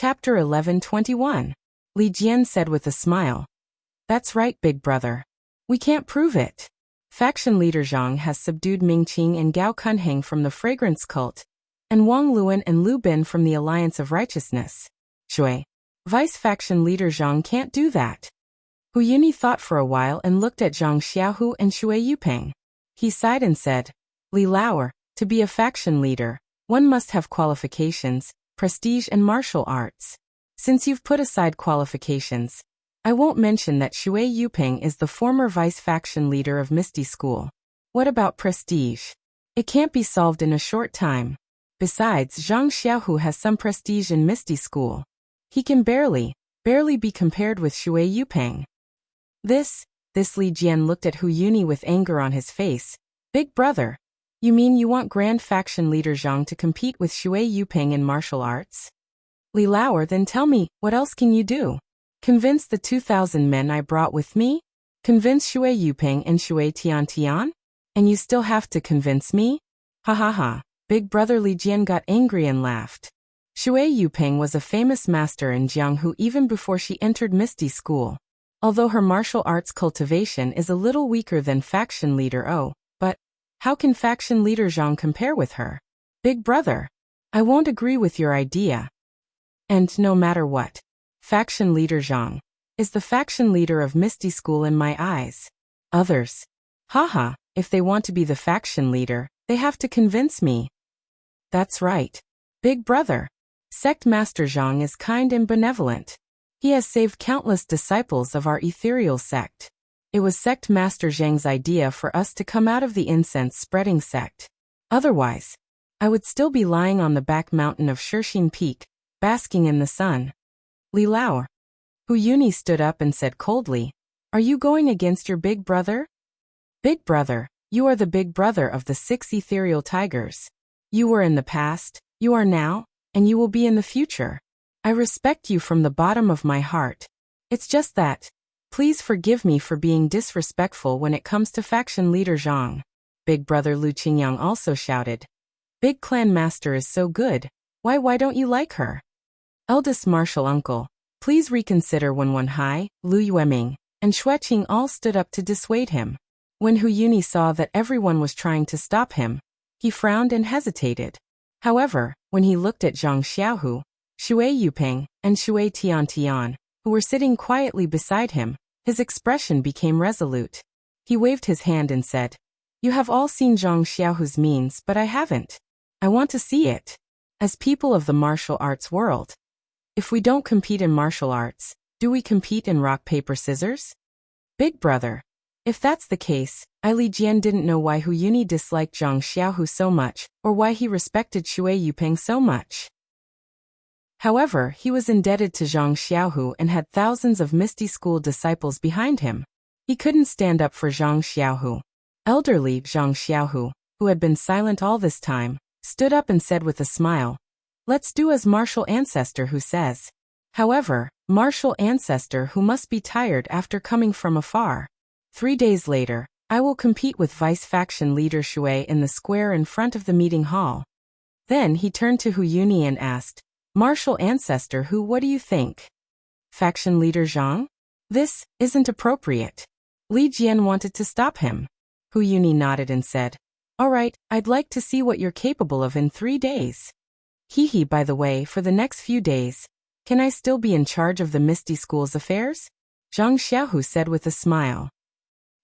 Chapter 11:21. Li Jian said with a smile. That's right, big brother. We can't prove it. Faction leader Zhang has subdued Ming Qing and Gao Kunheng from the Fragrance Cult, and Wang Luan and Lu Bin from the Alliance of Righteousness. Shui. Vice faction leader Zhang can't do that. Hu Yuni thought for a while and looked at Zhang Xiaohu and Shui Yupeng. He sighed and said, Li Lauer, to be a faction leader, one must have qualifications, prestige and martial arts. Since you've put aside qualifications, I won't mention that Shui Yupeng is the former vice faction leader of Misty School. What about prestige? It can't be solved in a short time. Besides, Zhang Xiaohu has some prestige in Misty School. He can barely be compared with Shui Yupeng. This Li Jian looked at Hu Yuni with anger on his face. Big brother, you mean you want Grand Faction leader Zhang to compete with Shui Yupeng in martial arts? Li Lauer, then tell me, what else can you do? Convince the 2,000 men I brought with me? Convince Shui Yupeng and Shui Tian? And you still have to convince me? Ha ha ha. Big brother Li Jian got angry and laughed. Shui Yupeng was a famous master in Jianghu even before she entered Misty School. Although her martial arts cultivation is a little weaker than faction leader O, but how can faction leader Zhang compare with her? Big brother, I won't agree with your idea. And no matter what, faction leader Zhang is the faction leader of Misty School in my eyes. Others, haha, if they want to be the faction leader, they have to convince me. That's right. Big brother, Sect Master Zhang is kind and benevolent. He has saved countless disciples of our ethereal sect. It was Sect Master Zhang's idea for us to come out of the incense-spreading sect. Otherwise, I would still be lying on the back mountain of Shirxin Peak, basking in the sun. Li Lauer. Hu Yuni stood up and said coldly, Are you going against your big brother? Big brother, you are the big brother of the 6 ethereal tigers. You were in the past, you are now, and you will be in the future. I respect you from the bottom of my heart. It's just that, please forgive me for being disrespectful when it comes to faction leader Zhang. Big brother Lu Qingyang also shouted. Big clan master is so good, why don't you like her? Eldest martial uncle, please reconsider. Wen Hai, Lu Yueming, and Xueqing all stood up to dissuade him. When Hu Yuni saw that everyone was trying to stop him, he frowned and hesitated. However, when he looked at Zhang Xiaohu, Shui Yupeng, and Shui Tian, who were sitting quietly beside him, his expression became resolute. He waved his hand and said, You have all seen Zhang Xiaohu's means, but I haven't. I want to see it. As people of the martial arts world, if we don't compete in martial arts, do we compete in rock, paper, scissors? Big brother, if that's the case, Li Jian didn't know why Hu Yuni disliked Zhang Xiaohu so much, or why he respected Shui Yupeng so much. However, he was indebted to Zhang Xiaohu and had thousands of Misty School disciples behind him. He couldn't stand up for Zhang Xiaohu. Elderly Zhang Xiaohu, who had been silent all this time, stood up and said with a smile, Let's do as martial ancestor who says. However, martial ancestor who must be tired after coming from afar. 3 days later, I will compete with vice faction leader Shui in the square in front of the meeting hall. Then he turned to Hu Yuni and asked, Martial ancestor who, what do you think? Faction leader Zhang? This isn't appropriate. Li Jian wanted to stop him. Hu Yuni nodded and said, All right, I'd like to see what you're capable of in 3 days. Hee, by the way, for the next few days, can I still be in charge of the Misty School's affairs? Zhang Xiaohu said with a smile.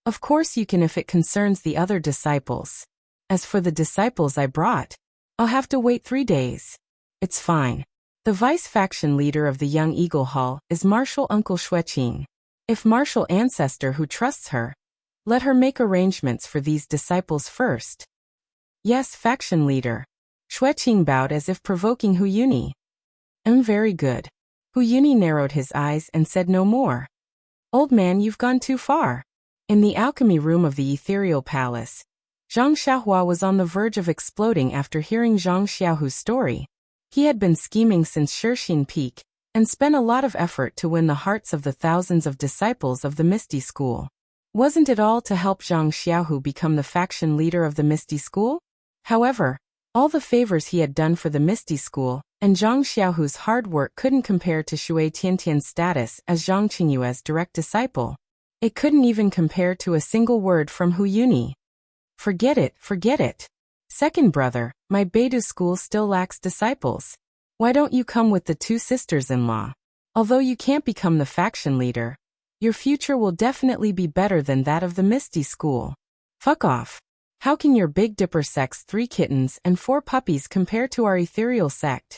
Of course you can if it concerns the other disciples. As for the disciples I brought, I'll have to wait 3 days. It's fine. The vice faction leader of the Young Eagle Hall is Martial Uncle Xueqing. If Martial Ancestor who trusts her, let her make arrangements for these disciples first. Yes, faction leader. Xueqing bowed as if provoking Hu Yuni. Very good. Hu Yuni narrowed his eyes and said no more. Old man, you've gone too far. In the alchemy room of the ethereal palace, Zhang Xiaohua was on the verge of exploding after hearing Zhang Xiaohu's story. He had been scheming since Shirxin Peak, and spent a lot of effort to win the hearts of the thousands of disciples of the Misty School. Wasn't it all to help Zhang Xiaohu become the faction leader of the Misty School? However, All the favors he had done for the Misty School, and Zhang Xiaohu's hard work couldn't compare to Shui Tiantian's status as Zhang Qingyue's direct disciple. It couldn't even compare to a single word from Hu Yuni. Forget it, forget it. Second brother, my Beidou school still lacks disciples. Why don't you come with the two sisters-in-law? Although you can't become the faction leader, your future will definitely be better than that of the Misty School. Fuck off. How can your Big Dipper sect's 3 kittens and 4 puppies compare to our ethereal sect?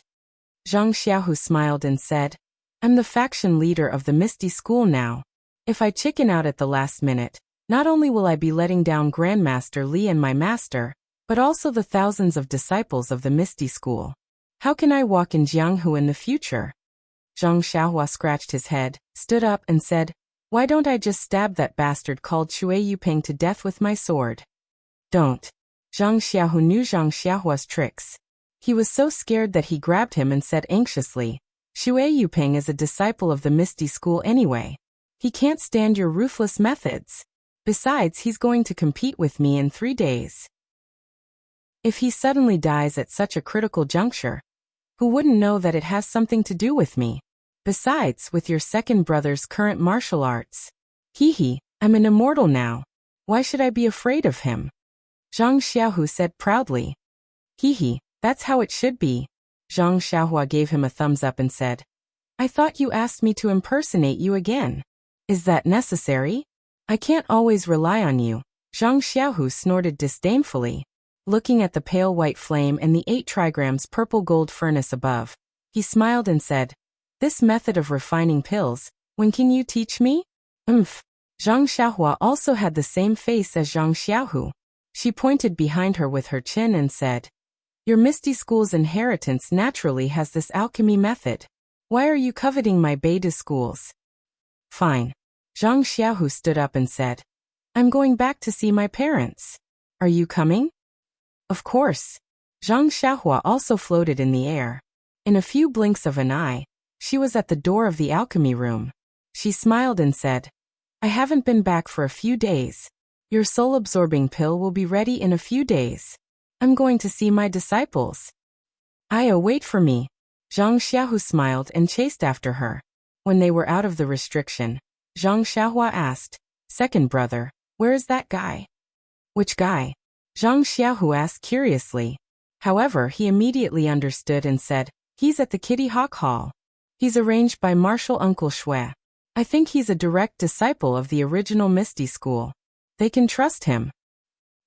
Zhang Xiaohu smiled and said, I'm the faction leader of the Misty School now. If I chicken out at the last minute, not only will I be letting down Grandmaster Li and my master, but also the thousands of disciples of the Misty School. How can I walk in Jianghu in the future? Zhang Xiaohua scratched his head, stood up and said, why don't I just stab that bastard called Shui Yuping to death with my sword? Don't. Zhang Xiaohu knew Zhang Xiaohua's tricks. He was so scared that he grabbed him and said anxiously, Shui Yuping is a disciple of the Misty School anyway. He can't stand your ruthless methods. Besides, he's going to compete with me in 3 days. If he suddenly dies at such a critical juncture, who wouldn't know that it has something to do with me? Besides, with your second brother's current martial arts. I'm an immortal now. Why should I be afraid of him? Zhang Xiaohu said proudly. That's how it should be. Zhang Xiaohua gave him a thumbs up and said, I thought you asked me to impersonate you again. Is that necessary? I can't always rely on you. Zhang Xiaohu snorted disdainfully. Looking at the pale white flame and the 8 trigrams purple gold furnace above, he smiled and said, this method of refining pills, when can you teach me? Zhang Xiaohua also had the same face as Zhang Xiaohu. She pointed behind her with her chin and said, your Misty School's inheritance naturally has this alchemy method. Why are you coveting my Beidou schools? Fine. Zhang Xiaohu stood up and said, I'm going back to see my parents. Are you coming? Of course. Zhang Xiaohua also floated in the air. In a few blinks of an eye, she was at the door of the alchemy room. She smiled and said, I haven't been back for a few days. Your soul-absorbing pill will be ready in a few days. I'm going to see my disciples. Wait for me. Zhang Xiaohu smiled and chased after her. When they were out of the restriction, Zhang Xiaohua asked, second brother, where is that guy? Which guy? Zhang Xiaohu asked curiously. However, he immediately understood and said, he's at the Kitty Hawk Hall. He's arranged by Martial Uncle Shui. I think he's a direct disciple of the original Misty School. They can trust him.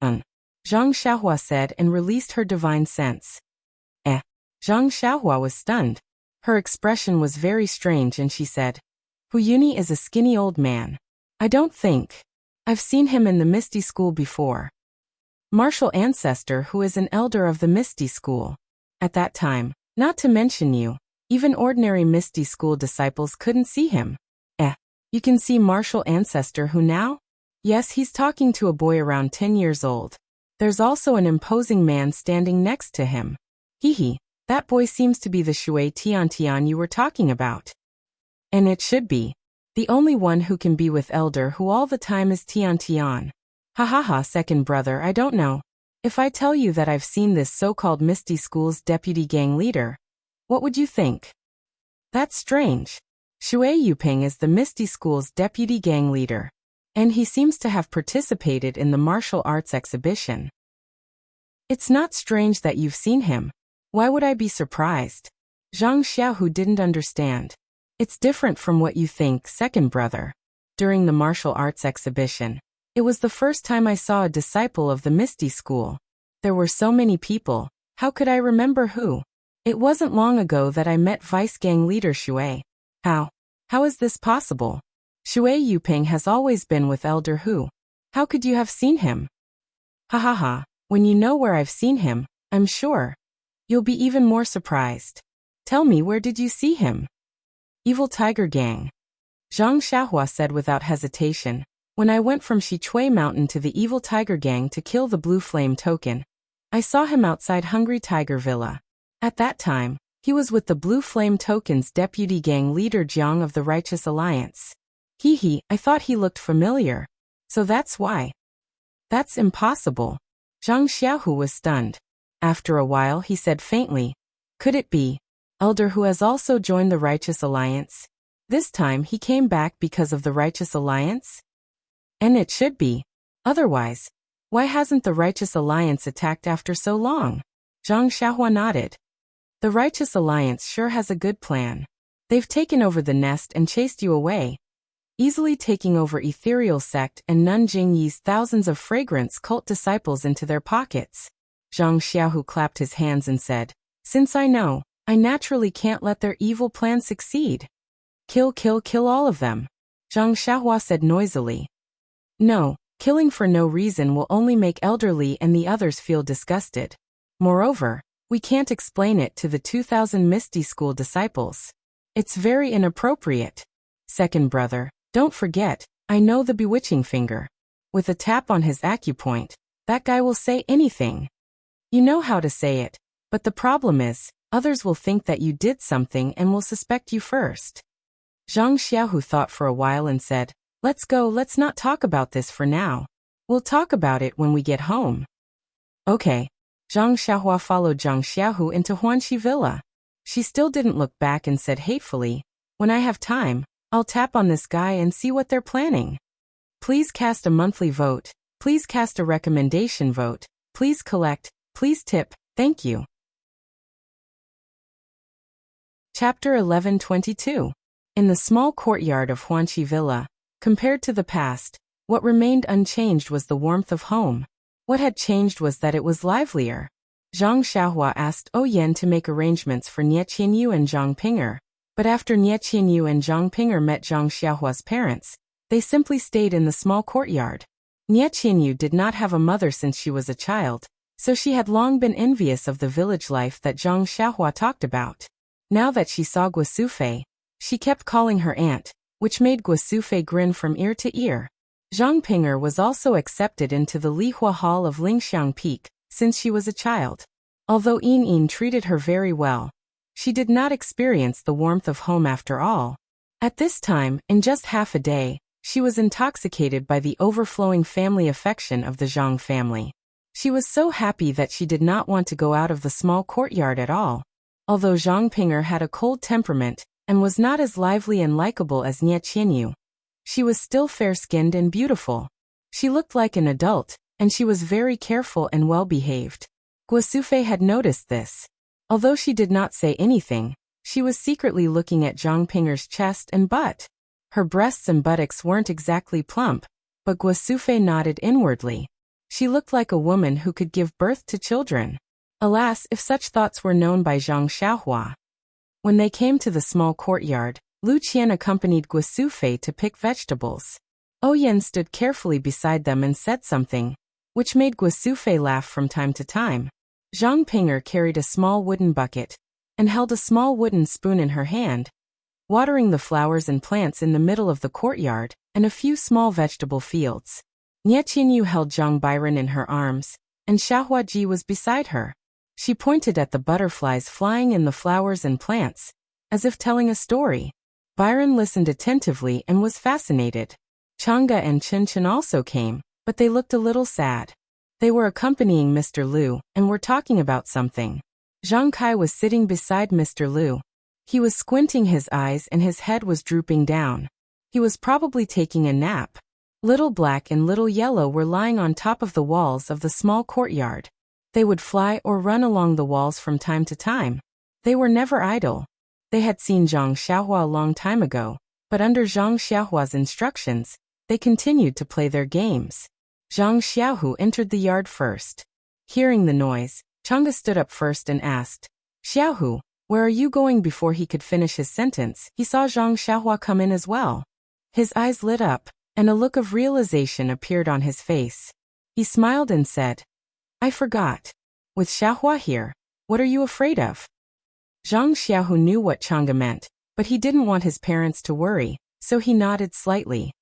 Zhang Xiaohua said and released her divine sense. Zhang Xiaohua was stunned. Her expression was very strange and she said, Hu Yuni is a skinny old man. I don't think. I've seen him in the Misty School before. Martial ancestor who is an elder of the Misty School. At that time, not to mention you, even ordinary Misty School disciples couldn't see him. You can see martial ancestor who now? Yes, he's talking to a boy around 10 years old. There's also an imposing man standing next to him. That boy seems to be the Shui Tiantian you were talking about. And it should be. The only one who can be with elder who all the time is Tiantian. Second brother, I don't know. If I tell you that I've seen this so-called Misty School's deputy gang leader, what would you think? That's strange. Shui Yuping is the Misty School's deputy gang leader, and he seems to have participated in the martial arts exhibition. It's not strange that you've seen him. Why would I be surprised? Zhang Xiaohu didn't understand. It's different from what you think, second brother. During the martial arts exhibition, it was the first time I saw a disciple of the Misty School. There were so many people, how could I remember who? It wasn't long ago that I met Vice Gang leader Shui. How is this possible? Shui Yuping has always been with Elder Hu. How could you have seen him? When you know where I've seen him, I'm sure you'll be even more surprised. Tell me, where did you see him? Evil Tiger Gang. Zhang Xiaohua said without hesitation. When I went from Shichui Mountain to the Evil Tiger Gang to kill the Blue Flame Token, I saw him outside Hungry Tiger Villa. At that time, he was with the Blue Flame Token's deputy gang leader Jiang of the Righteous Alliance. I thought he looked familiar. So that's why. That's impossible. Zhang Xiaohu was stunned. After a while he said faintly, "Could it be Elder who has also joined the Righteous Alliance? This time he came back because of the Righteous Alliance? And it should be. Otherwise, why hasn't the Righteous Alliance attacked after so long?" Zhang Xiaohua nodded. "The Righteous Alliance sure has a good plan. They've taken over the nest and chased you away, easily taking over Ethereal Sect and Nanjing Yi's thousands of fragrance cult disciples into their pockets." Zhang Xiaohu clapped his hands and said, "Since I know, I naturally can't let their evil plan succeed. Kill, kill, kill all of them," Zhang Xiaohua said noisily. "No, killing for no reason will only make Elderly and the others feel disgusted. Moreover, we can't explain it to the 2000 Misty School disciples. It's very inappropriate. Second brother, don't forget, I know the bewitching finger. With a tap on his acupoint, that guy will say anything. You know how to say it, but the problem is, others will think that you did something and will suspect you first." Zhang Xiaohu thought for a while and said, "Let's go, let's not talk about this for now. We'll talk about it when we get home." Okay. Zhang Xiaohua followed Zhang Xiaohu into Huanxi Villa. She still didn't look back and said hatefully, "When I have time, I'll tap on this guy and see what they're planning. Please cast a monthly vote, please cast a recommendation vote, please collect, please tip, thank you." Chapter 1122. In the small courtyard of Huanxi Villa, compared to the past, what remained unchanged was the warmth of home. What had changed was that it was livelier. Zhang Xiaohua asked Yan to make arrangements for Nie Qianyu and Zhang Pinger, but after Nie Qianyu and Zhang Pinger met Zhang Xiaohua's parents, they simply stayed in the small courtyard. Nie Qianyu did not have a mother since she was a child, so she had long been envious of the village life that Zhang Xiaohua talked about. Now that she saw Guosufei, she kept calling her aunt, which made Guosufei grin from ear to ear. Zhang Pinger was also accepted into the Lihua Hall of Lingxiang Peak, since she was a child. Although Yin treated her very well, she did not experience the warmth of home after all. At this time, in just half a day, she was intoxicated by the overflowing family affection of the Zhang family. She was so happy that she did not want to go out of the small courtyard at all. Although Zhang Pinger had a cold temperament and was not as lively and likable as Nie Qianyu, she was still fair-skinned and beautiful. She looked like an adult, and she was very careful and well-behaved. Guosufei had noticed this. Although she did not say anything, she was secretly looking at Zhang Pinger's chest and butt. Her breasts and buttocks weren't exactly plump, but Guosufei nodded inwardly. She looked like a woman who could give birth to children. Alas, if such thoughts were known by Zhang Xiaohua. When they came to the small courtyard, Lu Qian accompanied Guosufei to pick vegetables. Yan stood carefully beside them and said something, which made Guosufei laugh from time to time. Zhang Pinger carried a small wooden bucket and held a small wooden spoon in her hand, watering the flowers and plants in the middle of the courtyard and a few small vegetable fields. Nie Qianyu held Zhang Byron in her arms, and Xiaohua Ji was beside her. She pointed at the butterflies flying in the flowers and plants, as if telling a story. Byron listened attentively and was fascinated. Chang'e and Chen also came, but they looked a little sad. They were accompanying Mr. Liu and were talking about something. Zhang Kai was sitting beside Mr. Liu. He was squinting his eyes and his head was drooping down. He was probably taking a nap. Little Black and Little Yellow were lying on top of the walls of the small courtyard. They would fly or run along the walls from time to time. They were never idle. They had seen Zhang Xiaohua a long time ago, but under Zhang Xiaohua's instructions, they continued to play their games. Zhang Xiaohu entered the yard first. Hearing the noise, Chang'e stood up first and asked, "Xiaohu, where are you going?" Before he could finish his sentence, he saw Zhang Xiaohua come in as well. His eyes lit up, and a look of realization appeared on his face. He smiled and said, "I forgot. With Xiaohua here, what are you afraid of?" Zhang Xiaohu knew what Chang'e meant, but he didn't want his parents to worry, so he nodded slightly.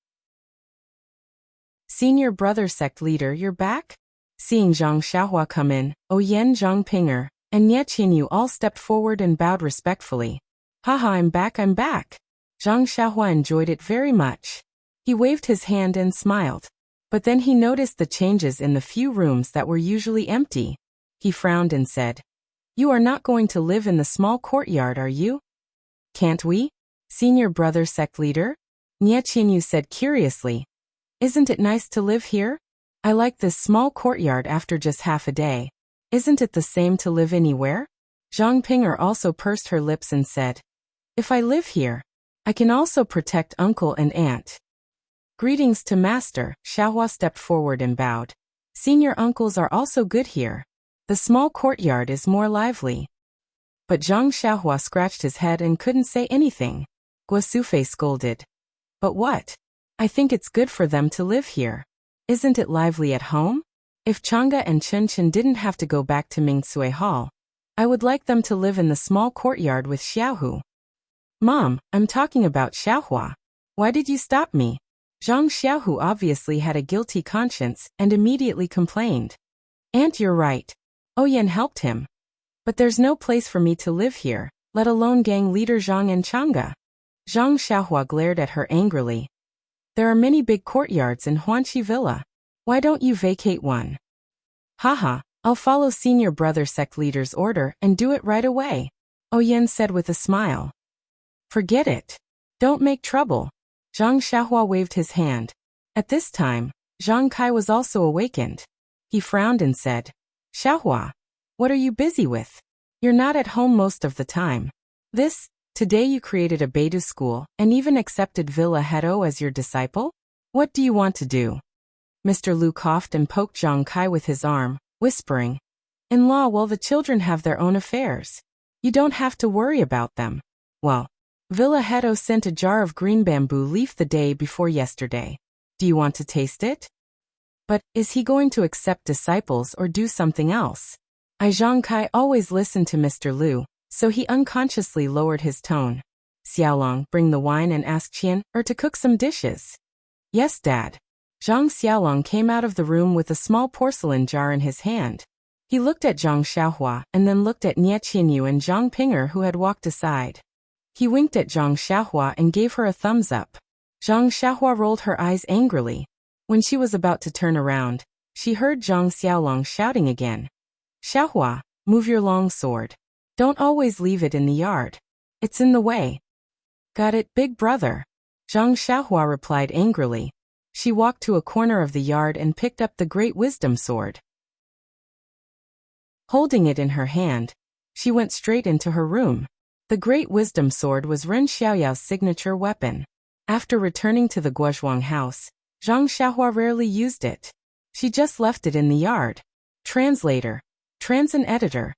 "Senior brother sect leader, you're back?" Seeing Zhang Xiaohua come in, Yan, Zhang Pinger, and Nie Qianyu all stepped forward and bowed respectfully. "Haha, I'm back, I'm back." Zhang Xiaohua enjoyed it very much. He waved his hand and smiled. But then he noticed the changes in the few rooms that were usually empty. He frowned and said, "You are not going to live in the small courtyard, are you?" "Can't we? Senior brother sect leader?" Nie Qinyu said curiously. "Isn't it nice to live here? I like this small courtyard after just half a day. Isn't it the same to live anywhere?" Zhang Ping'er also pursed her lips and said, "If I live here, I can also protect uncle and aunt." "Greetings to master," Xiaohua stepped forward and bowed. "Senior uncles are also good here. The small courtyard is more lively." But Zhang Xiaohua scratched his head and couldn't say anything. Guo Sufei scolded. "But what? I think it's good for them to live here. Isn't it lively at home? If Chang'e and Chen Chen didn't have to go back to Mingsui Hall, I would like them to live in the small courtyard with Xiaohu." "Mom, I'm talking about Xiaohua. Why did you stop me?" Zhang Xiaohu obviously had a guilty conscience and immediately complained. "Aunt, you're right. Oyen helped him. But there's no place for me to live here, let alone gang leader Zhang and Chang'e." Zhang Xiaohua glared at her angrily. "There are many big courtyards in Huanqi Villa. Why don't you vacate one?" "Haha, I'll follow senior brother sect leader's order and do it right away," Oyen said with a smile. "Forget it. Don't make trouble." Zhang Xiaohua waved his hand. At this time, Zhang Kai was also awakened. He frowned and said, "Xiaohua, what are you busy with? You're not at home most of the time. Today you created a Beidou school and even accepted Villa Hedo as your disciple? What do you want to do?" Mr. Lu coughed and poked Zhang Kai with his arm, whispering, "In-law, well, the children have their own affairs. You don't have to worry about them. Well, Villa Hedo sent a jar of green bamboo leaf the day before yesterday. Do you want to taste it?" "But, is he going to accept disciples or do something else?" Zhang Kai always listened to Mr. Lu, so he unconsciously lowered his tone. "Xiaolong, bring the wine and ask Qian to cook some dishes." "Yes, Dad." Zhang Xiaolong came out of the room with a small porcelain jar in his hand. He looked at Zhang Xiaohua and then looked at Nie Qinyu and Zhang Ping'er who had walked aside. He winked at Zhang Xiaohua and gave her a thumbs up. Zhang Xiaohua rolled her eyes angrily. When she was about to turn around, she heard Zhang Xiaolong shouting again. "Xiaohua, move your long sword. Don't always leave it in the yard. It's in the way." "Got it, big brother," Zhang Xiaohua replied angrily. She walked to a corner of the yard and picked up the Great Wisdom Sword. Holding it in her hand, she went straight into her room. The Great Wisdom Sword was Ren Xiaoyao's signature weapon. After returning to the Guozhuang house, Zhang Xiaohua rarely used it. She just left it in the yard. Translator. Transin editor.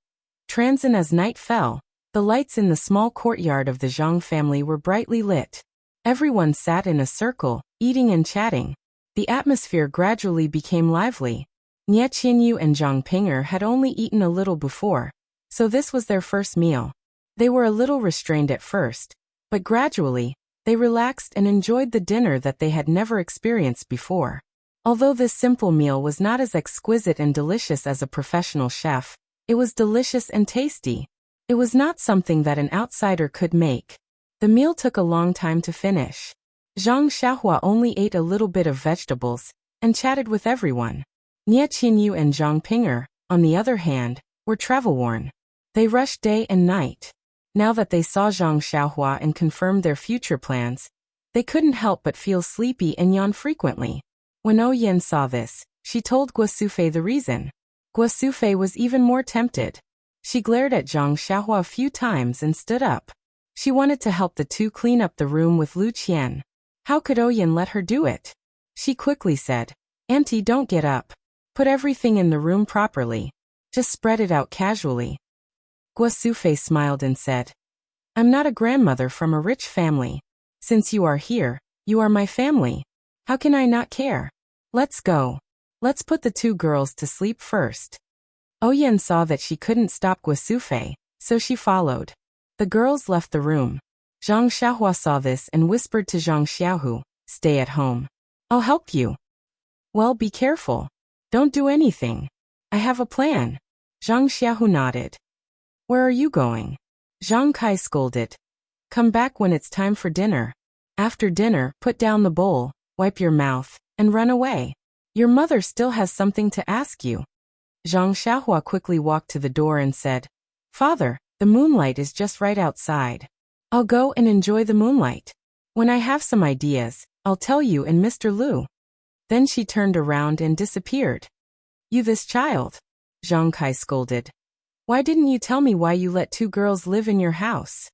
Transin. As night fell, the lights in the small courtyard of the Zhang family were brightly lit. Everyone sat in a circle, eating and chatting. The atmosphere gradually became lively. Nie Qinyu and Zhang Ping'er had only eaten a little before, so this was their first meal. They were a little restrained at first, but gradually, they relaxed and enjoyed the dinner that they had never experienced before. Although this simple meal was not as exquisite and delicious as a professional chef, it was delicious and tasty. It was not something that an outsider could make. The meal took a long time to finish. Zhang Xiaohua only ate a little bit of vegetables and chatted with everyone. Nie Qinyu and Zhang Ping'er, on the other hand, were travel-worn. They rushed day and night. Now that they saw Zhang Xiaohua and confirmed their future plans, they couldn't help but feel sleepy and yawn frequently. When Oyen saw this, she told Guo Sufei the reason. Guo Sufei was even more tempted. She glared at Zhang Xiaohua a few times and stood up. She wanted to help the two clean up the room with Lu Qian. How could Oyen let her do it? She quickly said, "Auntie, don't get up. Put everything in the room properly. Just spread it out casually." Guo Sufei smiled and said, "I'm not a grandmother from a rich family. Since you are here, you are my family. How can I not care? Let's go. Let's put the two girls to sleep first." Oyen saw that she couldn't stop Guo Sufei, so she followed. The girls left the room. Zhang Xiaohua saw this and whispered to Zhang Xiaohu, "Stay at home. I'll help you." "Well, be careful. Don't do anything. I have a plan." Zhang Xiaohu nodded. "Where are you going?" Zhang Kai scolded. "Come back when it's time for dinner. After dinner, put down the bowl, wipe your mouth, and run away. Your mother still has something to ask you." Zhang Xiaohua quickly walked to the door and said, "Father, the moonlight is just right outside. I'll go and enjoy the moonlight. When I have some ideas, I'll tell you and Mr. Lu." Then she turned around and disappeared. "You this child," Zhang Kai scolded. "Why didn't you tell me why you let two girls live in your house?"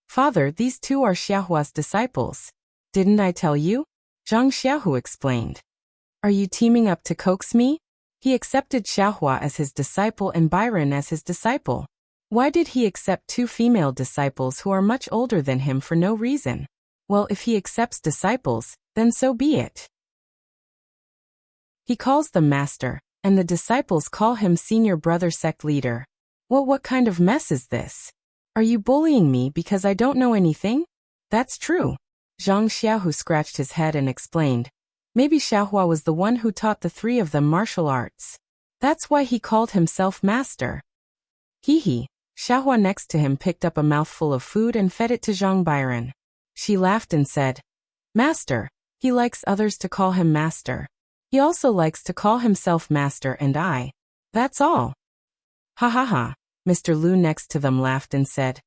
"Father, these two are Xiaohua's disciples. Didn't I tell you?" Zhang Xiaohu explained. "Are you teaming up to coax me?" He accepted Xiaohua as his disciple and Byron as his disciple. Why did he accept two female disciples who are much older than him for no reason? Well, if he accepts disciples, then so be it. He calls them master, and the disciples call him senior brother sect leader. Well, what kind of mess is this? Are you bullying me because I don't know anything? That's true. Zhang Xiaohu scratched his head and explained. Maybe Xiaohua was the one who taught the three of them martial arts. That's why he called himself master. Hee. Xiaohua next to him picked up a mouthful of food and fed it to Zhang Byron. She laughed and said, "Master, he likes others to call him master. He also likes to call himself master and I. That's all." Ha ha ha. Mr. Lu next to them laughed and said,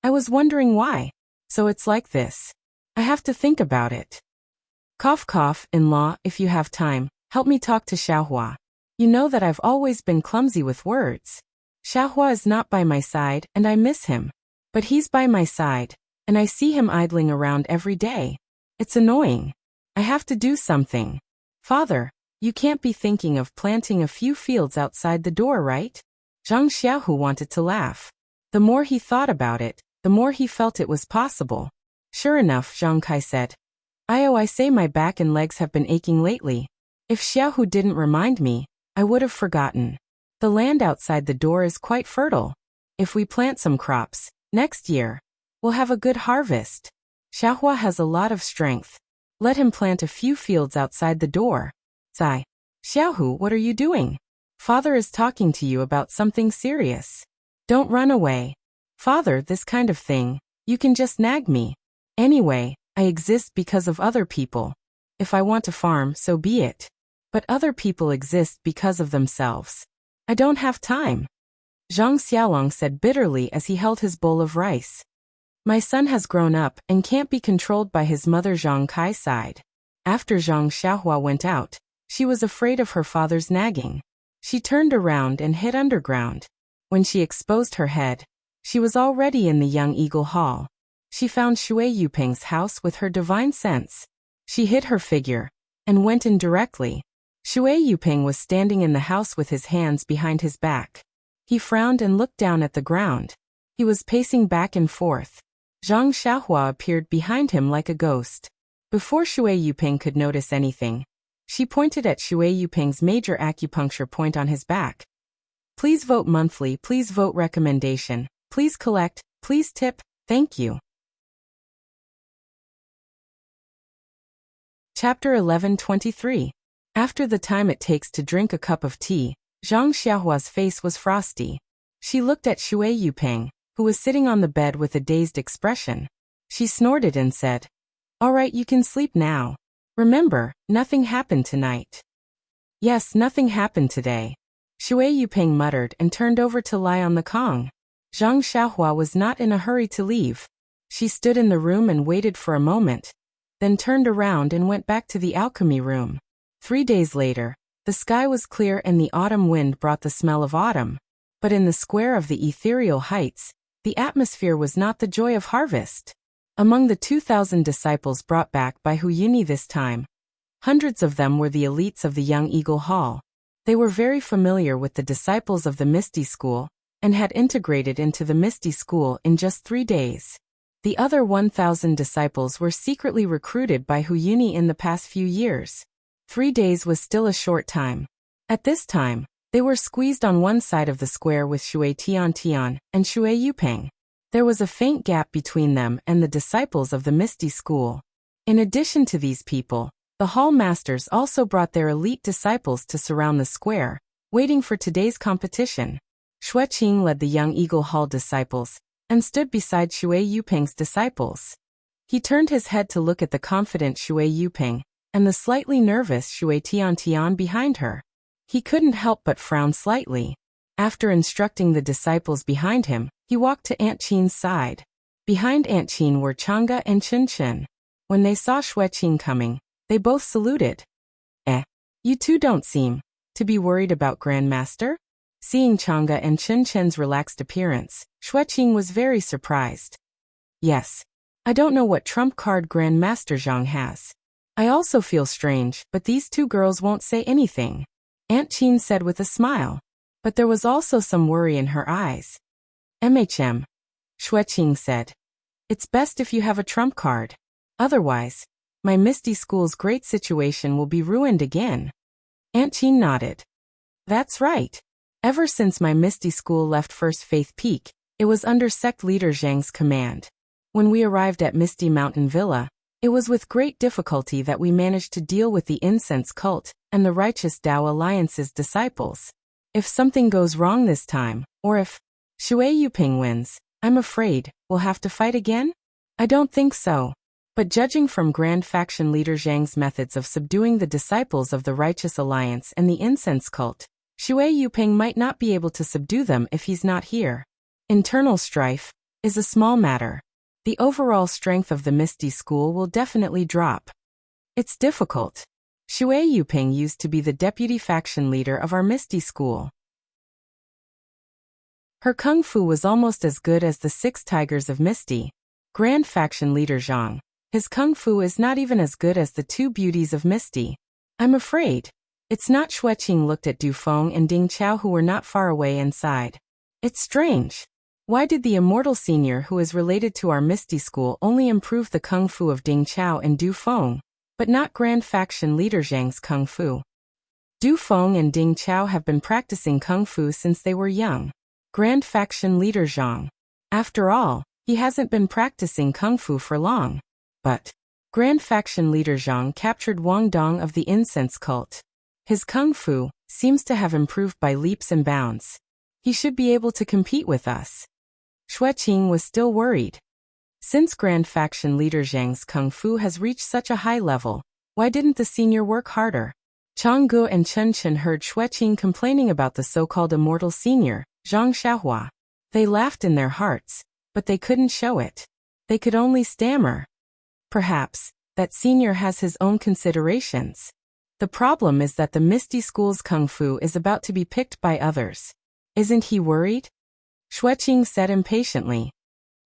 "I was wondering why. So it's like this. I have to think about it." Cough cough, in-law, if you have time, help me talk to Xiaohua. You know that I've always been clumsy with words. Xiaohua is not by my side and I miss him. But he's by my side, and I see him idling around every day. It's annoying. I have to do something. Father, you can't be thinking of planting a few fields outside the door, right? Zhang Xiaohu wanted to laugh. The more he thought about it, the more he felt it was possible. Sure enough, Zhang Kai said, I say my back and legs have been aching lately. If Xiaohu didn't remind me, I would have forgotten. The land outside the door is quite fertile. If we plant some crops, next year, we'll have a good harvest. Xiaohua has a lot of strength. Let him plant a few fields outside the door. Zai. Xiaohu, what are you doing? Father is talking to you about something serious. Don't run away. Father, this kind of thing, you can just nag me. Anyway, I exist because of other people. If I want to farm, so be it. But other people exist because of themselves. I don't have time. Zhang Xiaolong said bitterly as he held his bowl of rice. My son has grown up and can't be controlled by his mother. Zhang Kai sighed. After Zhang Xiaohua went out, she was afraid of her father's nagging. She turned around and hid underground. When she exposed her head, she was already in the Young Eagle Hall. She found Shui Yuping's house with her divine sense. She hid her figure and went in directly. Shui Yuping was standing in the house with his hands behind his back. He frowned and looked down at the ground. He was pacing back and forth. Zhang Xiaohua appeared behind him like a ghost. Before Shui Yuping could notice anything, she pointed at Shui Yuping's major acupuncture point on his back. Please vote monthly, please vote recommendation, please collect, please tip, thank you. Chapter 11:23. After the time it takes to drink a cup of tea, Zhang Xiaohua's face was frosty. She looked at Shui Yuping, who was sitting on the bed with a dazed expression. She snorted and said, All right, you can sleep now. Remember, nothing happened tonight. Yes, nothing happened today. Shui Yuping muttered and turned over to lie on the Kong. Zhang Xiaohua was not in a hurry to leave. She stood in the room and waited for a moment, then turned around and went back to the alchemy room. 3 days later, the sky was clear and the autumn wind brought the smell of autumn. But in the square of the ethereal heights, the atmosphere was not the joy of harvest. Among the 2,000 disciples brought back by Hu Yuni this time, hundreds of them were the elites of the Young Eagle Hall. They were very familiar with the disciples of the Misty School, and had integrated into the Misty School in just 3 days. The other 1,000 disciples were secretly recruited by Hu Yuni in the past few years. 3 days was still a short time. At this time, they were squeezed on one side of the square with Shui Tian and Shui Yuping. There was a faint gap between them and the disciples of the Misty School. In addition to these people, the hall masters also brought their elite disciples to surround the square, waiting for today's competition. Xueqing led the Young Eagle Hall disciples, and stood beside Shui Yuping's disciples. He turned his head to look at the confident Shui Yuping, and the slightly nervous Shui Tian behind her. He couldn't help but frown slightly. After instructing the disciples behind him, he walked to Aunt Qing's side. Behind Aunt Qing were Chang'e and Chen. When they saw Xueqing coming, they both saluted. You two don't seem to be worried about Grandmaster? Seeing Chang'e and Chen's relaxed appearance, Xueqing was very surprised. Yes. I don't know what trump card Grandmaster Zhang has. I also feel strange, but these two girls won't say anything. Aunt Qing said with a smile. But there was also some worry in her eyes. Xueqing said. It's best if you have a trump card. Otherwise, my Misty School's great situation will be ruined again. Aunt Qing nodded. That's right. Ever since my Misty School left First Faith Peak, it was under sect leader Zhang's command. When we arrived at Misty Mountain Villa, it was with great difficulty that we managed to deal with the incense cult and the righteous Tao Alliance's disciples. If something goes wrong this time, or if Shui Yuping wins, I'm afraid we'll have to fight again? I don't think so. But judging from Grand Faction leader Zhang's methods of subduing the disciples of the Righteous Alliance and the incense cult, Shui Yuping might not be able to subdue them if he's not here. Internal strife is a small matter. The overall strength of the Misty School will definitely drop. It's difficult. Shui Yuping used to be the deputy faction leader of our Misty School. Her kung fu was almost as good as the 6 tigers of Misty. Grand Faction leader Zhang. His kung fu is not even as good as the 2 beauties of Misty. I'm afraid. It's not. Xueqing looked at Du Feng and Ding Chao, who were not far away, and sighed. It's strange. Why did the immortal senior who is related to our Misty School only improve the kung fu of Ding Chao and Du Feng, but not Grand Faction leader Zhang's kung fu? Du Feng and Ding Chao have been practicing kung fu since they were young. Grand Faction leader Zhang. After all, he hasn't been practicing kung fu for long. But Grand Faction leader Zhang captured Wang Dong of the incense cult. His kung fu seems to have improved by leaps and bounds. He should be able to compete with us. Xueqing was still worried. Since Grand Faction leader Zhang's kung fu has reached such a high level, why didn't the senior work harder? Chang'e and Chen heard Xueqing complaining about the so-called immortal senior, Zhang Xiaohua. They laughed in their hearts, but they couldn't show it. They could only stammer. Perhaps that senior has his own considerations. The problem is that the Misty School's kung fu is about to be picked by others. Isn't he worried? Xueqing said impatiently.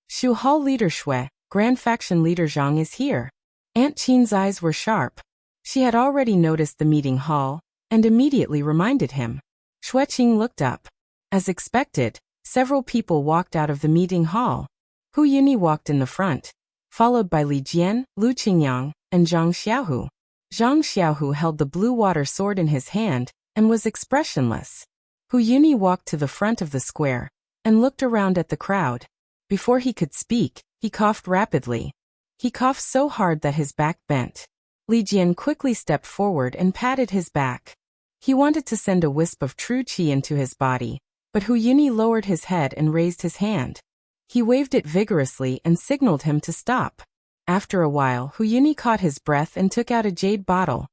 Shu Hall leader Xue, Grand Faction leader Zhang is here. Aunt Qing's eyes were sharp. She had already noticed the meeting hall, and immediately reminded him. Xueqing looked up. As expected, several people walked out of the meeting hall. Hu Yuni walked in the front, followed by Li Jian, Lu Qingyang, and Zhang Xiaohu. Zhang Xiaohu held the blue water sword in his hand and was expressionless. Hu Yuni walked to the front of the square and looked around at the crowd. Before he could speak, he coughed rapidly. He coughed so hard that his back bent. Li Jian quickly stepped forward and patted his back. He wanted to send a wisp of true qi into his body, but Hu Yuni lowered his head and raised his hand. He waved it vigorously and signaled him to stop. After a while, Hu Yuni caught his breath and took out a jade bottle.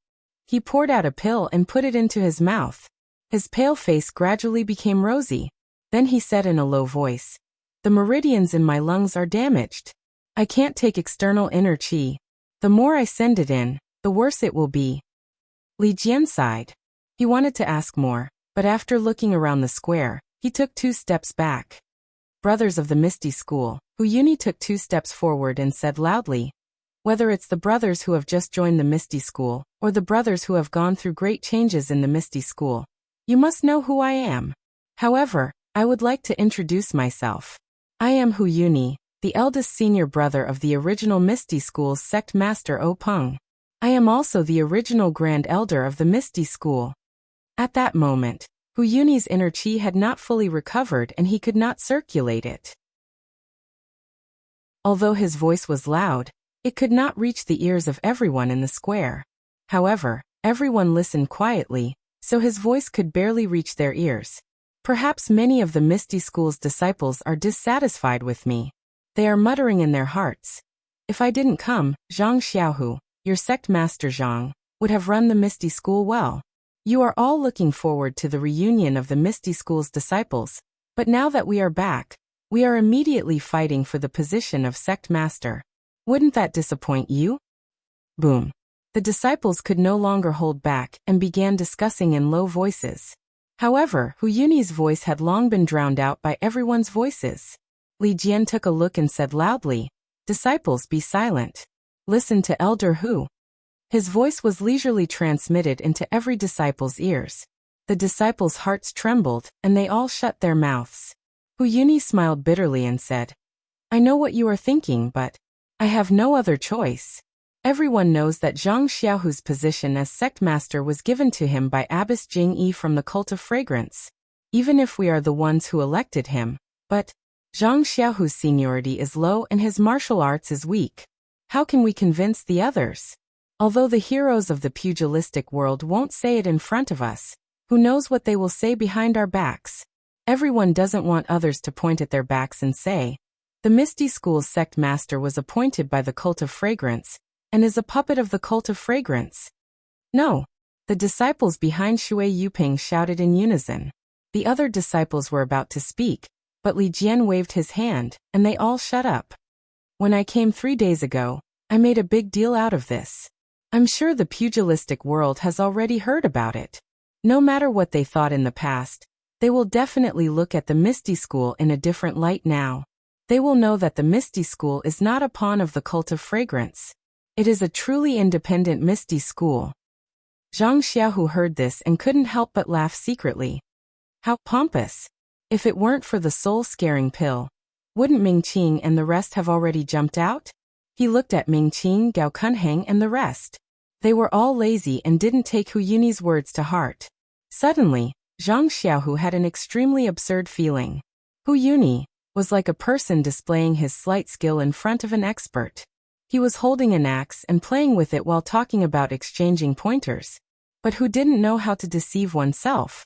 He poured out a pill and put it into his mouth. His pale face gradually became rosy. Then he said in a low voice, "The meridians in my lungs are damaged. I can't take external inner qi. The more I send it in, the worse it will be." Li Jian sighed. He wanted to ask more, but after looking around the square, he took 2 steps back. Brothers of the Misty School, Hu Yuni took 2 steps forward and said loudly, "Whether it's the brothers who have just joined the Misty School, or the brothers who have gone through great changes in the Misty School, you must know who I am. However, I would like to introduce myself. I am Hu Yuni, the eldest senior brother of the original Misty School's sect master O Peng. I am also the original Grand Elder of the Misty School." At that moment, Hu Yuni's inner qi had not fully recovered and he could not circulate it. Although his voice was loud, it could not reach the ears of everyone in the square. However, everyone listened quietly, so his voice could barely reach their ears. Perhaps many of the Misty School's disciples are dissatisfied with me. They are muttering in their hearts. If I didn't come, Zhang Xiaohu, your sect master Zhang, would have run the Misty School well. You are all looking forward to the reunion of the Misty School's disciples, but now that we are back, we are immediately fighting for the position of sect master. Wouldn't that disappoint you? Boom. The disciples could no longer hold back and began discussing in low voices. However, Hu Yuni's voice had long been drowned out by everyone's voices. Li Jian took a look and said loudly, "Disciples, be silent. Listen to Elder Hu." His voice was leisurely transmitted into every disciple's ears. The disciples' hearts trembled, and they all shut their mouths. Hu Yuni smiled bitterly and said, "I know what you are thinking, but I have no other choice. Everyone knows that Zhang Xiaohu's position as sect master was given to him by Abbess Jing Yi from the Cult of Fragrance, even if we are the ones who elected him. But Zhang Xiaohu's seniority is low and his martial arts is weak. How can we convince the others? Although the heroes of the pugilistic world won't say it in front of us, who knows what they will say behind our backs? Everyone doesn't want others to point at their backs and say, 'The Misty School's sect master was appointed by the Cult of Fragrance, and is a puppet of the Cult of Fragrance.'" "No." The disciples behind Shui Yuping shouted in unison. The other disciples were about to speak, but Li Jian waved his hand, and they all shut up. "When I came 3 days ago, I made a big deal out of this. I'm sure the pugilistic world has already heard about it. No matter what they thought in the past, they will definitely look at the Misty School in a different light now. They will know that the Misty School is not a pawn of the Cult of Fragrance. It is a truly independent Misty School." Zhang Xiaohu heard this and couldn't help but laugh secretly. How pompous! If it weren't for the soul-scaring pill, wouldn't Ming Qing and the rest have already jumped out? He looked at Ming Qing, Gao Kunheng and the rest. They were all lazy and didn't take Hu Yuni's words to heart. Suddenly, Zhang Xiaohu had an extremely absurd feeling. Hu Yuni was like a person displaying his slight skill in front of an expert. He was holding an axe and playing with it while talking about exchanging pointers. But who didn't know how to deceive oneself?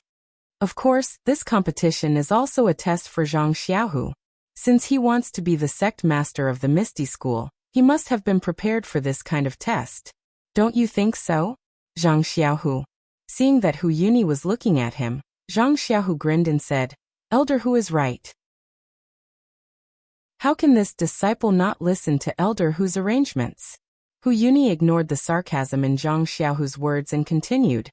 Of course, this competition is also a test for Zhang Xiaohu. Since he wants to be the sect master of the Misty School, he must have been prepared for this kind of test. Don't you think so, Zhang Xiaohu? Seeing that Hu Yuni was looking at him, Zhang Xiaohu grinned and said, "Elder Hu is right. How can this disciple not listen to Elder Hu's arrangements?" Hu Yuni ignored the sarcasm in Zhang Xiaohu's words and continued,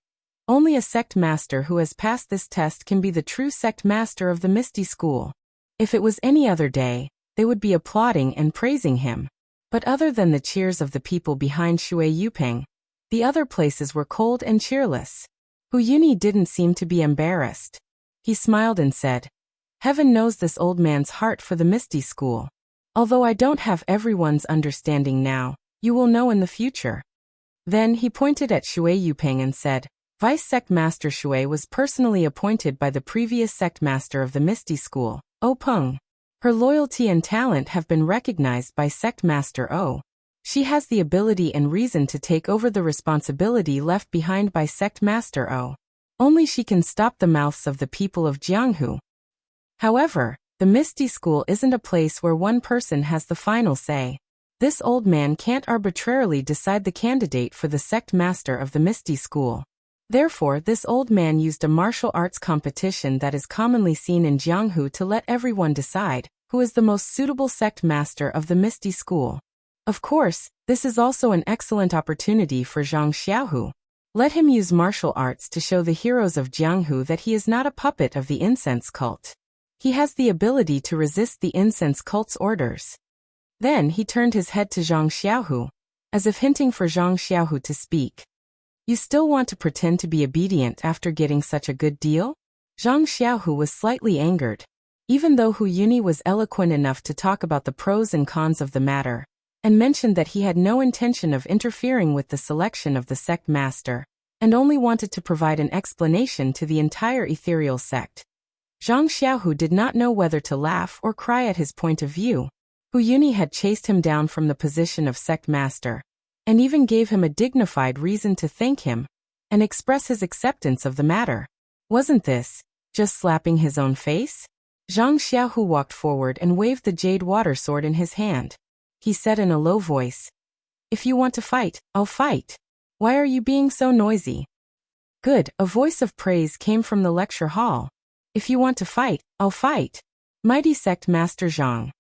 "Only a sect master who has passed this test can be the true sect master of the Misty School. If it was any other day, they would be applauding and praising him. But other than the cheers of the people behind Shui Yuping, the other places were cold and cheerless." Hu Yuni didn't seem to be embarrassed. He smiled and said, "Heaven knows this old man's heart for the Misty School. Although I don't have everyone's understanding now, you will know in the future." Then he pointed at Shui Yuping and said, "Vice Sect Master Shui was personally appointed by the previous Sect Master of the Misty School, O Peng. Her loyalty and talent have been recognized by Sect Master O. She has the ability and reason to take over the responsibility left behind by Sect Master O. Only she can stop the mouths of the people of Jianghu. However, the Misty School isn't a place where one person has the final say. This old man can't arbitrarily decide the candidate for the Sect Master of the Misty School. Therefore, this old man used a martial arts competition that is commonly seen in Jianghu to let everyone decide who is the most suitable sect master of the Misty School. Of course, this is also an excellent opportunity for Zhang Xiaohu. Let him use martial arts to show the heroes of Jianghu that he is not a puppet of the incense cult. He has the ability to resist the incense cult's orders." Then he turned his head to Zhang Xiaohu, as if hinting for Zhang Xiaohu to speak. "You still want to pretend to be obedient after getting such a good deal?" Zhang Xiaohu was slightly angered. Even though Hu Yuni was eloquent enough to talk about the pros and cons of the matter, and mentioned that he had no intention of interfering with the selection of the sect master, and only wanted to provide an explanation to the entire ethereal sect, Zhang Xiaohu did not know whether to laugh or cry at his point of view. Hu Yuni had chased him down from the position of sect master, and even gave him a dignified reason to thank him and express his acceptance of the matter. Wasn't this just slapping his own face? Zhang Xiaohu walked forward and waved the jade water sword in his hand. He said in a low voice, "If you want to fight, I'll fight. Why are you being so noisy?" Good, a voice of praise came from the lecture hall. If you want to fight, I'll fight. Mighty Sect Master Zhang.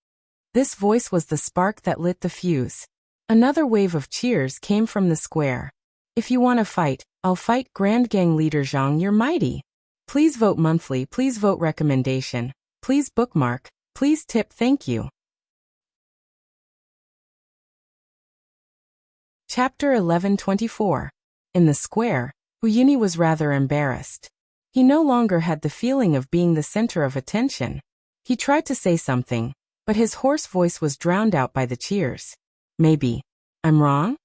This voice was the spark that lit the fuse. Another wave of cheers came from the square. If you want to fight, I'll fight. Grand Gang Leader Zhang, you're mighty. Please vote monthly, please vote recommendation, please bookmark, please tip, thank you. Chapter 1124. In the square, Hu Yuni was rather embarrassed. He no longer had the feeling of being the center of attention. He tried to say something, but his hoarse voice was drowned out by the cheers. Maybe I'm wrong?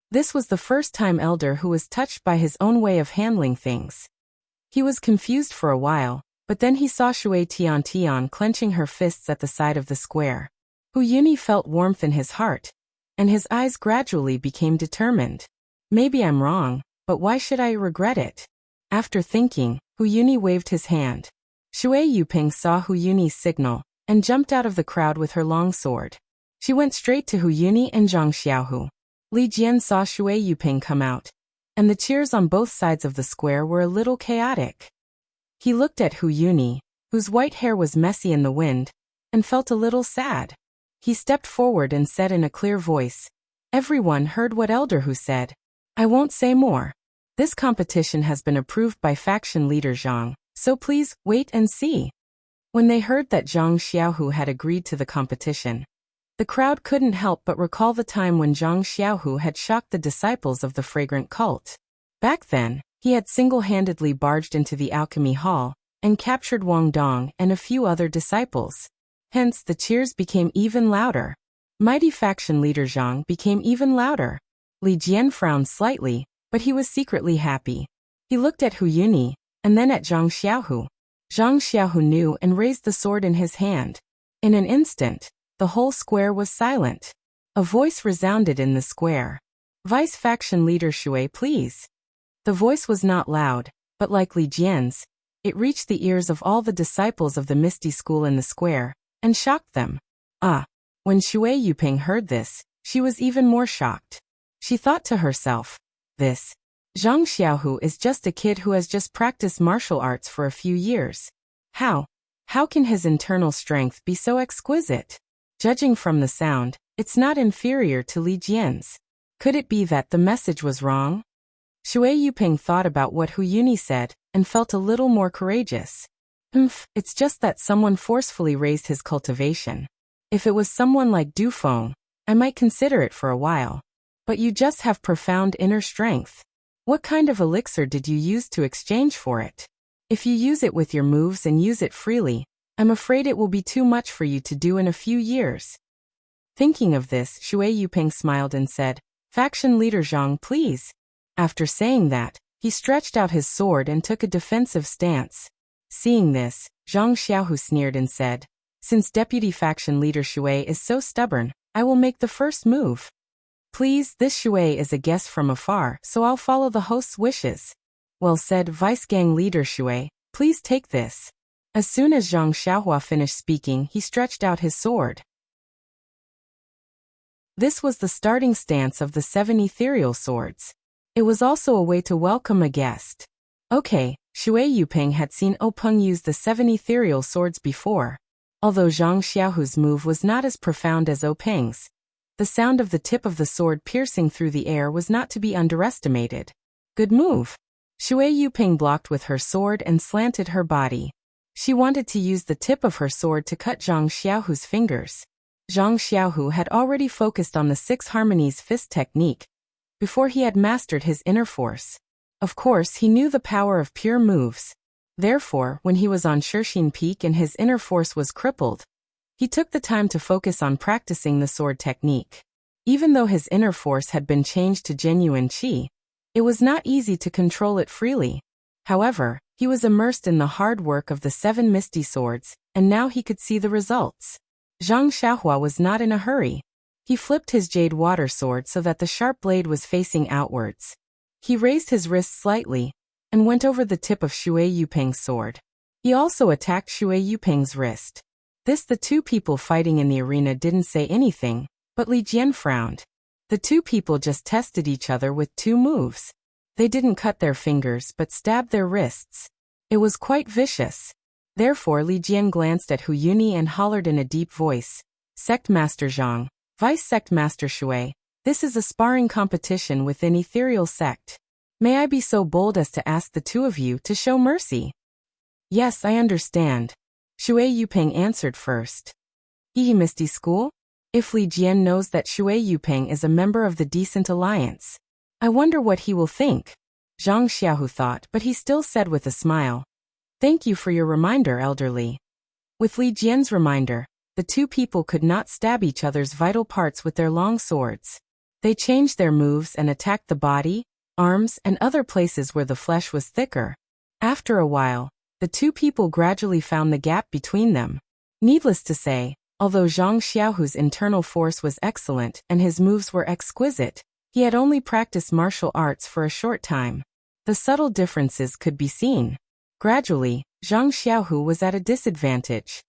This was the first time Elder Hu was touched by his own way of handling things. He was confused for a while, but then he saw Shui Tian clenching her fists at the side of the square. Hu Yuni felt warmth in his heart, and his eyes gradually became determined. Maybe I'm wrong, but why should I regret it? After thinking, Hu Yuni waved his hand. Shui Yuping saw Hu Yuni's signal, and jumped out of the crowd with her long sword. She went straight to Hu Yuni and Zhang Xiaohu. Li Jian saw Shui Yuping come out, and the cheers on both sides of the square were a little chaotic. He looked at Hu Yuni, whose white hair was messy in the wind, and felt a little sad. He stepped forward and said in a clear voice. Everyone heard what Elder Hu said. I won't say more. This competition has been approved by faction leader Zhang, so please, wait and see. When they heard that Zhang Xiaohu had agreed to the competition, the crowd couldn't help but recall the time when Zhang Xiaohu had shocked the disciples of the fragrant cult. Back then, he had single-handedly barged into the alchemy hall and captured Wang Dong and a few other disciples. Hence, the cheers became even louder. Mighty faction leader Zhang became even louder. Li Jian frowned slightly, but he was secretly happy. He looked at Hu Yuni, and then at Zhang Xiaohu. Zhang Xiaohu knew and raised the sword in his hand. In an instant, the whole square was silent. A voice resounded in the square. Vice faction leader Shui, please. The voice was not loud, but like Li Jian's, it reached the ears of all the disciples of the Misty School in the square, and shocked them. When Shui Yuping heard this, she was even more shocked. She thought to herself, this Zhang Xiaohu is just a kid who has just practiced martial arts for a few years. How can his internal strength be so exquisite? Judging from the sound, it's not inferior to Li Jian's. Could it be that the message was wrong? Shui Yuping thought about what Hu Yuni said, and felt a little more courageous. It's just that someone forcefully raised his cultivation. If it was someone like Du Feng, I might consider it for a while. But you just have profound inner strength. What kind of elixir did you use to exchange for it? If you use it with your moves and use it freely, I'm afraid it will be too much for you to do in a few years. Thinking of this, Shui Yuping smiled and said, Faction leader Zhang, please. After saying that, he stretched out his sword and took a defensive stance. Seeing this, Zhang Xiaohu sneered and said, Since Deputy Faction Leader Shui is so stubborn, I will make the first move. Please, this Shui is a guest from afar, so I'll follow the host's wishes. Well said, Vice Gang Leader Shui, please take this. As soon as Zhang Xiaohua finished speaking, he stretched out his sword. This was the starting stance of the 7 ethereal swords. It was also a way to welcome a guest. Okay, Shui Yuping had seen Openg use the 7 ethereal swords before. Although Zhang Xiaohu's move was not as profound as Openg's, the sound of the tip of the sword piercing through the air was not to be underestimated. Good move. Shui Yuping blocked with her sword and slanted her body. She wanted to use the tip of her sword to cut Zhang Xiaohu's fingers. Zhang Xiaohu had already focused on the 6 harmonies fist technique before he had mastered his inner force. Of course, he knew the power of pure moves. Therefore, when he was on Shixin Peak and his inner force was crippled, he took the time to focus on practicing the sword technique. Even though his inner force had been changed to genuine qi, it was not easy to control it freely. However, he was immersed in the hard work of the 7 misty swords, and now he could see the results. Zhang Xiaohua was not in a hurry. He flipped his jade water sword so that the sharp blade was facing outwards. He raised his wrist slightly, and went over the tip of Shui Yuping's sword. He also attacked Shui Yuping's wrist. The 2 people fighting in the arena didn't say anything, but Li Jian frowned. The 2 people just tested each other with 2 moves. They didn't cut their fingers but stabbed their wrists. It was quite vicious. Therefore Li Jian glanced at Hu Yuni and hollered in a deep voice, Sect Master Zhang, Vice Sect Master Shui, this is a sparring competition with an ethereal sect. May I be so bold as to ask the two of you to show mercy? Yes, I understand. Shui Yupeng answered first. Hehe Misty School? If Li Jian knows that Shui Yupeng is a member of the Decent Alliance, I wonder what he will think. Zhang Xiaohu thought, but he still said with a smile, Thank you for your reminder, elderly. With Li Jian's reminder, the two people could not stab each other's vital parts with their long swords. They changed their moves and attacked the body, arms, and other places where the flesh was thicker. After a while, the two people gradually found the gap between them. Needless to say, although Zhang Xiaohu's internal force was excellent and his moves were exquisite, he had only practiced martial arts for a short time. The subtle differences could be seen. Gradually, Zhang Xiaohu was at a disadvantage.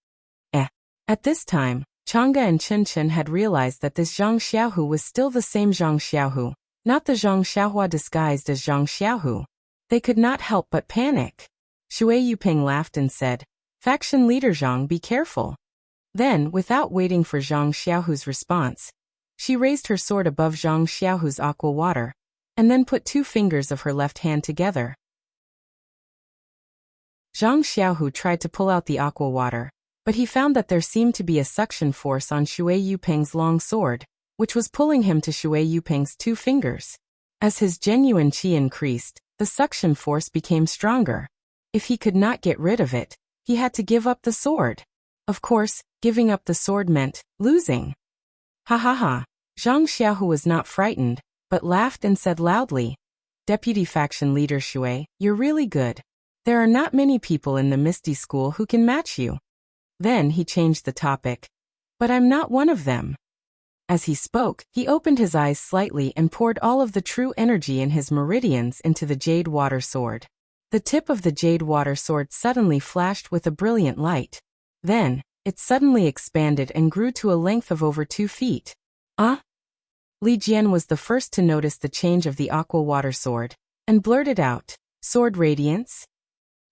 At this time, Chang'e and Chen Chen had realized that this Zhang Xiaohu was still the same Zhang Xiaohu, not the Zhang Xiaohua disguised as Zhang Xiaohu. They could not help but panic. Shui Yupeng laughed and said, Faction leader Zhang, be careful. Then, without waiting for Zhang Xiaohu's response, she raised her sword above Zhang Xiaohu's aqua water, and then put two fingers of her left hand together. Zhang Xiaohu tried to pull out the aqua water, but he found that there seemed to be a suction force on Shui Yupeng's long sword, which was pulling him to Shui Yupeng's two fingers. As his genuine qi increased, the suction force became stronger. If he could not get rid of it, he had to give up the sword. Of course, giving up the sword meant losing. Ha ha ha. Zhang Xiaohu was not frightened, but laughed and said loudly, Deputy Faction Leader Shui, you're really good. There are not many people in the Misty School who can match you. Then he changed the topic. But I'm not one of them. As he spoke, he opened his eyes slightly and poured all of the true energy in his meridians into the jade water sword. The tip of the jade water sword suddenly flashed with a brilliant light. Then, it suddenly expanded and grew to a length of over 2 feet. Li Jian was the first to notice the change of the aqua water sword, and blurted out, Sword Radiance?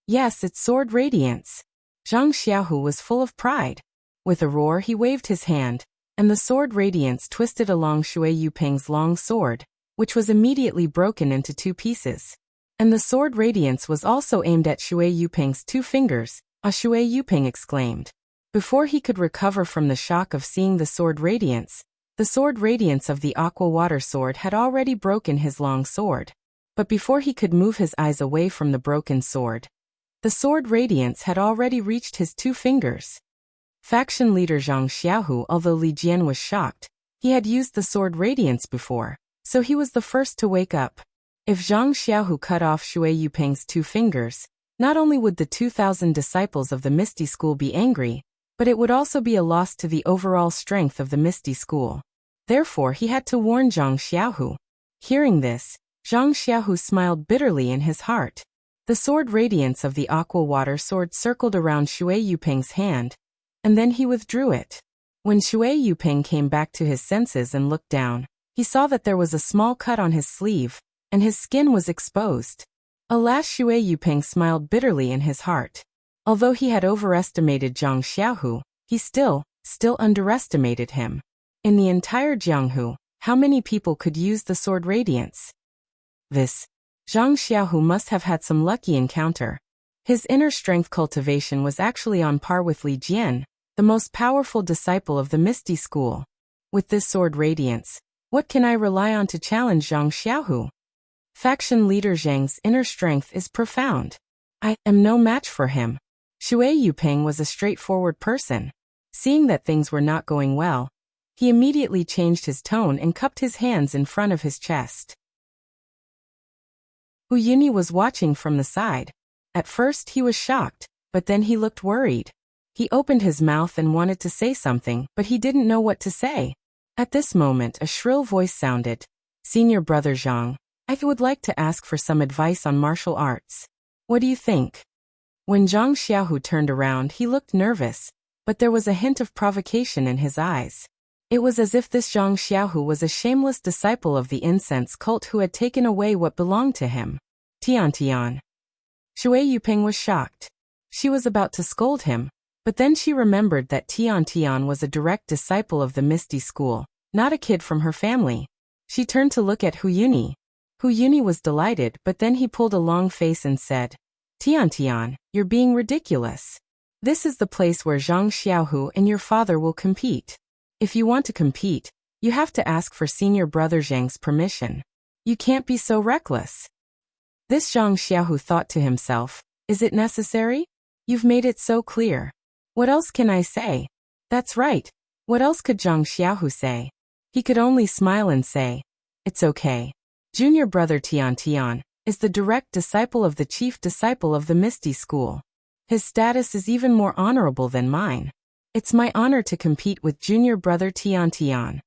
Yes, it's Sword Radiance. Zhang Xiaohu was full of pride. With a roar he waved his hand, and the Sword Radiance twisted along Shui Yupeng's long sword, which was immediately broken into 2 pieces. And the Sword Radiance was also aimed at Shui Yupeng's 2 fingers, Shui Yupeng exclaimed. Before he could recover from the shock of seeing the Sword Radiance of the aqua water sword had already broken his long sword. But before he could move his eyes away from the broken sword, the Sword Radiance had already reached his 2 fingers. Faction leader Zhang Xiaohu, although Li Jian was shocked, he had used the Sword Radiance before, so he was the first to wake up. If Zhang Xiaohu cut off Shui Yupeng's 2 fingers, not only would the 2,000 disciples of the Misty School be angry, but it would also be a loss to the overall strength of the Misty School. Therefore he had to warn Zhang Xiaohu. Hearing this, Zhang Xiaohu smiled bitterly in his heart. The Sword Radiance of the aqua water sword circled around Shui Yupeng's hand, and then he withdrew it. When Shui Yupeng came back to his senses and looked down, he saw that there was a small cut on his sleeve, and his skin was exposed. Alas, Shui Yupeng smiled bitterly in his heart. Although he had overestimated Zhang Xiaohu, he still underestimated him. In the entire Jianghu, how many people could use the Sword Radiance? Zhang Xiaohu must have had some lucky encounter. His inner strength cultivation was actually on par with Li Jian, the most powerful disciple of the Misty School. With this Sword Radiance, what can I rely on to challenge Zhang Xiaohu? Faction leader Zhang's inner strength is profound. I am no match for him. Shui Yupeng was a straightforward person. Seeing that things were not going well, he immediately changed his tone and cupped his hands in front of his chest. Hu Yuni was watching from the side. At first he was shocked, but then he looked worried. He opened his mouth and wanted to say something, but he didn't know what to say. At this moment a shrill voice sounded. Senior brother Zhang, I would like to ask for some advice on martial arts. What do you think? When Zhang Xiaohu turned around he looked nervous, but there was a hint of provocation in his eyes. It was as if this Zhang Xiaohu was a shameless disciple of the incense cult who had taken away what belonged to him. Tian. Shui Yuping was shocked. She was about to scold him, but then she remembered that Tian was a direct disciple of the Misty School, not a kid from her family. She turned to look at Hu Yuni. Hu Yuni was delighted, but then he pulled a long face and said, Tian, you're being ridiculous. This is the place where Zhang Xiaohu and your father will compete. If you want to compete, you have to ask for senior brother Zhang's permission. You can't be so reckless. This Zhang Xiaohu thought to himself, is it necessary? You've made it so clear. What else can I say? That's right. What else could Zhang Xiaohu say? He could only smile and say, it's okay. Junior brother Tian is the direct disciple of the chief disciple of the Misty School. His status is even more honorable than mine. It's my honor to compete with junior brother Tian. Zhang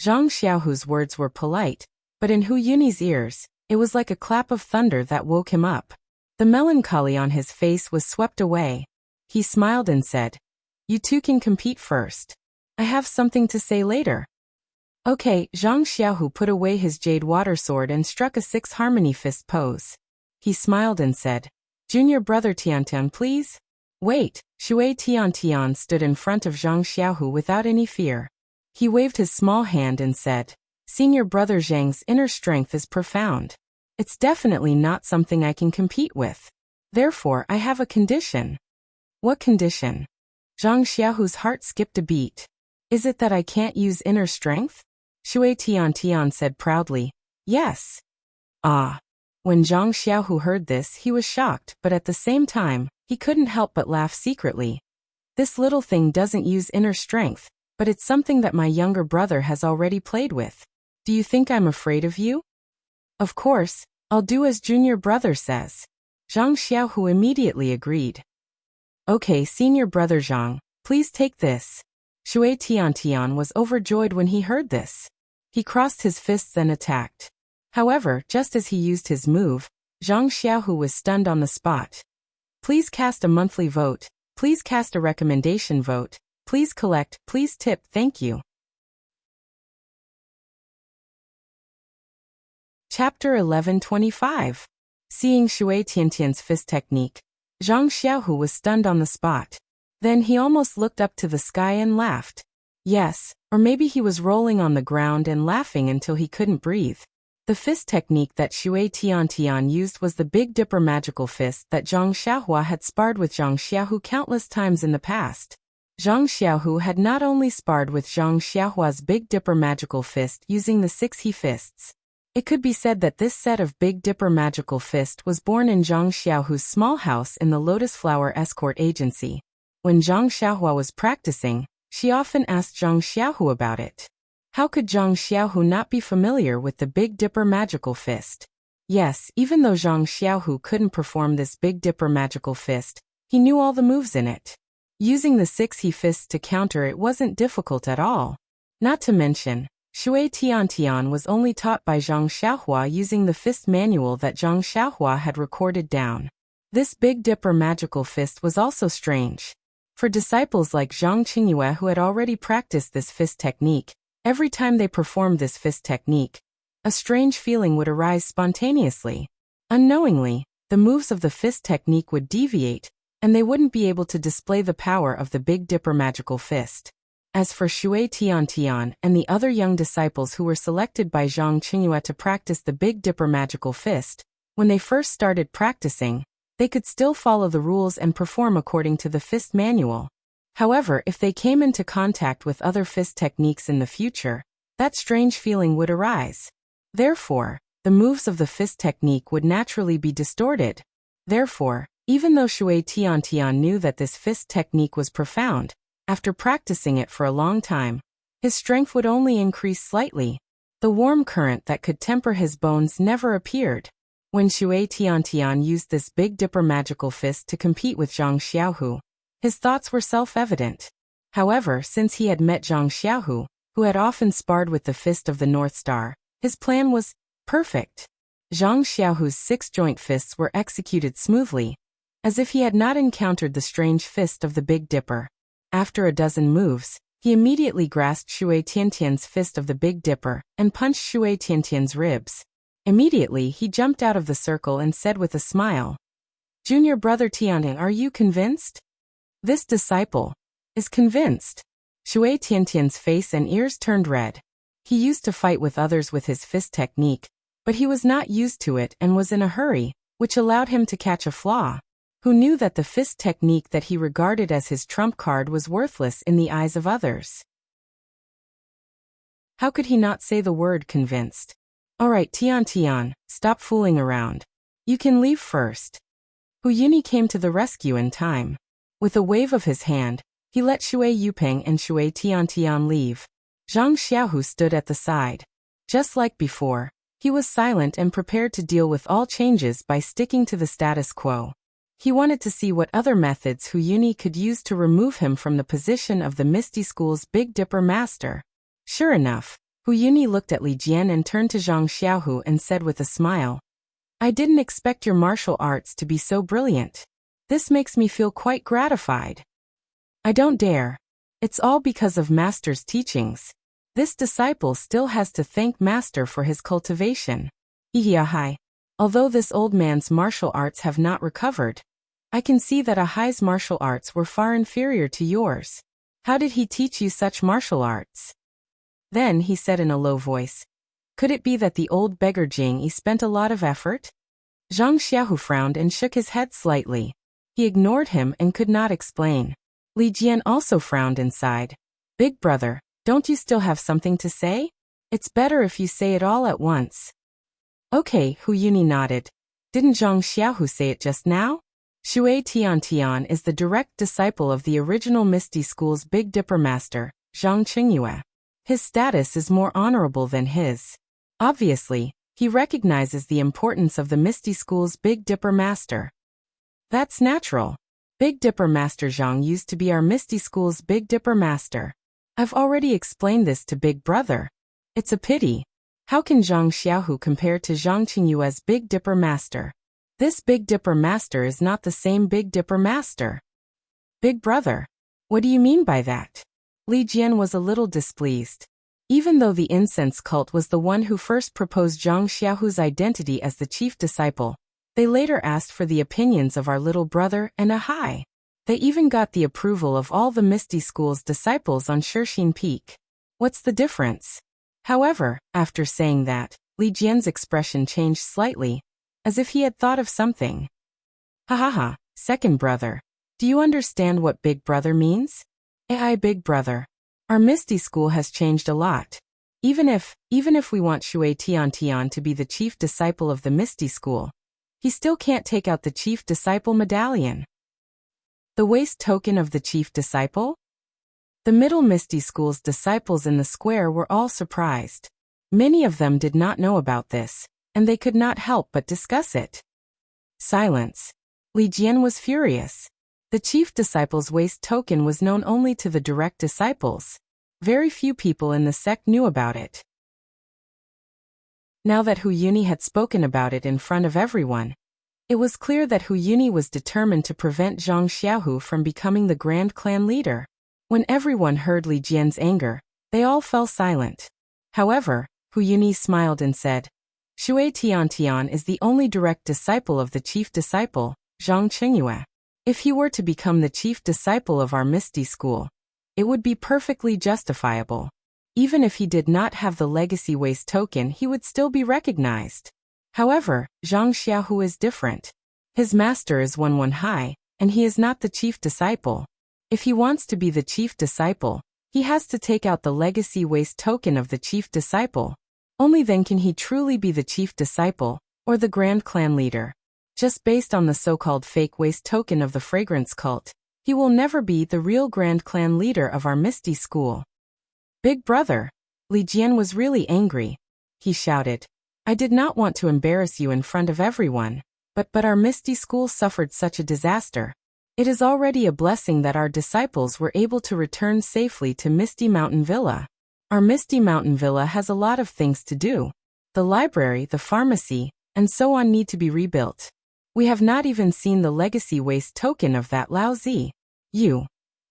Xiaohu's words were polite, but in Hu Yuni's ears, it was like a clap of thunder that woke him up. The melancholy on his face was swept away. He smiled and said, you two can compete first. I have something to say later. Okay, Zhang Xiaohu put away his jade water sword and struck a 6-harmony fist pose. He smiled and said, junior brother Tian, please? Wait, Shui Tian stood in front of Zhang Xiaohu without any fear. He waved his small hand and said, senior brother Zhang's inner strength is profound. It's definitely not something I can compete with. Therefore, I have a condition. What condition? Zhang Xiaohu's heart skipped a beat. Is it that I can't use inner strength? Shui Tian said proudly, yes. Ah. When Zhang Xiaohu heard this, he was shocked, but at the same time, he couldn't help but laugh secretly. This little thing doesn't use inner strength, but it's something that my younger brother has already played with. Do you think I'm afraid of you? Of course, I'll do as junior brother says. Zhang Xiaohu immediately agreed. Okay, senior brother Zhang, please take this. Shui Tian was overjoyed when he heard this. He crossed his fists and attacked. However, just as he used his move, Zhang Xiaohu was stunned on the spot. Please cast a monthly vote. Please cast a recommendation vote. Please collect. Please tip. Thank you. Chapter 1125. Seeing Shui Tian's fist technique, Zhang Xiaohu was stunned on the spot. Then he almost looked up to the sky and laughed. Yes, or maybe he was rolling on the ground and laughing until he couldn't breathe. The fist technique that Shui Tian used was the Big Dipper magical fist that Zhang Xiaohua had sparred with Zhang Xiaohu countless times in the past. Zhang Xiaohu had not only sparred with Zhang Xiaohua's Big Dipper magical fist using the 6 he fists. It could be said that this set of Big Dipper magical fist was born in Zhang Xiaohu's small house in the Lotus Flower Escort Agency. When Zhang Xiaohua was practicing, she often asked Zhang Xiaohu about it. How could Zhang Xiaohu not be familiar with the Big Dipper magical fist? Yes, even though Zhang Xiaohu couldn't perform this Big Dipper magical fist, he knew all the moves in it. Using the 6 he fists to counter it wasn't difficult at all. Not to mention, Shui Tian was only taught by Zhang Xiaohua using the fist manual that Zhang Xiaohua had recorded down. This Big Dipper magical fist was also strange. For disciples like Zhang Qingyue who had already practiced this fist technique, every time they performed this fist technique, a strange feeling would arise spontaneously. Unknowingly, the moves of the fist technique would deviate, and they wouldn't be able to display the power of the Big Dipper magical fist. As for Shui Tian and the other young disciples who were selected by Zhang Qingyue to practice the Big Dipper magical fist, when they first started practicing, they could still follow the rules and perform according to the fist manual. However, if they came into contact with other fist techniques in the future, that strange feeling would arise. Therefore, the moves of the fist technique would naturally be distorted. Therefore, even though Shui Tian knew that this fist technique was profound, after practicing it for a long time, his strength would only increase slightly. The warm current that could temper his bones never appeared. When Shui Tian used this Big Dipper magical fist to compete with Zhang Xiaohu, his thoughts were self-evident. However, since he had met Zhang Xiaohu, who had often sparred with the fist of the North Star, his plan was perfect. Zhang Xiaohu's 6 joint fists were executed smoothly, as if he had not encountered the strange fist of the Big Dipper. After a dozen moves, He immediately grasped Shui Tiantian's fist of the Big Dipper and punched Shui Tiantian's ribs. Immediately he jumped out of the circle and said with a smile, "Junior brother Tiantian, are you convinced?" This disciple is convinced. Shui Tiantian's face and ears turned red. He used to fight with others with his fist technique, but he was not used to it and was in a hurry, which allowed him to catch a flaw. Who knew that the fist technique that he regarded as his trump card was worthless in the eyes of others? How could he not say the word convinced? "Alright Tian, stop fooling around. You can leave first." Hu Yuni came to the rescue in time. With a wave of his hand, he let Shui Yupeng and Shui Tian leave. Zhang Xiaohu stood at the side. Just like before, he was silent and prepared to deal with all changes by sticking to the status quo. He wanted to see what other methods Hu Yuni could use to remove him from the position of the Misty School's Big Dipper master. Sure enough, Hu Yuni looked at Li Jian and turned to Zhang Xiaohu and said with a smile, "I didn't expect your martial arts to be so brilliant. This makes me feel quite gratified." "I don't dare. It's all because of Master's teachings. This disciple still has to thank Master for his cultivation. Ihihai. Although this old man's martial arts have not recovered, I can see that Ahai's martial arts were far inferior to yours. How did he teach you such martial arts?" Then he said in a low voice, "Could it be that the old beggar Jing spent a lot of effort?" Zhang Xiaohu frowned and shook his head slightly. He ignored him and could not explain. Li Jian also frowned and sighed. "Big brother, don't you still have something to say? It's better if you say it all at once." "Okay," Hu Yuni nodded. "Didn't Zhang Xiaohu say it just now? Shui Tian is the direct disciple of the original Misty School's Big Dipper master, Zhang Qingyue. His status is more honorable than his. Obviously, he recognizes the importance of the Misty School's Big Dipper master. That's natural. Big Dipper Master Zhang used to be our Misty School's Big Dipper master. I've already explained this to Big Brother. It's a pity. How can Zhang Xiaohu compare to Zhang Qingyue's Big Dipper master? This Big Dipper master is not the same Big Dipper master." "Big brother, what do you mean by that?" Li Jian was a little displeased. Even though the incense cult was the one who first proposed Zhang Xiaohu's identity as the chief disciple, they later asked for the opinions of our little brother and Ahai. They even got the approval of all the Misty School's disciples on Shixin Peak. What's the difference? However, after saying that, Li Jian's expression changed slightly, as if he had thought of something. "Ha ha ha, second brother. Do you understand what Big Brother means?" "AI Big Brother. Our Misty School has changed a lot. Even if we want Shui Tian to be the chief disciple of the Misty School, he still can't take out the chief disciple medallion." "The waist token of the chief disciple?" The Middle Misty School's disciples in the square were all surprised. Many of them did not know about this, and they could not help but discuss it. Silence. Li Jian was furious. The chief disciple's waist token was known only to the direct disciples. Very few people in the sect knew about it. Now that Hu Yuni had spoken about it in front of everyone, it was clear that Hu Yuni was determined to prevent Zhang Xiaohu from becoming the Grand Clan leader. When everyone heard Li Jian's anger, they all fell silent. However, Hu Yuni smiled and said, "Shui Tian is the only direct disciple of the chief disciple, Zhang Qingyue. If he were to become the chief disciple of our Misty School, it would be perfectly justifiable. Even if he did not have the legacy waist token, he would still be recognized. However, Zhang Xiaohu is different. His master is Wen Hai, and he is not the chief disciple. If he wants to be the chief disciple, he has to take out the legacy waist token of the chief disciple. Only then can he truly be the chief disciple, or the Grand Clan leader. Just based on the so-called fake waist token of the fragrance cult, he will never be the real Grand Clan leader of our Misty School." "Big brother." Li Jian was really angry. He shouted, "I did not want to embarrass you in front of everyone, but our Misty School suffered such a disaster. It is already a blessing that our disciples were able to return safely to Misty Mountain Villa. Our Misty Mountain Villa has a lot of things to do. The library, the pharmacy, and so on need to be rebuilt. We have not even seen the legacy waist token of that Lao Zi.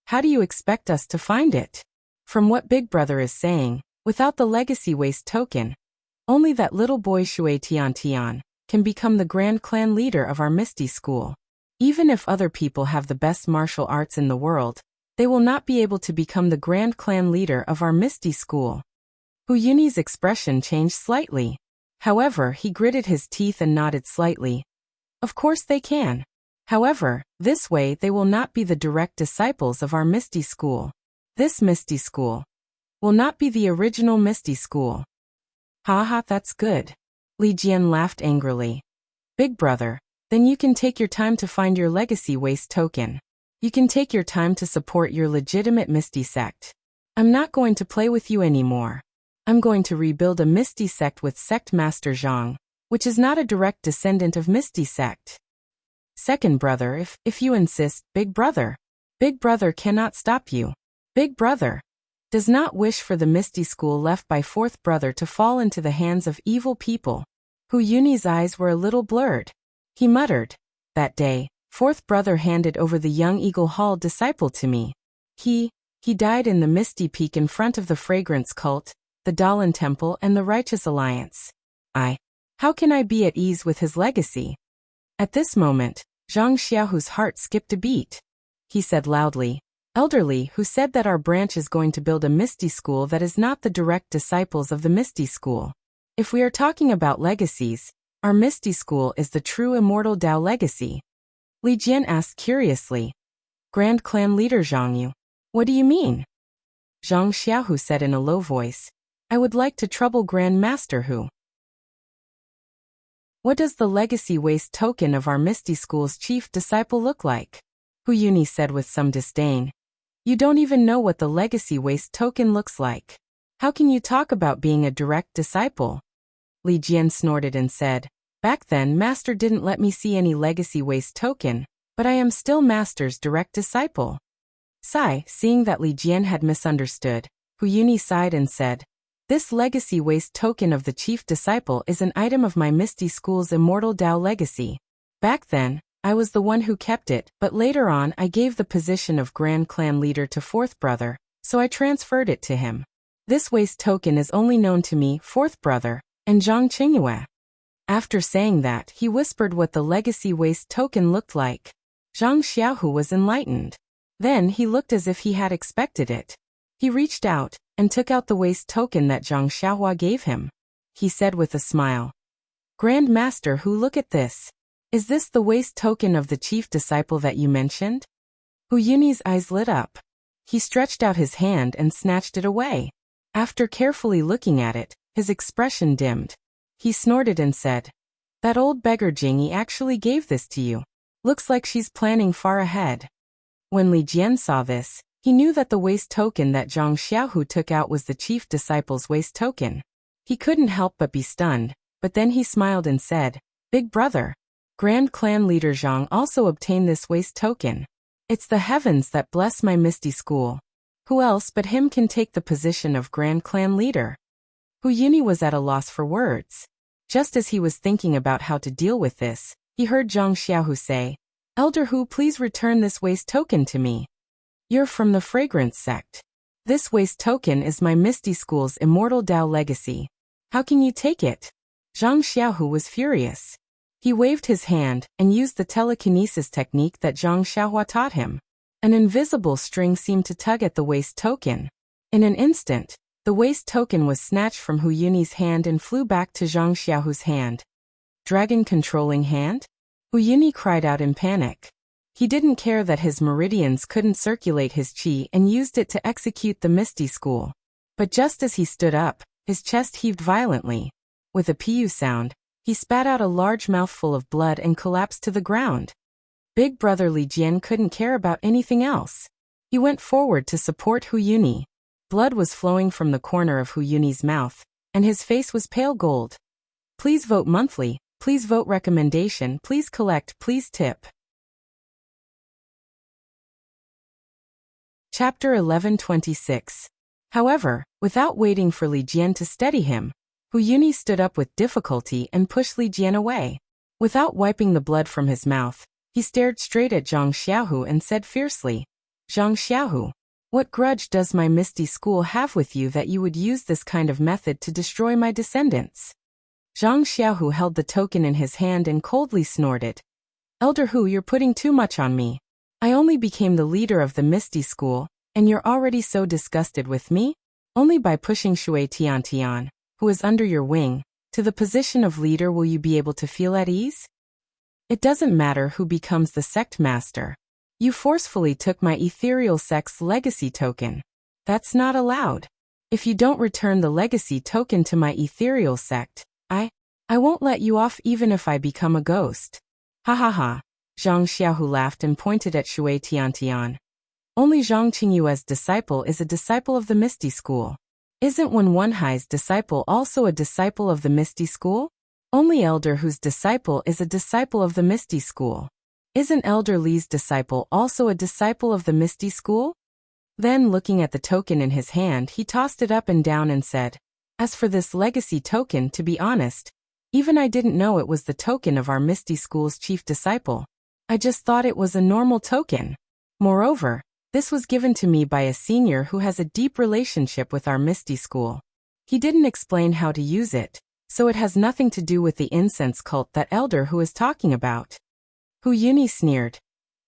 How do you expect us to find it?" From what Big Brother is saying, without the legacy waste token, only that little boy Shui Tian Tian can become the Grand Clan leader of our Misty School. Even if other people have the best martial arts in the world, they will not be able to become the Grand Clan leader of our Misty School. Hu Yunyi's expression changed slightly. However, he gritted his teeth and nodded slightly. Of course they can. However, this way they will not be the direct disciples of our Misty School. This Misty School will not be the original Misty School. Ha, that's good. Li Jian laughed angrily. Big Brother, then you can take your time to find your legacy waste token. You can take your time to support your legitimate Misty sect. I'm not going to play with you anymore. I'm going to rebuild a Misty sect with Sect Master Zhang, which is not a direct descendant of Misty sect. Second brother, if you insist, Big Brother. Big Brother cannot stop you. Big Brother does not wish for the Misty School left by fourth brother to fall into the hands of evil people. Hu Yunyi's eyes were a little blurred. He muttered, that day, fourth brother handed over the young Eagle Hall disciple to me. He died in the Misty Peak in front of the Fragrance Cult, the Dalan Temple and the Righteous Alliance. How can I be at ease with his legacy? At this moment, Zhang Xiaohu's heart skipped a beat. He said loudly, Elderly, who said that our branch is going to build a Misty School that is not the direct disciples of the Misty School. If we are talking about legacies, our Misty School is the true immortal Dao legacy. Li Jian asked curiously. Grand Clan leader Zhang Yu. What do you mean? Zhang Xiaohu said in a low voice. I would like to trouble Grand Master Hu. What does the legacy waste token of our Misty School's chief disciple look like? Hu Yunyi said with some disdain. You don't even know what the legacy waste token looks like. How can you talk about being a direct disciple? Li Jian snorted and said, Back then Master didn't let me see any legacy waste token, but I am still Master's direct disciple. Seeing that Li Jian had misunderstood, Hu Yunyi sighed and said, This legacy waste token of the chief disciple is an item of my Misty School's immortal Dao legacy. Back then, I was the one who kept it, but later on I gave the position of Grand Clan leader to fourth brother, so I transferred it to him. This waste token is only known to me, fourth brother, and Zhang Qingyue. After saying that, he whispered what the legacy waste token looked like. Zhang Xiaohu was enlightened. Then he looked as if he had expected it. He reached out and took out the waste token that Zhang Xiaohua gave him. He said with a smile, Grand Master Hu, look at this. Is this the waste token of the chief disciple that you mentioned? Hu Yunyi's eyes lit up. He stretched out his hand and snatched it away. After carefully looking at it, his expression dimmed. He snorted and said, That old beggar Jingyi actually gave this to you. Looks like she's planning far ahead. When Li Jian saw this, he knew that the waste token that Zhang Xiaohu took out was the chief disciple's waste token. He couldn't help but be stunned, but then he smiled and said, Big Brother. Grand Clan leader Zhang also obtained this waste token. It's the heavens that bless my Misty School. Who else but him can take the position of Grand Clan leader? Hu Yunyi was at a loss for words. Just as he was thinking about how to deal with this, he heard Zhang Xiaohu say, Elder Hu, please return this waste token to me. You're from the Fragrance sect. This waste token is my Misty School's immortal Dao legacy. How can you take it? Zhang Xiaohu was furious. He waved his hand and used the telekinesis technique that Zhang Xiaohua taught him. An invisible string seemed to tug at the waste token. In an instant, the waste token was snatched from Hu Yunyi's hand and flew back to Zhang Xiaohu's hand. Dragon controlling hand? Hu Yunyi cried out in panic. He didn't care that his meridians couldn't circulate his qi and used it to execute the Misty School. But just as he stood up, his chest heaved violently. With a pu sound, he spat out a large mouthful of blood and collapsed to the ground. Big Brother Li Jian couldn't care about anything else. He went forward to support Hu Yunyi. Blood was flowing from the corner of Hu Yunyi's mouth, and his face was pale gold. Please vote monthly, please vote recommendation, please collect, please tip. Chapter 1126. However, without waiting for Li Jian to steady him, Hu Yunyi stood up with difficulty and pushed Li Jian away. Without wiping the blood from his mouth, he stared straight at Zhang Xiaohu and said fiercely, Zhang Xiaohu, What grudge does my Misty School have with you that you would use this kind of method to destroy my descendants? Zhang Xiaohu held the token in his hand and coldly snorted. Elder Hu, you're putting too much on me. I only became the leader of the Misty School, and you're already so disgusted with me? Only by pushing Shui Tiantian, who is under your wing, to the position of leader will you be able to feel at ease? It doesn't matter who becomes the sect master. You forcefully took my ethereal sect's legacy token. That's not allowed. If you don't return the legacy token to my ethereal sect, I won't let you off even if I become a ghost. Ha ha ha. Zhang Xiaohu laughed and pointed at Shui Tiantian. Only Zhang Qingyue's disciple is a disciple of the Misty School. Isn't Wen Wenhai's disciple also a disciple of the Misty School? Only Elder Hu's disciple is a disciple of the Misty School. Isn't Elder Li's disciple also a disciple of the Misty School? Then, looking at the token in his hand, he tossed it up and down and said, As for this legacy token, to be honest, even I didn't know it was the token of our Misty School's chief disciple. I just thought it was a normal token. Moreover, this was given to me by a senior who has a deep relationship with our Misty School. He didn't explain how to use it, so it has nothing to do with the incense cult that Elder Hu is talking about. Hu Yuni sneered.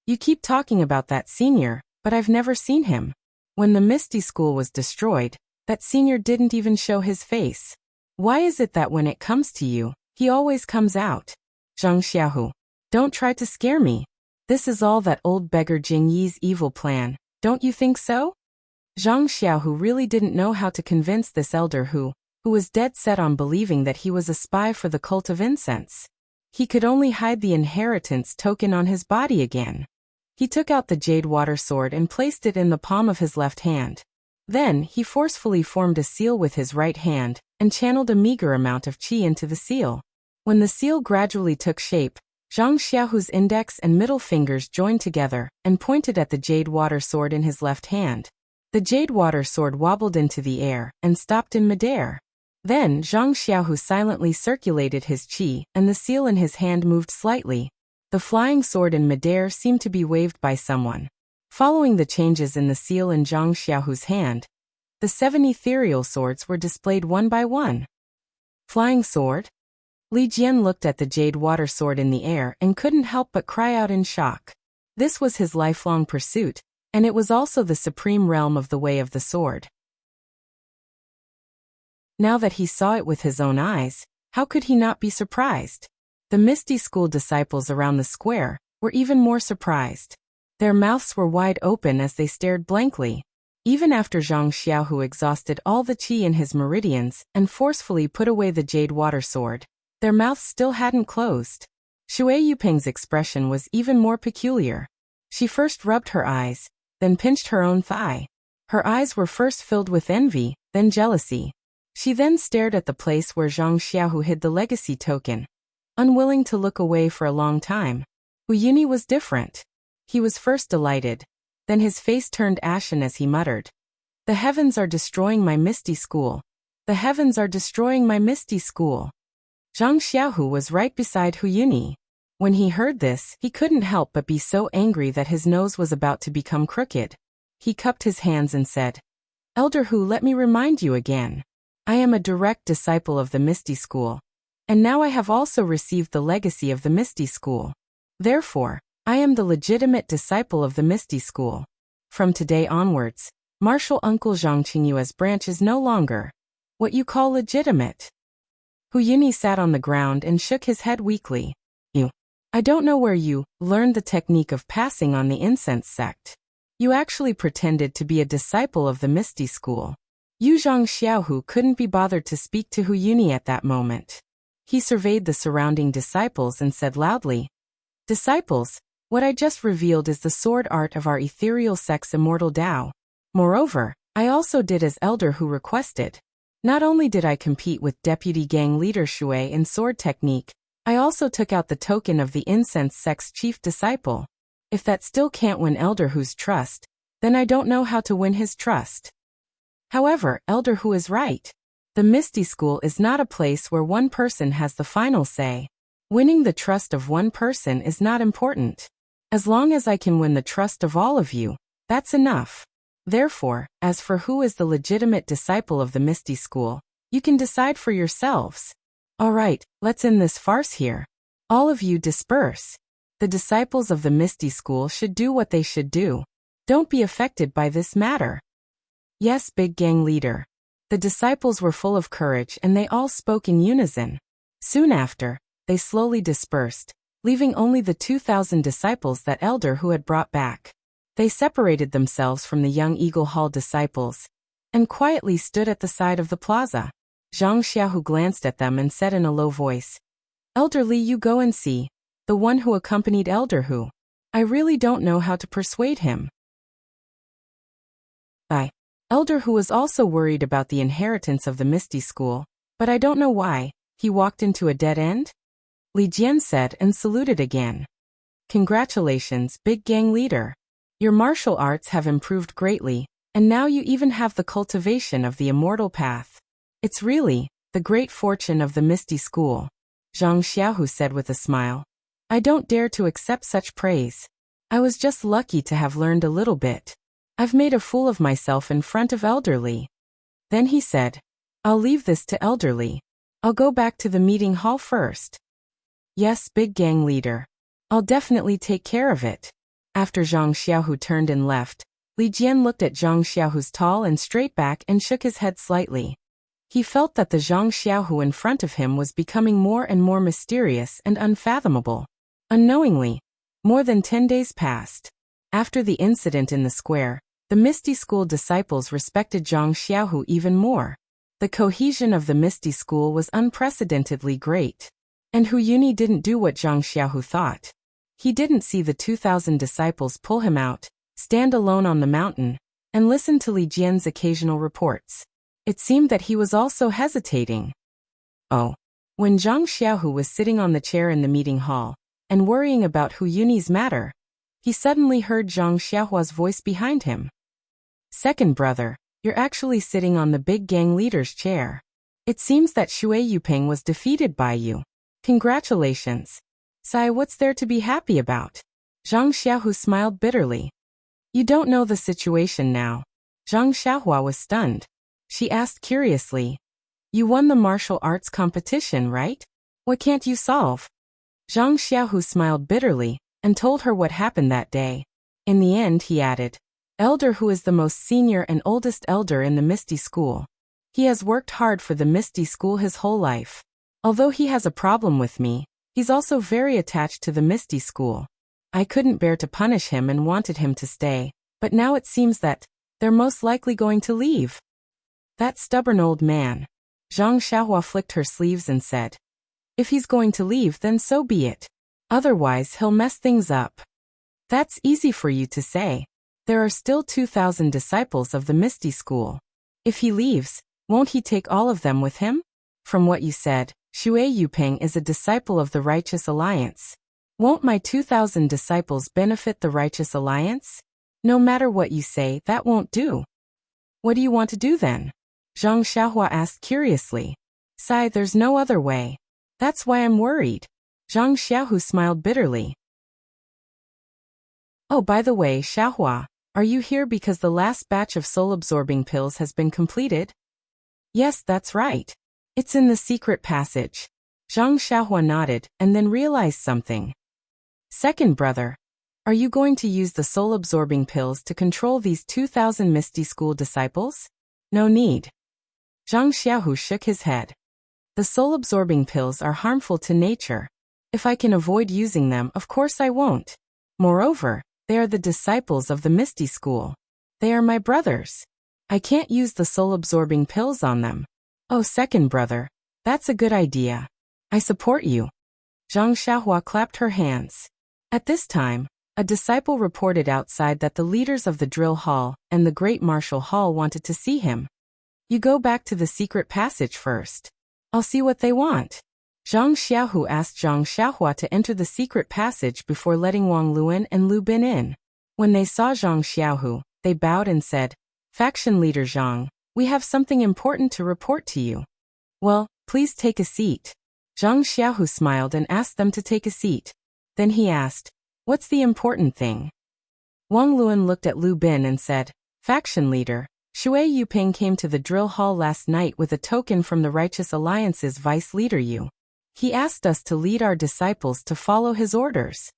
You keep talking about that senior, but I've never seen him. When the Misty School was destroyed, that senior didn't even show his face. Why is it that when it comes to you, he always comes out? Zhang Xiaohu, don't try to scare me. This is all that old beggar Jing Yi's evil plan, don't you think so? Zhang Xiaohu really didn't know how to convince this Elder Hu was dead set on believing that he was a spy for the cult of incense. He could only hide the inheritance token on his body again. He took out the jade water sword and placed it in the palm of his left hand. Then, he forcefully formed a seal with his right hand, and channeled a meager amount of qi into the seal. When the seal gradually took shape, Zhang Xiaohu's index and middle fingers joined together, and pointed at the jade water sword in his left hand. The jade water sword wobbled into the air, and stopped in midair. Then, Zhang Xiaohu silently circulated his qi, and the seal in his hand moved slightly. The flying sword in midair seemed to be waved by someone. Following the changes in the seal in Zhang Xiaohu's hand, the 7 ethereal swords were displayed one by one. Flying sword? Li Jian looked at the jade water sword in the air and couldn't help but cry out in shock. This was his lifelong pursuit, and it was also the supreme realm of the way of the sword. Now that he saw it with his own eyes, how could he not be surprised? The Misty School disciples around the square were even more surprised. Their mouths were wide open as they stared blankly. Even after Zhang Xiaohu exhausted all the qi in his meridians and forcefully put away the jade water sword, their mouths still hadn't closed. Shui Yuping's expression was even more peculiar. She first rubbed her eyes, then pinched her own thigh. Her eyes were first filled with envy, then jealousy. She then stared at the place where Zhang Xiaohu hid the legacy token, unwilling to look away for a long time. Hu Yuni was different. He was first delighted, then his face turned ashen as he muttered, The heavens are destroying my Misty School. The heavens are destroying my Misty School. Zhang Xiaohu was right beside Hu Yuni. When he heard this, he couldn't help but be so angry that his nose was about to become crooked. He cupped his hands and said, Elder Hu, let me remind you again. I am a direct disciple of the Misty School, and now I have also received the legacy of the Misty School. Therefore, I am the legitimate disciple of the Misty School. From today onwards, Martial Uncle Zhang Qingyue's branch is no longer what you call legitimate. Hu Yuni sat on the ground and shook his head weakly. I don't know where you learned the technique of passing on the incense sect. You actually pretended to be a disciple of the Misty School. Yu Zhang Xiaohu couldn't be bothered to speak to Hu Yuni at that moment. He surveyed the surrounding disciples and said loudly, Disciples, what I just revealed is the sword art of our ethereal sect's immortal Tao. Moreover, I also did as Elder Hu requested. Not only did I compete with Deputy Gang Leader Shui in sword technique, I also took out the token of the incense sect's chief disciple. If that still can't win Elder Hu's trust, then I don't know how to win his trust. However, Elder Hu is right. The Misty School is not a place where one person has the final say. Winning the trust of one person is not important. As long as I can win the trust of all of you, that's enough. Therefore, as for who is the legitimate disciple of the Misty School, you can decide for yourselves. All right, let's end this farce here. All of you disperse. The disciples of the Misty School should do what they should do. Don't be affected by this matter. Yes, big gang leader. The disciples were full of courage and they all spoke in unison. Soon after, they slowly dispersed, leaving only the 2,000 disciples that elder who had brought back. They separated themselves from the young Eagle Hall disciples and quietly stood at the side of the plaza. Zhang Xiaohu glanced at them and said in a low voice, "Elder Li, you go and see the one who accompanied Elder Hu. I really don't know how to persuade him." Elder Hu was also worried about the inheritance of the Misty School, but I don't know why. He walked into a dead end? Li Jian said and saluted again. Congratulations, big gang leader. Your martial arts have improved greatly, and now you even have the cultivation of the immortal path. It's really the great fortune of the Misty School, Zhang Xiaohu said with a smile. I don't dare to accept such praise. I was just lucky to have learned a little bit. I've made a fool of myself in front of Elder Li. Then he said, I'll leave this to Elder Li. I'll go back to the meeting hall first. Yes, big gang leader. I'll definitely take care of it. After Zhang Xiaohu turned and left, Li Jian looked at Zhang Xiaohu's tall and straight back and shook his head slightly. He felt that the Zhang Xiaohu in front of him was becoming more and more mysterious and unfathomable. Unknowingly, more than 10 days passed. After the incident in the square, the Misty School disciples respected Zhang Xiaohu even more. The cohesion of the Misty School was unprecedentedly great. And Hu Yuni didn't do what Zhang Xiaohu thought. He didn't see the 2,000 disciples pull him out, stand alone on the mountain, and listen to Li Jian's occasional reports. It seemed that he was also hesitating. Oh. When Zhang Xiaohu was sitting on the chair in the meeting hall, and worrying about Hu Yuni's matter, he suddenly heard Zhang Xiaohua's voice behind him. Second brother, you're actually sitting on the big gang leader's chair. It seems that Xue Yuping was defeated by you. Congratulations. Sai, what's there to be happy about? Zhang Xiaohu smiled bitterly. You don't know the situation now. Zhang Xiaohua was stunned. She asked curiously, you won the martial arts competition, right? What can't you solve? Zhang Xiaohu smiled bitterly and told her what happened that day. In the end, he added, Elder Hu is the most senior and oldest elder in the Misty School. He has worked hard for the Misty School his whole life. Although he has a problem with me, he's also very attached to the Misty School. I couldn't bear to punish him and wanted him to stay, but now it seems that they're most likely going to leave. That stubborn old man. Zhang Xiaohua flicked her sleeves and said, if he's going to leave, then so be it. Otherwise, he'll mess things up. That's easy for you to say. There are still 2,000 disciples of the Misty School. If he leaves, won't he take all of them with him? From what you said, Xue Yuping is a disciple of the Righteous Alliance. Won't my 2,000 disciples benefit the Righteous Alliance? No matter what you say, that won't do. What do you want to do then? Zhang Xiaohua asked curiously. Sai, there's no other way. That's why I'm worried. Zhang Xiaohu smiled bitterly. Oh, by the way, Xiaohua, are you here because the last batch of soul-absorbing pills has been completed? Yes, that's right. It's in the secret passage. Zhang Xiaohua nodded and then realized something. Second brother, are you going to use the soul-absorbing pills to control these 2,000 Misty School disciples? No need. Zhang Xiaohu shook his head. The soul-absorbing pills are harmful to nature. If I can avoid using them, of course I won't. Moreover, they are the disciples of the Misty School. They are my brothers. I can't use the soul-absorbing pills on them. Oh, second brother, that's a good idea. I support you. Zhang Xiaohua clapped her hands. At this time, a disciple reported outside that the leaders of the drill hall and the great martial hall wanted to see him. You go back to the secret passage first. I'll see what they want. Zhang Xiaohu asked Zhang Xiaohua to enter the secret passage before letting Wang Luan and Lu Bin in. When they saw Zhang Xiaohu, they bowed and said, Faction leader Zhang, we have something important to report to you. Well, please take a seat. Zhang Xiaohu smiled and asked them to take a seat. Then he asked, what's the important thing? Wang Luan looked at Lu Bin and said, Faction leader, Shui Yuping came to the drill hall last night with a token from the Righteous Alliance's vice leader Yu. He asked us to lead our disciples to follow his orders.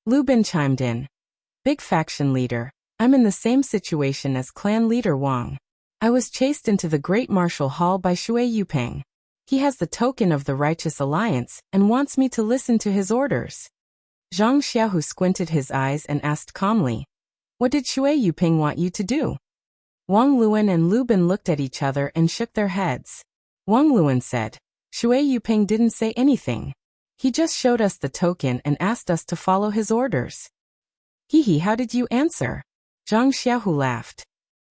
Lu Bin chimed in. Big faction leader, I'm in the same situation as clan leader Wang. I was chased into the Great Martial Hall by Shui Yuping. He has the token of the Righteous Alliance and wants me to listen to his orders. Zhang Xiaohu squinted his eyes and asked calmly, what did Shui Yuping want you to do? Wang Luan and Lu Bin looked at each other and shook their heads. Wang Luan said, Shui Yuping didn't say anything. He just showed us the token and asked us to follow his orders. Hee, how did you answer? Zhang Xiaohu laughed.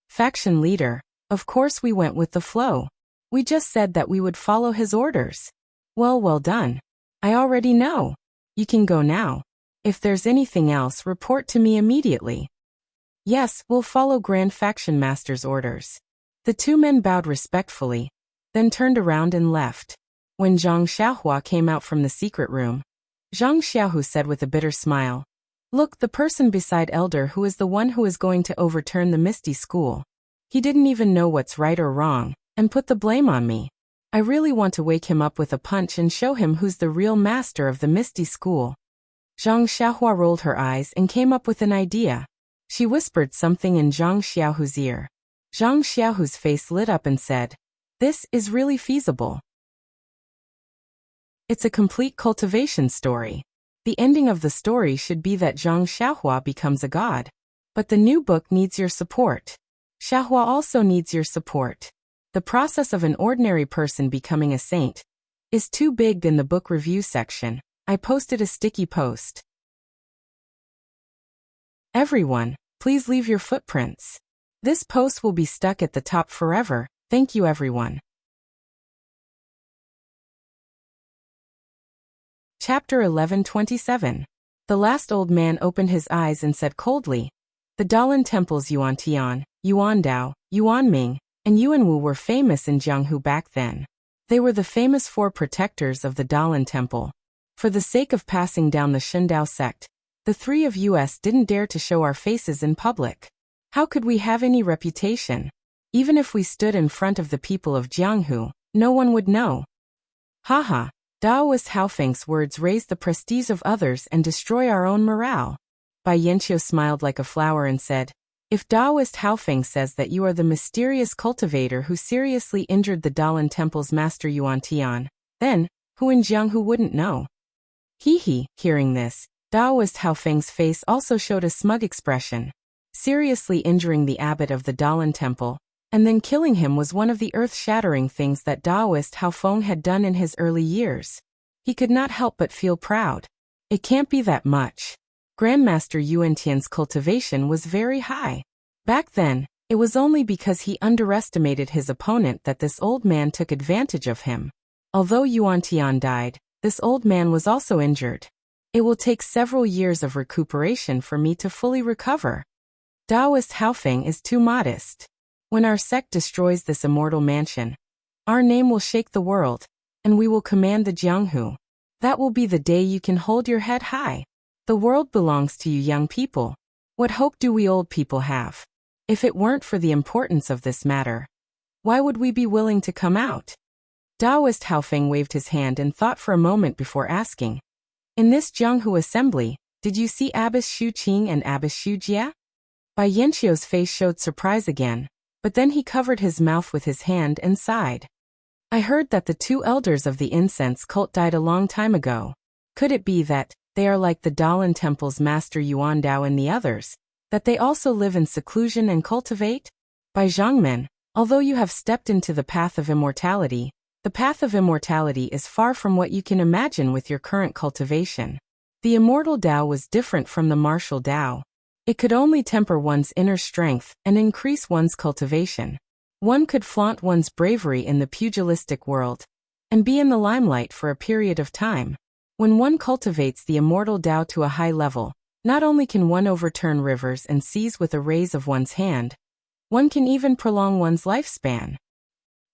Faction leader, of course we went with the flow. We just said that we would follow his orders. Well done. I already know. You can go now. If there's anything else, report to me immediately. Yes, we'll follow Grand Faction Master's orders. The two men bowed respectfully, then turned around and left. When Zhang Xiaohua came out from the secret room, Zhang Xiaohu said with a bitter smile, look, the person beside Elder who is the one who is going to overturn the Misty School. He didn't even know what's right or wrong, and put the blame on me. I really want to wake him up with a punch and show him who's the real master of the Misty School. Zhang Xiaohua rolled her eyes and came up with an idea. She whispered something in Zhang Xiaohu's ear. Zhang Xiaohu's face lit up and said, this is really feasible. It's a complete cultivation story. The ending of the story should be that Zhang Xiaohua becomes a god. But the new book needs your support. Xiaohua also needs your support. The process of an ordinary person becoming a saint is too big. In the book review section, I posted a sticky post. Everyone, please leave your footprints. This post will be stuck at the top forever. Thank you everyone. Chapter 11:27. The last old man opened his eyes and said coldly, the Dalan temples Yuantian, Yuandao, Yuanming, and Yuanwu were famous in Jianghu back then. They were the famous four protectors of the Dalan temple. For the sake of passing down the Shundao sect, the three of us didn't dare to show our faces in public. How could we have any reputation? Even if we stood in front of the people of Jianghu, no one would know. Haha, Daoist Haofeng's words raise the prestige of others and destroy our own morale. Bai Yanqiu smiled like a flower and said, if Daoist Haofeng says that you are the mysterious cultivator who seriously injured the Dalan temple's master Yuantian, then, who in Jianghu wouldn't know? Hearing this, Daoist Haofeng's face also showed a smug expression. Seriously injuring the abbot of the Dalan temple, and then killing him was one of the earth-shattering things that Daoist Haofeng had done in his early years. He could not help but feel proud. It can't be that much. Grandmaster Yuantian's cultivation was very high. Back then, it was only because he underestimated his opponent that this old man took advantage of him. Although Yuantian died, this old man was also injured. It will take several years of recuperation for me to fully recover. Daoist Haofeng is too modest. When our sect destroys this immortal mansion, our name will shake the world, and we will command the Jianghu. That will be the day you can hold your head high. The world belongs to you young people. What hope do we old people have? If it weren't for the importance of this matter, why would we be willing to come out? Daoist Haofeng waved his hand and thought for a moment before asking, in this Jianghu assembly, did you see Abbess Xu Qing and Abbess Xu Jia? Bai Yanqiu's face showed surprise again, but then he covered his mouth with his hand and sighed. I heard that the two elders of the incense cult died a long time ago. Could it be that they are like the Dalan temple's master Yuandao and the others, that they also live in seclusion and cultivate? By Zhangmen, although you have stepped into the path of immortality, the path of immortality is far from what you can imagine with your current cultivation. The immortal Dao was different from the martial Dao. It could only temper one's inner strength and increase one's cultivation. One could flaunt one's bravery in the pugilistic world and be in the limelight for a period of time. When one cultivates the immortal Dao to a high level, not only can one overturn rivers and seas with a raise of one's hand, one can even prolong one's lifespan.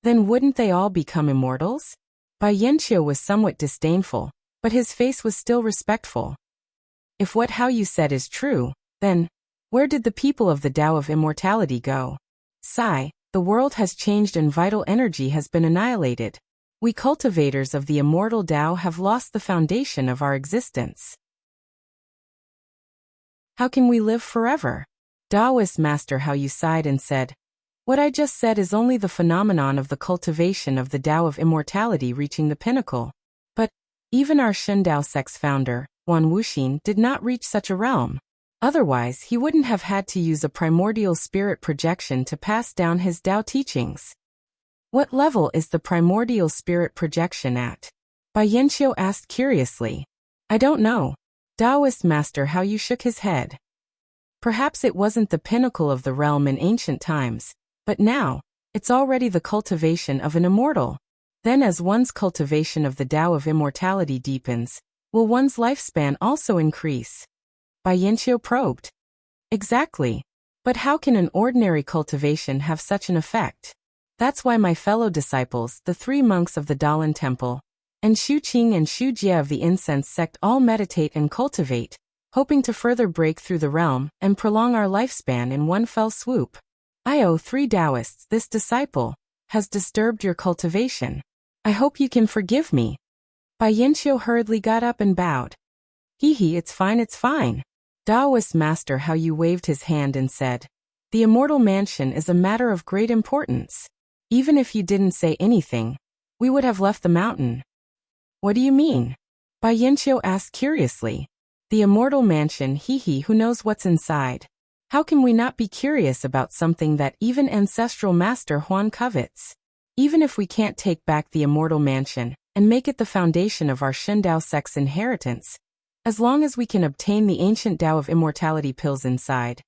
Then wouldn't they all become immortals? Bai Yanqiu was somewhat disdainful, but his face was still respectful. If what how you said is true, then Where did the people of the Tao of Immortality go? Sigh, the world has changed and vital energy has been annihilated. We cultivators of the immortal Tao have lost the foundation of our existence. How can we live forever? Taoist Master Hao Yu sighed and said, what I just said is only the phenomenon of the cultivation of the Tao of Immortality reaching the pinnacle. But even our Shen Dao sect's founder, Wan Wuxin, did not reach such a realm. Otherwise, he wouldn't have had to use a primordial spirit projection to pass down his Tao teachings. What level is the primordial spirit projection at? Bai Yanqiu asked curiously. I don't know. Taoist Master Hao Yu shook his head. Perhaps it wasn't the pinnacle of the realm in ancient times, but now, it's already the cultivation of an immortal. Then as one's cultivation of the Tao of Immortality deepens, will one's lifespan also increase? Bai Yanqiu probed. Exactly. But how can an ordinary cultivation have such an effect? That's why my fellow disciples, the 3 monks of the Dalan Temple, and Xu Qing and Xu Jie of the incense sect all meditate and cultivate, hoping to further break through the realm and prolong our lifespan in one fell swoop. I owe 3 Taoists, this disciple, has disturbed your cultivation. I hope you can forgive me. Bai Yanqiu hurriedly got up and bowed. Hee, it's fine, it's fine. Taoist Master Hao Yu waved his hand and said, the immortal mansion is a matter of great importance. Even if you didn't say anything, we would have left the mountain. What do you mean? Bai Yanqiu asked curiously. The immortal mansion, who knows what's inside? How can we not be curious about something that even ancestral Master Huan covets? Even if we can't take back the immortal mansion and make it the foundation of our Shen Dao sect's inheritance, as long as we can obtain the ancient Tao of Immortality pills inside,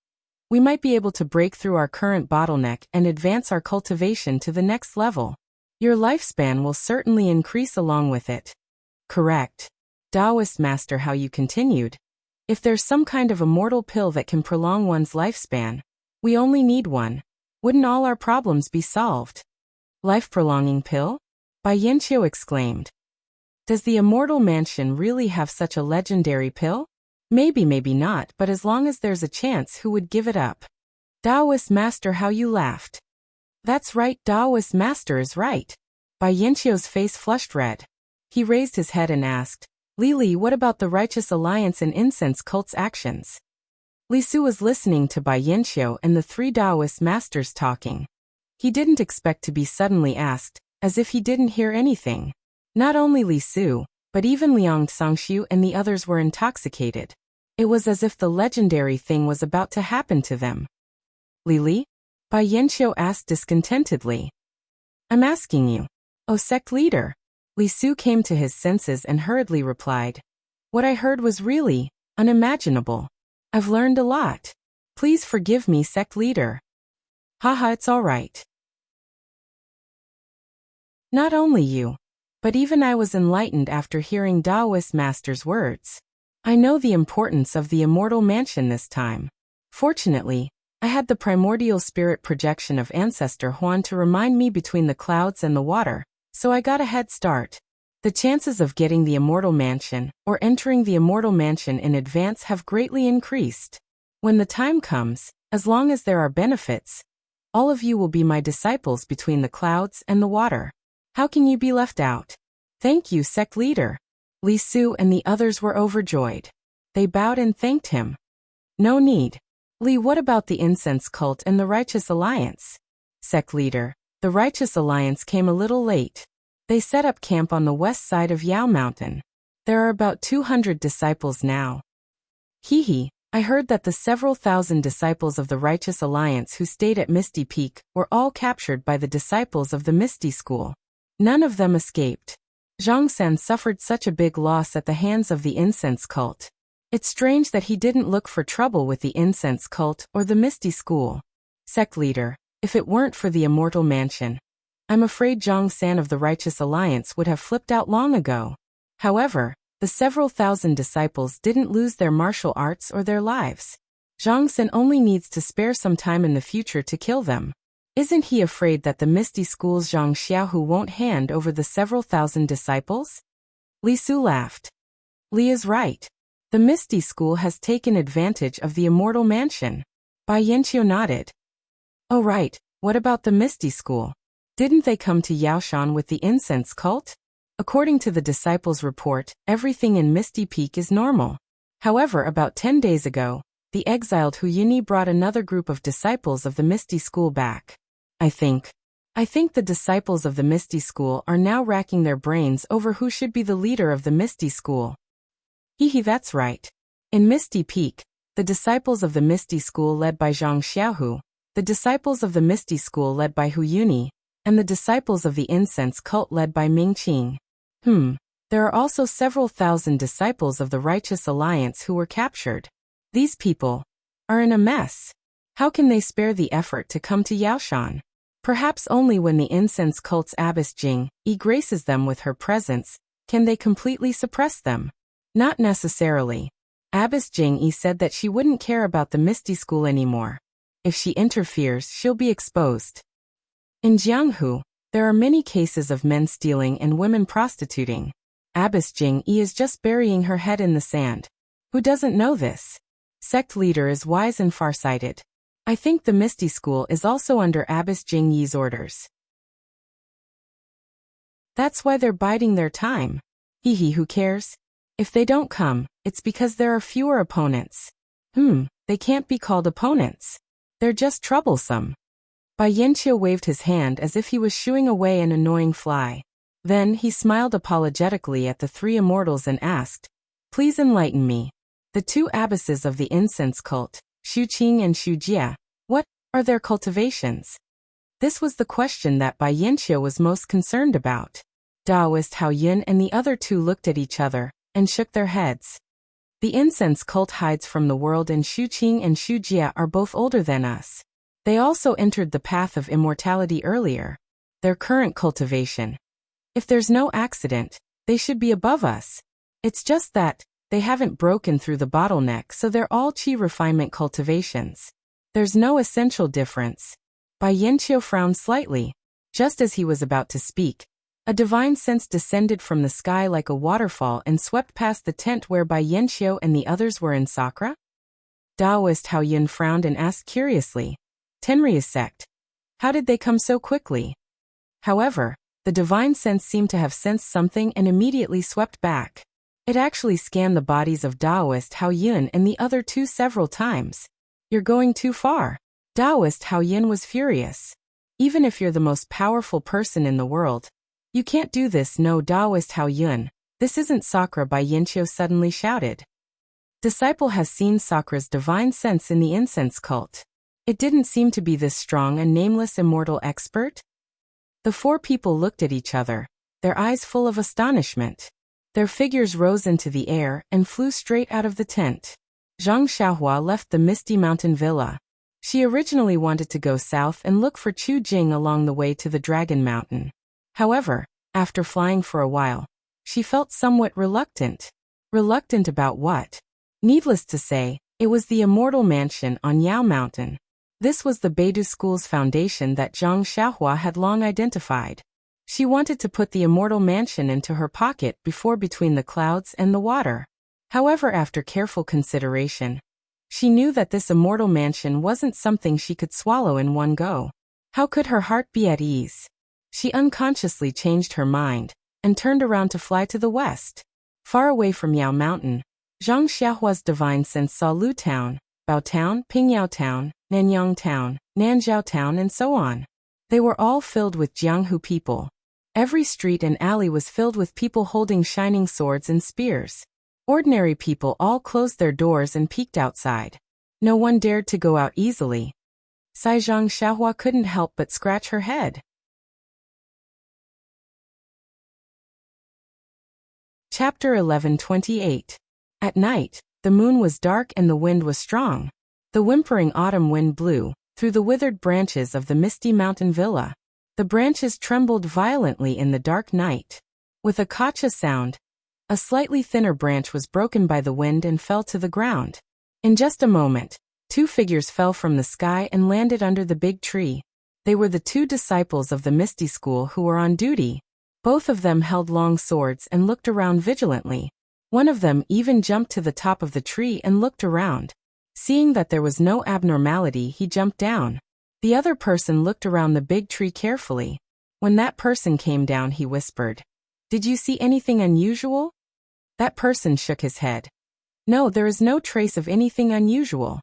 we might be able to break through our current bottleneck and advance our cultivation to the next level. Your lifespan will certainly increase along with it. Correct. Taoist Master Hao Yu continued. If there's some kind of immortal pill that can prolong one's lifespan, we only need one. Wouldn't all our problems be solved? Life-prolonging pill? Bai Yanqiu exclaimed. Does the immortal mansion really have such a legendary pill? Maybe, maybe not, but as long as there's a chance, who would give it up? Taoist Master Hao Yu laughed. That's right, Taoist Master is right. Bai Yanqiu's face flushed red. He raised his head and asked, Li, what about the Righteous Alliance and Incense Cult's actions? Li Su was listening to Bai Yanqiu and the 3 Taoist masters talking. He didn't expect to be suddenly asked, as if he didn't hear anything. Not only Li Su, but even Liang Songxiu and the others were intoxicated. It was as if the legendary thing was about to happen to them. Li? Bai Yanqiu asked discontentedly. I'm asking you. Oh, sect leader. Li Su came to his senses and hurriedly replied. What I heard was really unimaginable. I've learned a lot. Please forgive me, sect leader. Haha, it's all right. Not only you, but even I was enlightened after hearing Taoist Master's words. I know the importance of the immortal mansion this time. Fortunately, I had the primordial spirit projection of Ancestor Huan to remind me between the clouds and the water, so I got a head start. The chances of getting the immortal mansion, or entering the immortal mansion in advance, have greatly increased. When the time comes, as long as there are benefits, all of you will be my disciples between the clouds and the water. How can you be left out? Thank you, sect leader. Li Su and the others were overjoyed. They bowed and thanked him. No need. Li, what about the Incense Cult and the Righteous Alliance? Sect leader, the Righteous Alliance came a little late. They set up camp on the west side of Yao Mountain. There are about 200 disciples now. I heard that the several thousand disciples of the Righteous Alliance who stayed at Misty Peak were all captured by the disciples of the Misty School. None of them escaped. Zhang San suffered such a big loss at the hands of the Incense Cult. It's strange that he didn't look for trouble with the Incense Cult or the Misty School. Sect leader, if it weren't for the Immortal Mansion, I'm afraid Zhang San of the Righteous Alliance would have flipped out long ago. However, the several thousand disciples didn't lose their martial arts or their lives. Zhang San only needs to spare some time in the future to kill them. Isn't he afraid that the Misty School's Zhang Xiaohu won't hand over the several thousand disciples? Li Su laughed. Li is right. The Misty School has taken advantage of the Immortal Mansion. Bai Yanqiu nodded. Oh right, what about the Misty School? Didn't they come to Yaoshan with the incense cult? According to the disciples' report, everything in Misty Peak is normal. However, about 10 days ago, the exiled Huyuni brought another group of disciples of the Misty School back. I think the disciples of the Misty School are now racking their brains over who should be the leader of the Misty School. Hehe, that's right. In Misty Peak, the disciples of the Misty School led by Zhang Xiaohu, the disciples of the Misty School led by Hu Yuni, and the disciples of the incense cult led by Ming Qing. There are also several thousand disciples of the Righteous Alliance who were captured. These people are in a mess. How can they spare the effort to come to Yaoshan? Perhaps only when the incense cult's abbess Jing graces them with her presence can they completely suppress them. Not necessarily. Abbess Jing said that she wouldn't care about the Misty School anymore. If she interferes, she'll be exposed. In Jianghu, there are many cases of men stealing and women prostituting. Abbess Jing is just burying her head in the sand. Who doesn't know this? Sect leader is wise and farsighted. I think the Misty School is also under Abbess Jing Yi's orders. That's why they're biding their time. Hehe, who cares? If they don't come, it's because there are fewer opponents. They can't be called opponents. They're just troublesome. Bai Yanqiu waved his hand as if he was shooing away an annoying fly. Then he smiled apologetically at the three immortals and asked, please enlighten me. The two abbesses of the incense cult, Xu Qing and Xu Jia, what are their cultivations? This was the question that Bai Yanqiu was most concerned about. Daoist Hao Yun and the other two looked at each other and shook their heads. The incense cult hides from the world and Xu Qing and Xu Jia are both older than us. They also entered the path of immortality earlier. Their current cultivation. If there's no accident, they should be above us. It's just that they haven't broken through the bottleneck, so they're all qi refinement cultivations. There's no essential difference. Bai Yanqiu frowned slightly. Just as he was about to speak, a divine sense descended from the sky like a waterfall and swept past the tent where Bai Yanqiu and the others were in Sakura. Daoist Hao Yun frowned and asked curiously, Tenryu's sect. How did they come so quickly? However, the divine sense seemed to have sensed something and immediately swept back. It actually scanned the bodies of Daoist Hao Yun and the other two several times. You're going too far. Daoist Hao Yun was furious. Even if you're the most powerful person in the world, you can't do this. No, Daoist Hao Yun, this isn't Sakura, Bai Yanqiu suddenly shouted. Disciple has seen Sakura's divine sense in the incense cult. It didn't seem to be this strong a nameless immortal expert. The four people looked at each other, their eyes full of astonishment. Their figures rose into the air and flew straight out of the tent. Zhang Xiaohua left the Misty Mountain Villa. She originally wanted to go south and look for Chu Jing along the way to the Dragon Mountain. However, after flying for a while, she felt somewhat reluctant. Reluctant about what? Needless to say, it was the Immortal Mansion on Yao Mountain. This was the Beidou School's foundation that Zhang Xiaohua had long identified. She wanted to put the Immortal Mansion into her pocket before between the clouds and the water. However, after careful consideration, she knew that this Immortal Mansion wasn't something she could swallow in one go. How could her heart be at ease? She unconsciously changed her mind and turned around to fly to the west. Far away from Yao Mountain, Zhang Xiaohua's divine sense saw Lu Town, Bao Town, Pingyao Town, Nanyang Town, Nanzhao Town, and so on. They were all filled with Jianghu people. Every street and alley was filled with people holding shining swords and spears. Ordinary people all closed their doors and peeked outside. No one dared to go out easily. Zhang Xiaohua couldn't help but scratch her head. Chapter 11:28. At night, the moon was dark and the wind was strong. The whimpering autumn wind blew through the withered branches of the Misty Mountain Villa. The branches trembled violently in the dark night. With a kacha sound, a slightly thinner branch was broken by the wind and fell to the ground. In just a moment, two figures fell from the sky and landed under the big tree. They were the two disciples of the Misty School who were on duty. Both of them held long swords and looked around vigilantly. One of them even jumped to the top of the tree and looked around. Seeing that there was no abnormality, he jumped down. The other person looked around the big tree carefully. When that person came down, he whispered, "Did you see anything unusual?" That person shook his head. "No, there is no trace of anything unusual."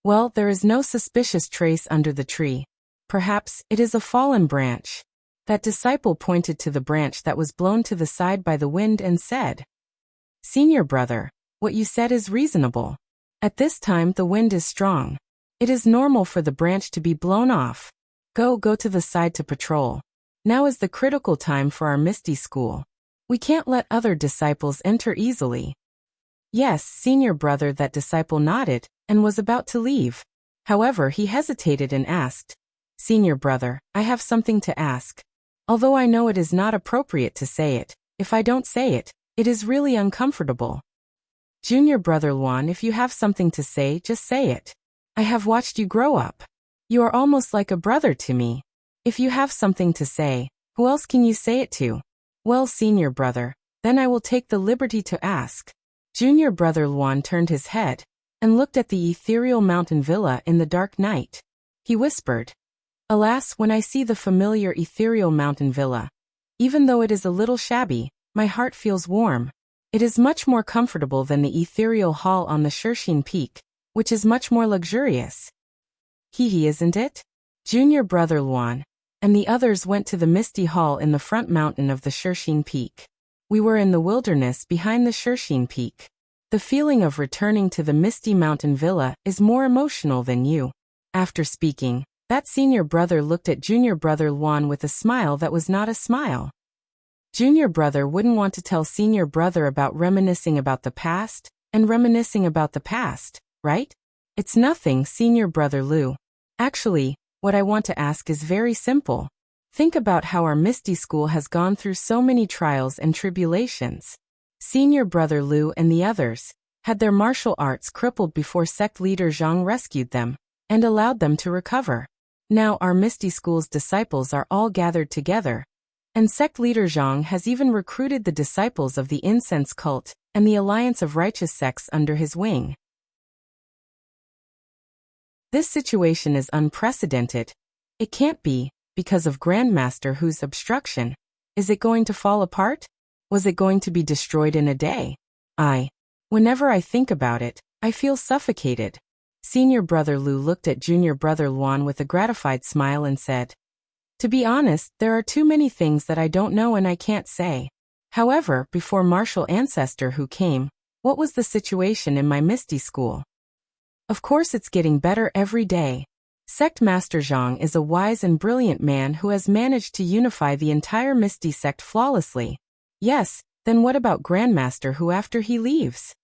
"Well, there is no suspicious trace under the tree. Perhaps it is a fallen branch." That disciple pointed to the branch that was blown to the side by the wind and said, "Senior brother, what you said is reasonable. At this time the wind is strong. It is normal for the branch to be blown off. Go to the side to patrol. Now is the critical time for our Misty School. We can't let other disciples enter easily." "Yes, senior brother," that disciple nodded, and was about to leave. However, he hesitated and asked, "Senior brother, I have something to ask. Although I know it is not appropriate to say it, if I don't say it, it is really uncomfortable." "Junior brother Luan, if you have something to say, just say it. I have watched you grow up. You are almost like a brother to me. If you have something to say, who else can you say it to?" "Well, senior brother, then I will take the liberty to ask." Junior brother Luan turned his head and looked at the ethereal mountain villa in the dark night. He whispered, "Alas, when I see the familiar ethereal mountain villa, even though it is a little shabby, my heart feels warm. It is much more comfortable than the ethereal hall on the Shershin Peak, which is much more luxurious." Isn't it?" Junior brother Luan and the others went to the misty hall in the front mountain of the Shershin Peak. We were in the wilderness behind the Shershin Peak. The feeling of returning to the misty mountain villa is more emotional than you. After speaking, that senior brother looked at junior brother Luan with a smile that was not a smile. Junior brother wouldn't want to tell senior brother about reminiscing about the past, and reminiscing about the past, right? "It's nothing, senior brother Lu. Actually, what I want to ask is very simple. Think about how our Misty School has gone through so many trials and tribulations. Senior brother Lu and the others had their martial arts crippled before sect leader Zhang rescued them and allowed them to recover. Now our Misty School's disciples are all gathered together, and sect leader Zhang has even recruited the disciples of the incense cult and the alliance of righteous sects under his wing. This situation is unprecedented. It can't be, because of Grandmaster Hu's obstruction. Is it going to fall apart? Was it going to be destroyed in a day? Whenever I think about it, I feel suffocated." Senior brother Lu looked at junior brother Luan with a gratified smile and said, "To be honest, there are too many things that I don't know and I can't say. However, before Martial Ancestor Hu came, what was the situation in my Misty School? Of course it's getting better every day. Sect Master Zhang is a wise and brilliant man who has managed to unify the entire Misty sect flawlessly. Yes, then what about Grandmaster Hu after he leaves?"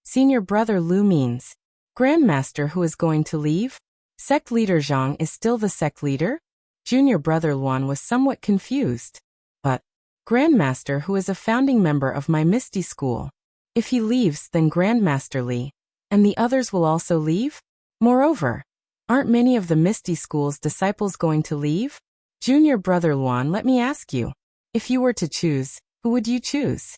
Senior brother Lu means, Grandmaster Hu is going to leave? Sect leader Zhang is still the sect leader? Junior brother Luan was somewhat confused. But Grandmaster Hu is a founding member of my Misty School. If he leaves, then Grandmaster Li and the others will also leave? Moreover, aren't many of the Misty School's disciples going to leave? Junior brother Luan, let me ask you, if you were to choose, who would you choose?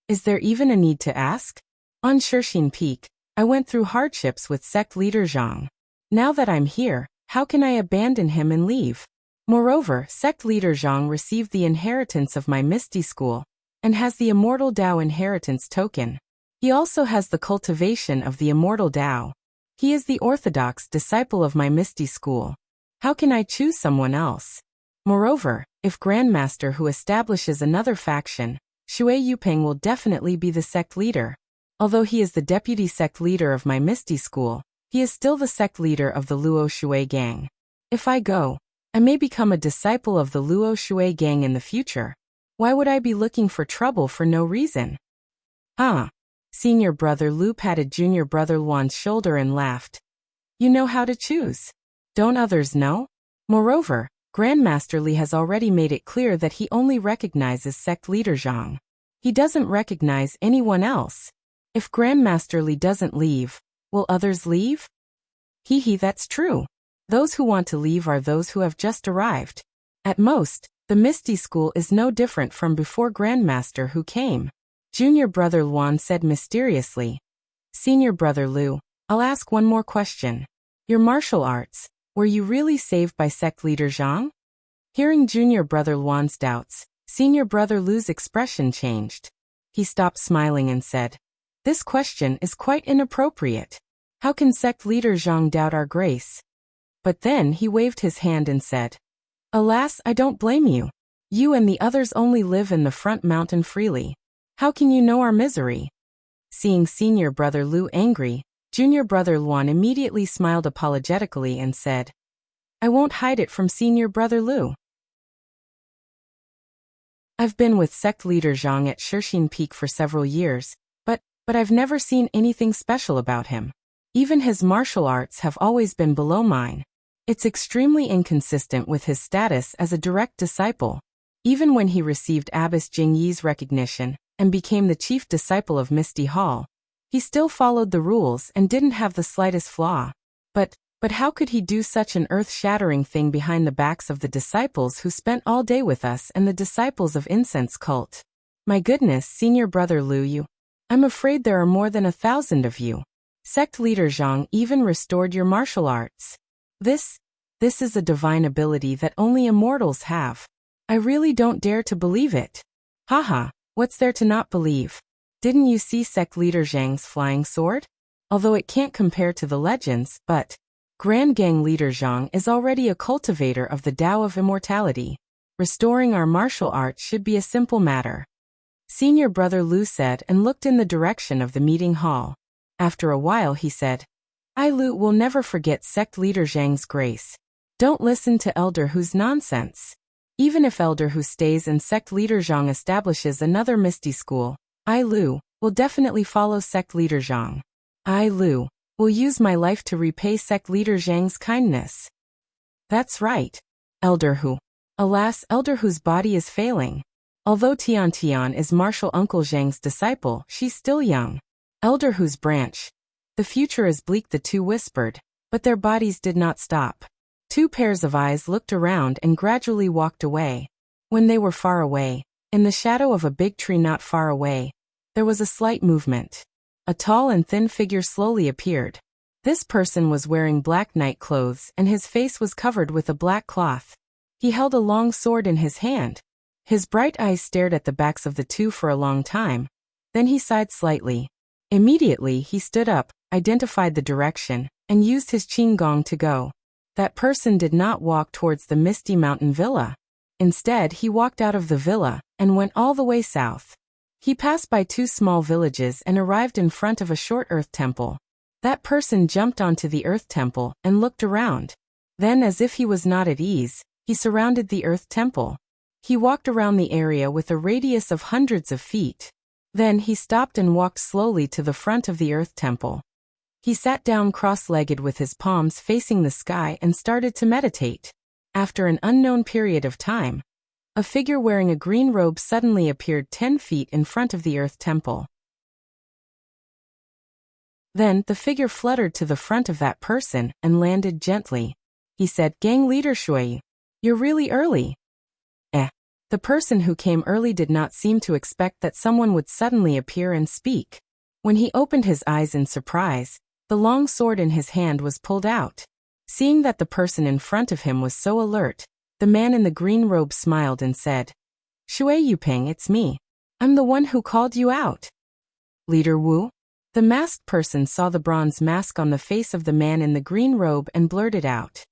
Is there even a need to ask? On Shershin Peak, I went through hardships with sect leader Zhang. Now that I'm here, how can I abandon him and leave? Moreover, sect leader Zhang received the inheritance of my Misty School and has the Immortal Dao inheritance token. He also has the cultivation of the Immortal Dao. He is the orthodox disciple of my Misty School. How can I choose someone else? Moreover, if Grandmaster Hu establishes another faction, Shui Yupeng will definitely be the sect leader. Although he is the deputy sect leader of my Misty School, he is still the sect leader of the Luo Shui gang. If I go, I may become a disciple of the Luo Shui gang in the future. Why would I be looking for trouble for no reason? Senior brother Lu patted junior brother Luan's shoulder and laughed. You know how to choose. Don't others know? Moreover, Grandmaster Li has already made it clear that he only recognizes sect leader Zhang. He doesn't recognize anyone else. If Grandmaster Li doesn't leave, will others leave? That's true. Those who want to leave are those who have just arrived. At most, the Misty School is no different from before Grandmaster Hu came. Junior brother Luan said mysteriously. Senior brother Lu, I'll ask one more question. Your martial arts, were you really saved by sect leader Zhang? Hearing junior brother Luan's doubts, senior brother Lu's expression changed. He stopped smiling and said, "This question is quite inappropriate. How can sect leader Zhang doubt our grace?" But then he waved his hand and said, "Alas, I don't blame you. You and the others only live in the front mountain freely. How can you know our misery?" Seeing senior brother Lu angry, junior brother Luan immediately smiled apologetically and said, "I won't hide it from senior brother Lu. I've been with sect leader Zhang at Shixin Peak for several years, but I've never seen anything special about him. Even his martial arts have always been below mine. It's extremely inconsistent with his status as a direct disciple. Even when he received Abbess Jing Yi's recognition and became the chief disciple of Misty Hall, he still followed the rules and didn't have the slightest flaw. But how could he do such an earth-shattering thing behind the backs of the disciples who spent all day with us and the disciples of Incense Cult? My goodness, senior brother Lu, I'm afraid there are more than 1,000 of you. Sect leader Zhang even restored your martial arts. This is a divine ability that only immortals have. I really don't dare to believe it." "Haha, what's there to not believe? Didn't you see sect leader Zhang's flying sword? Although it can't compare to the legends, but Grand Gang leader Zhang is already a cultivator of the Tao of immortality. Restoring our martial arts should be a simple matter," senior brother Lu said and looked in the direction of the meeting hall. After a while he said, "I Lu will never forget sect leader Zhang's grace. Don't listen to Elder Hu's nonsense. Even if Elder Hu stays and sect leader Zhang establishes another Misty School, I Lu will definitely follow sect leader Zhang. I Lu will use my life to repay sect leader Zhang's kindness." "That's right, Elder Hu." Alas, Elder Hu's body is failing. Although Tian Tian is martial uncle Zhang's disciple, she's still young. Elder Hu's branch. The future is bleak, the two whispered, but their bodies did not stop. Two pairs of eyes looked around and gradually walked away. When they were far away, in the shadow of a big tree not far away, there was a slight movement. A tall and thin figure slowly appeared. This person was wearing black night clothes and his face was covered with a black cloth. He held a long sword in his hand. His bright eyes stared at the backs of the two for a long time. Then he sighed slightly. Immediately he stood up, identified the direction, and used his qin gong to go. That person did not walk towards the Misty Mountain Villa. Instead, he walked out of the villa and went all the way south. He passed by two small villages and arrived in front of a short earth temple. That person jumped onto the earth temple and looked around. Then, as if he was not at ease, he surrounded the earth temple. He walked around the area with a radius of hundreds of feet. Then he stopped and walked slowly to the front of the earth temple. He sat down cross-legged with his palms facing the sky and started to meditate. After an unknown period of time, a figure wearing a green robe suddenly appeared 10 feet in front of the earth temple. Then the figure fluttered to the front of that person and landed gently. He said, "Gang leader Shui, you're really early." The person who came early did not seem to expect that someone would suddenly appear and speak. When he opened his eyes in surprise, the long sword in his hand was pulled out. Seeing that the person in front of him was so alert, the man in the green robe smiled and said, "Shui Yuping, it's me. I'm the one who called you out." "Leader Wu?" The masked person saw the bronze mask on the face of the man in the green robe and blurted out.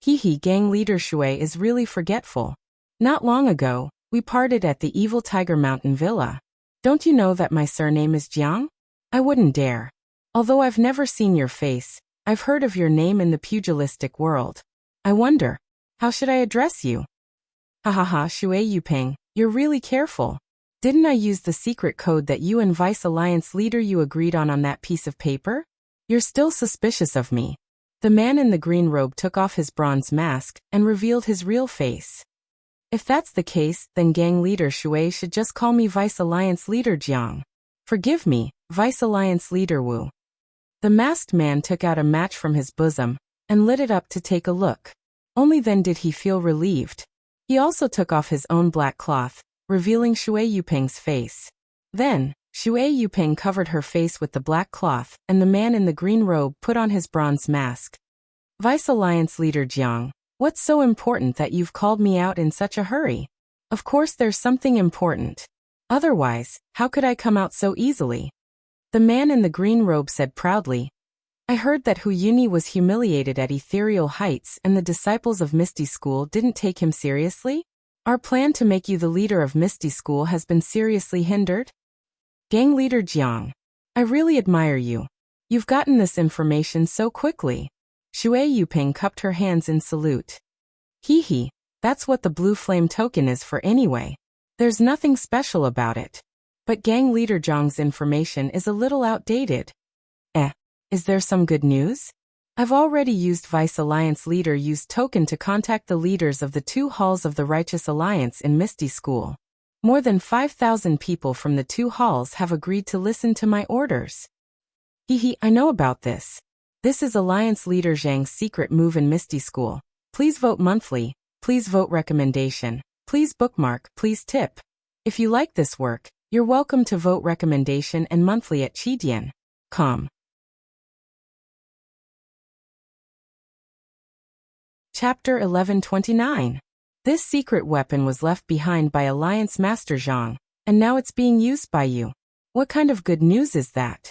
"Hee, gang leader Shui is really forgetful. Not long ago, we parted at the Evil Tiger Mountain Villa. Don't you know that my surname is Jiang? I wouldn't dare. Although I've never seen your face, I've heard of your name in the pugilistic world. I wonder, how should I address you?" "Ha, Shui Yuping, you're really careful. Didn't I use the secret code that you and Vice Alliance leader you agreed on that piece of paper? You're still suspicious of me." The man in the green robe took off his bronze mask and revealed his real face. "If that's the case, then gang leader Shui should just call me Vice Alliance leader Jiang. Forgive me, Vice Alliance leader Wu." The masked man took out a match from his bosom and lit it up to take a look. Only then did he feel relieved. He also took off his own black cloth, revealing Shui Yuping's face. Then, Shui Yuping covered her face with the black cloth, and the man in the green robe put on his bronze mask. Vice Alliance Leader Jiang, what's so important that you've called me out in such a hurry? Of course there's something important. Otherwise, how could I come out so easily? The man in the green robe said proudly. I heard that Hu Yuni was humiliated at ethereal heights and the disciples of Misty School didn't take him seriously? Our plan to make you the leader of Misty School has been seriously hindered? Gang Leader Jiang, I really admire you. You've gotten this information so quickly. Shui Yuping cupped her hands in salute. Hee, that's what the blue flame token is for anyway. There's nothing special about it. But Gang Leader Jiang's information is a little outdated. Is there some good news? I've already used Vice Alliance Leader Use token to contact the leaders of the 2 halls of the Righteous Alliance in Misty School. More than 5,000 people from the 2 halls have agreed to listen to my orders. I know about this. This is Alliance Leader Zhang's secret move in Misty School. Please vote monthly, please vote recommendation, please bookmark, please tip. If you like this work, you're welcome to vote recommendation and monthly at Chidian.com. Chapter 1129. This secret weapon was left behind by Alliance Master Zhang, and now it's being used by you. What kind of good news is that?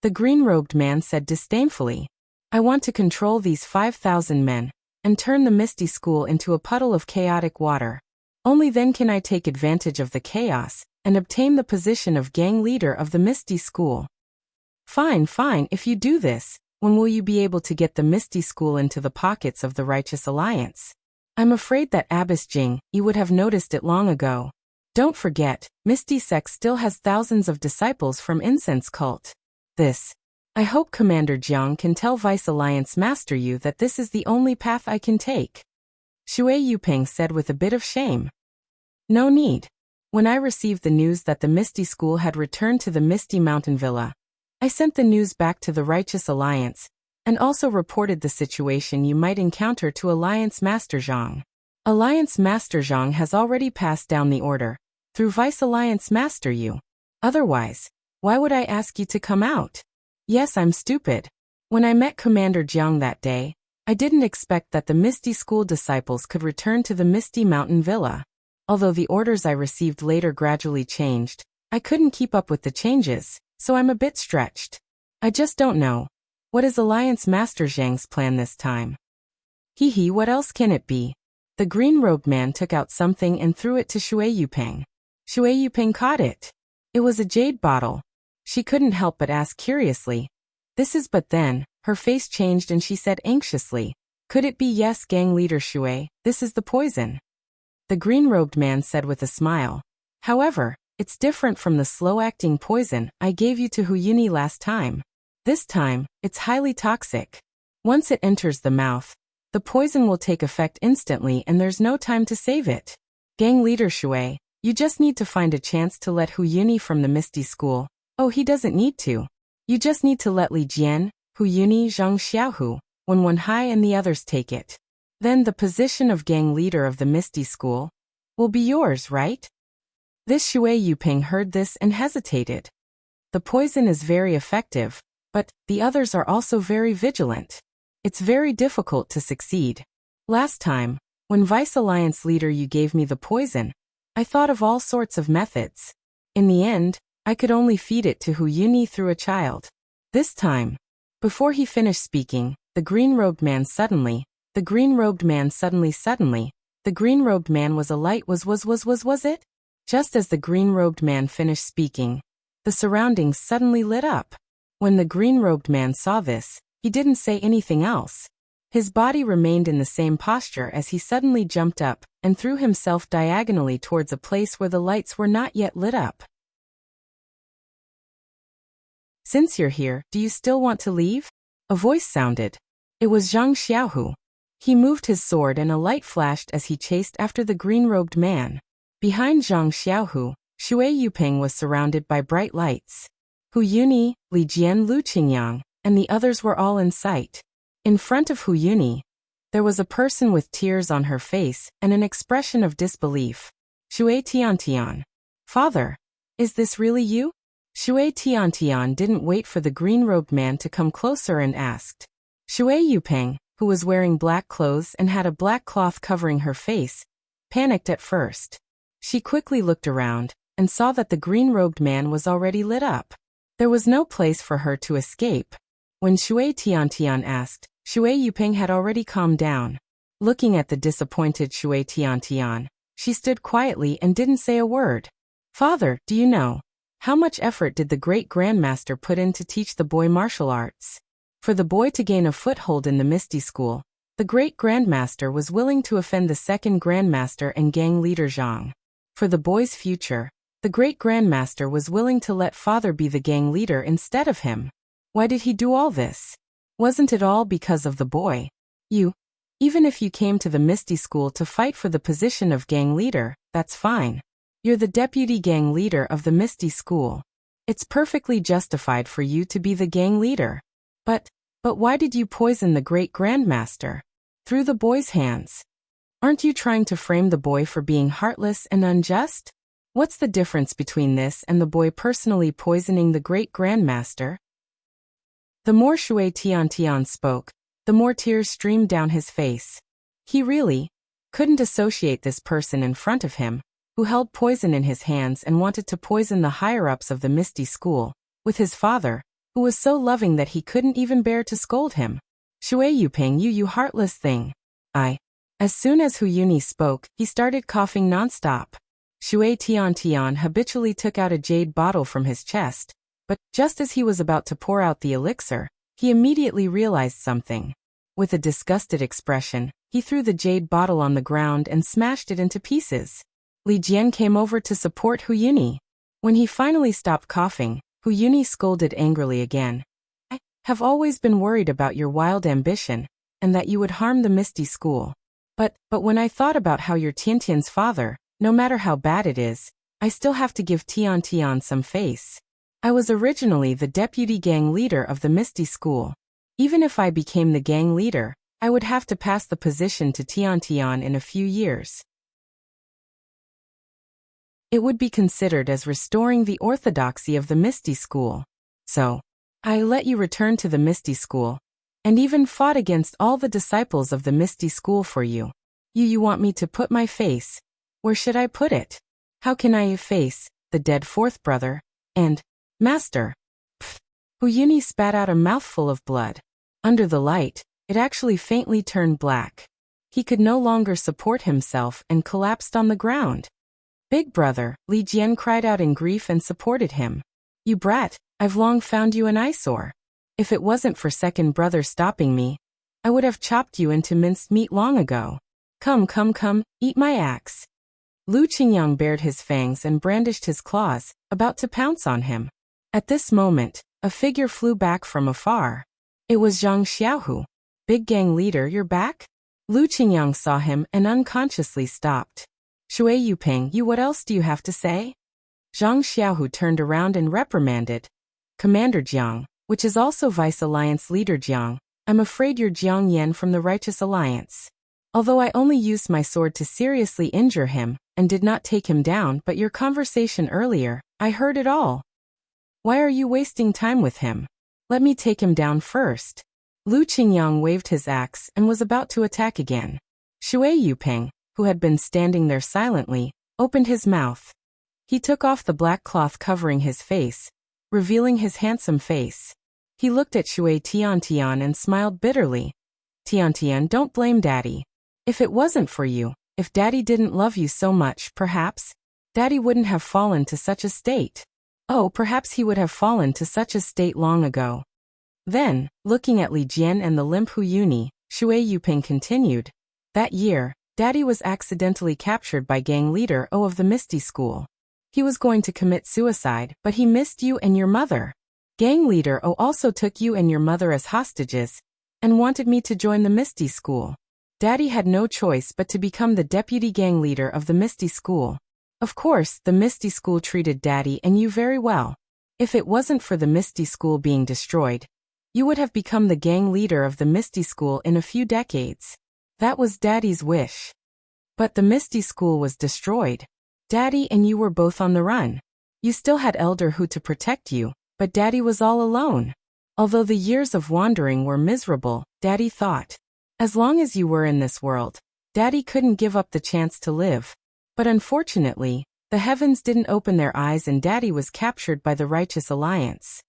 The green-robed man said disdainfully. I want to control these 5,000 men, and turn the Misty School into a puddle of chaotic water. Only then can I take advantage of the chaos, and obtain the position of gang leader of the Misty School. Fine, if you do this, when will you be able to get the Misty School into the pockets of the Righteous Alliance? I'm afraid that Abbess Jing, you would have noticed it long ago. Don't forget, Misty Sect still has thousands of disciples from Incense Cult. I hope Commander Jiang can tell Vice Alliance Master Yu that this is the only path I can take. Shui Yuping said with a bit of shame. No need. When I received the news that the Misty School had returned to the Misty Mountain Villa, I sent the news back to the Righteous Alliance, and also reported the situation you might encounter to Alliance Master Zhang. Alliance Master Zhang has already passed down the order, through Vice Alliance Master Yu. Otherwise, why would I ask you to come out? Yes, I'm stupid. When I met Commander Jiang that day, I didn't expect that the Misty School disciples could return to the Misty Mountain Villa. Although the orders I received later gradually changed, I couldn't keep up with the changes, so I'm a bit stretched. I just don't know. What is Alliance Master Zhang's plan this time? What else can it be? The green-robed man took out something and threw it to Shui Yuping. Shui Yuping caught it. It was a jade bottle. She couldn't help but ask curiously. But then, her face changed and she said anxiously, could it be yes, gang leader Shui, this is the poison? The green-robed man said with a smile. However, it's different from the slow-acting poison I gave you to Hu Yuni last time. This time, it's highly toxic. Once it enters the mouth, the poison will take effect instantly and there's no time to save it. Gang leader Shui, you just need to find a chance to let Hu Yuni from the Misty School. Oh, he doesn't need to. You just need to let Li Jian, Hu Yuni, Zhang Xiaohu, Wen Hai and the others take it. Then the position of gang leader of the Misty School will be yours, right? This Shui Yuping heard this and hesitated. The poison is very effective, but the others are also very vigilant. It's very difficult to succeed. Last time, when Vice Alliance Leader you gave me the poison, I thought of all sorts of methods. In the end, I could only feed it to Hu Yuni through a child. This time, before he finished speaking, the green-robed man suddenly, the green-robed man was a light was it? Just as the green-robed man finished speaking, the surroundings suddenly lit up. When the green-robed man saw this, he didn't say anything else. His body remained in the same posture as he suddenly jumped up and threw himself diagonally towards a place where the lights were not yet lit up. Since you're here, do you still want to leave? A voice sounded. It was Zhang Xiaohu. He moved his sword and a light flashed as he chased after the green-robed man. Behind Zhang Xiaohu, Shui Yuping was surrounded by bright lights. Hu Yuni, Li Jian, Lu Qingyang, and the others were all in sight. In front of Hu Yuni, there was a person with tears on her face and an expression of disbelief. Shui Tiantian. Father, is this really you? Shui Tiantian didn't wait for the green-robed man to come closer and asked. Shui Yupeng, who was wearing black clothes and had a black cloth covering her face, panicked at first. She quickly looked around and saw that the green-robed man was already lit up. There was no place for her to escape. When Shui Tiantian asked, Shui Yupeng had already calmed down. Looking at the disappointed Shui Tiantian, she stood quietly and didn't say a word. Father, do you know? How much effort did the great grandmaster put in to teach the boy martial arts? For the boy to gain a foothold in the Misty School, the great grandmaster was willing to offend the second grandmaster and gang leader Zhang. For the boy's future, the great grandmaster was willing to let father be the gang leader instead of him. Why did he do all this? Wasn't it all because of the boy? Even if you came to the Misty School to fight for the position of gang leader, that's fine. You're the deputy gang leader of the Misty School. It's perfectly justified for you to be the gang leader. But why did you poison the great grandmaster? Through the boy's hands. Aren't you trying to frame the boy for being heartless and unjust? What's the difference between this and the boy personally poisoning the great grandmaster? The more Shui Tiantian spoke, the more tears streamed down his face. He really couldn't associate this person in front of him, who held poison in his hands and wanted to poison the higher-ups of the Misty School, with his father, who was so loving that he couldn't even bear to scold him. Shui Yupeng, you heartless thing. As soon as Hu Yuni spoke, he started coughing nonstop. Shui Tiantian habitually took out a jade bottle from his chest, but just as he was about to pour out the elixir, he immediately realized something. With a disgusted expression, he threw the jade bottle on the ground and smashed it into pieces. Li Jian came over to support Hu Yuni. When he finally stopped coughing, Hu Yuni scolded angrily again. I have always been worried about your wild ambition, and that you would harm the Misty School. But when I thought about how you're Tiantian's father, no matter how bad it is, I still have to give Tiantian some face. I was originally the deputy gang leader of the Misty School. Even if I became the gang leader, I would have to pass the position to Tiantian in a few years. It would be considered as restoring the orthodoxy of the Misty School. So, I let you return to the Misty School, and even fought against all the disciples of the Misty School for you. You want me to put my face? Where should I put it? How can I face the dead fourth brother and master? Pfft. Hu Yuni spat out a mouthful of blood. Under the light, it actually faintly turned black. He could no longer support himself and collapsed on the ground. Big brother, Li Jian cried out in grief and supported him. You brat, I've long found you an eyesore. If it wasn't for second brother stopping me, I would have chopped you into minced meat long ago. Come, eat my axe. Lu Qingyang bared his fangs and brandished his claws, about to pounce on him. At this moment, a figure flew back from afar. It was Zhang Xiaohu. Big gang leader, you're back? Lu Qingyang saw him and unconsciously stopped. Shui Yupeng, what else do you have to say? Zhang Xiaohu turned around and reprimanded. Commander Jiang, which is also Vice Alliance Leader Jiang, I'm afraid you're Jiang Yan from the Righteous Alliance. Although I only used my sword to seriously injure him, and did not take him down, but your conversation earlier, I heard it all. Why are you wasting time with him? Let me take him down first. Lu Qingyang waved his axe and was about to attack again. Shui Yupeng, who had been standing there silently, opened his mouth. He took off the black cloth covering his face, revealing his handsome face. He looked at Shui Tiantian and smiled bitterly. Tiantian, don't blame Daddy. If it wasn't for you, if Daddy didn't love you so much, perhaps Daddy wouldn't have fallen to such a state. Oh, perhaps he would have fallen to such a state long ago. Then, looking at Li Jian and the limp Hu Yuni, Shui Yupeng continued. That year, Daddy was accidentally captured by gang leader O of the Misty School. He was going to commit suicide, but he missed you and your mother. Gang leader O also took you and your mother as hostages, and wanted me to join the Misty School. Daddy had no choice but to become the deputy gang leader of the Misty School. Of course, the Misty School treated Daddy and you very well. If it wasn't for the Misty School being destroyed, you would have become the gang leader of the Misty School in a few decades. That was Daddy's wish. But the Misty School was destroyed. Daddy and you were both on the run. You still had Elder Hu to protect you, but Daddy was all alone. Although the years of wandering were miserable, Daddy thought, as long as you were in this world, Daddy couldn't give up the chance to live. But unfortunately, the heavens didn't open their eyes and Daddy was captured by the Righteous Alliance.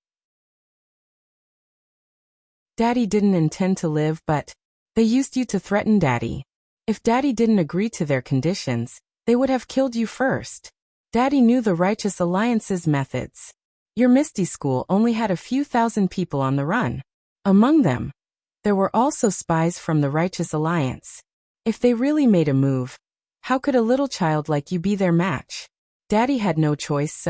Daddy didn't intend to live, but they used you to threaten Daddy. If Daddy didn't agree to their conditions, they would have killed you first. Daddy knew the Righteous Alliance's methods. Your Misty School only had a few thousand people on the run. Among them, there were also spies from the Righteous Alliance. If they really made a move, how could a little child like you be their match? Daddy had no choice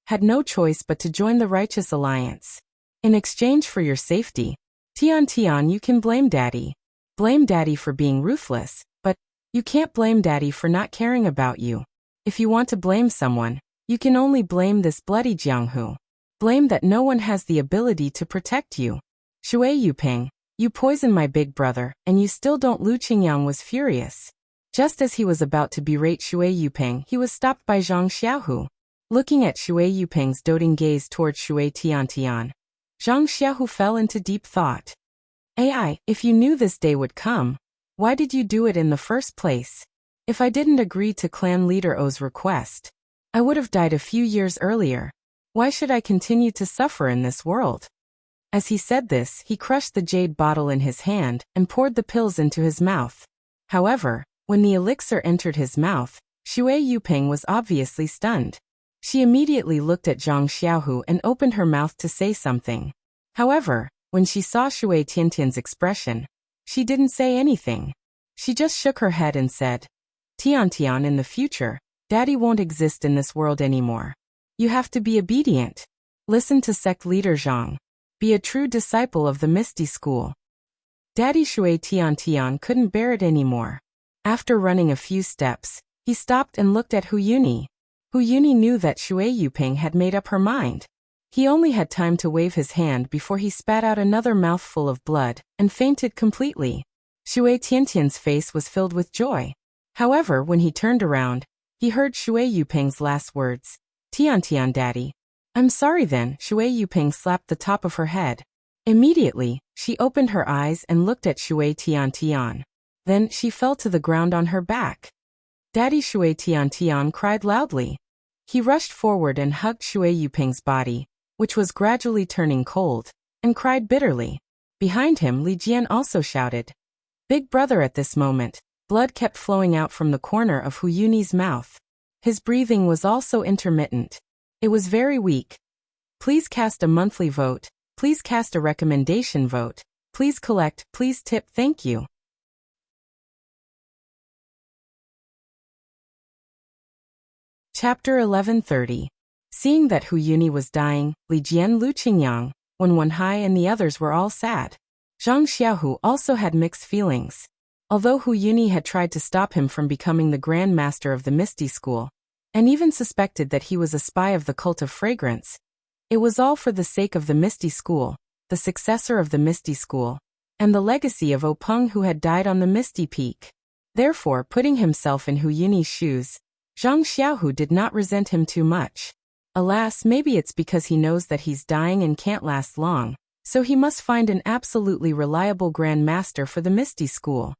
had no choice but to join the Righteous Alliance. In exchange for your safety, Tian, you can blame Daddy. Blame Daddy for being ruthless, but you can't blame Daddy for not caring about you. If you want to blame someone, you can only blame this bloody Jianghu. Blame that no one has the ability to protect you. Shui Yuping, you poisoned my big brother, and you still don't. Lu Qingyang was furious. Just as he was about to berate Shui Yuping, he was stopped by Zhang Xiaohu. Looking at Shui Yuping's doting gaze towards Shui Tian, Zhang Xiaohu fell into deep thought. AI, if you knew this day would come, why did you do it in the first place? If I didn't agree to clan leader O's request, I would have died a few years earlier. Why should I continue to suffer in this world? As he said this, he crushed the jade bottle in his hand and poured the pills into his mouth. However, when the elixir entered his mouth, Shui Yuping was obviously stunned. She immediately looked at Zhang Xiaohu and opened her mouth to say something. However, when she saw Shui Tiantian's expression, she didn't say anything. She just shook her head and said, Tian, in the future, Daddy won't exist in this world anymore. You have to be obedient. Listen to sect leader Zhang. Be a true disciple of the Misty School. Daddy Shui Tian couldn't bear it anymore. After running a few steps, he stopped and looked at Hu Yuni. Hu Yuni knew that Shui Yuping had made up her mind. He only had time to wave his hand before he spat out another mouthful of blood and fainted completely. Shui Tiantian's face was filled with joy. However, when he turned around, he heard Shui Yuping's last words. Tian, Daddy. I'm sorry then. Shui Yuping slapped the top of her head. Immediately, she opened her eyes and looked at Shui Tian. Then she fell to the ground on her back. Daddy Shui Tian cried loudly. He rushed forward and hugged Shui Yuping's body, which was gradually turning cold, and cried bitterly. Behind him, Li Jian also shouted, Big brother. At this moment, blood kept flowing out from the corner of Hu Yuni's mouth. His breathing was also intermittent. It was very weak. Please cast a monthly vote. Please cast a recommendation vote. Please collect. Please tip. Thank you. Chapter 1130. Seeing that Hu Yuni was dying, Li Jian, Lu Qingyang, Wen Hai and the others were all sad. Zhang Xiaohu also had mixed feelings. Although Hu Yuni had tried to stop him from becoming the Grand Master of the Misty School, and even suspected that he was a spy of the Cult of Fragrance, it was all for the sake of the Misty School, the successor of the Misty School, and the legacy of Openg who had died on the Misty Peak. Therefore, putting himself in Hu Yuni's shoes, Zhang Xiaohu did not resent him too much. Alas, maybe it's because he knows that he's dying and can't last long, so he must find an absolutely reliable Grand Master for the Misty School.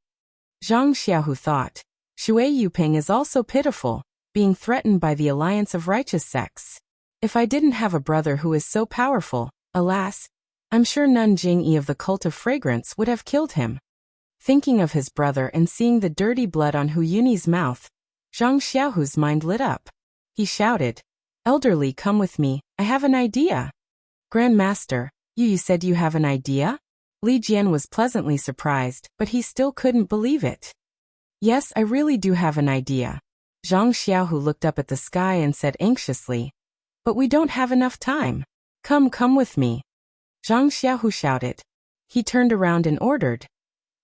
Zhang Xiaohu thought, Shui Yuping is also pitiful, being threatened by the alliance of righteous sects. If I didn't have a brother who is so powerful, alas, I'm sure Nun Jingyi of the Cult of Fragrance would have killed him. Thinking of his brother and seeing the dirty blood on Hu Yuni's mouth, Zhang Xiaohu's mind lit up. He shouted, Elderly, come with me, I have an idea. Grand Master, you said you have an idea? Li Jian was pleasantly surprised, but he still couldn't believe it. Yes, I really do have an idea. Zhang Xiaohu looked up at the sky and said anxiously, But we don't have enough time. Come with me. Zhang Xiaohu shouted. He turned around and ordered,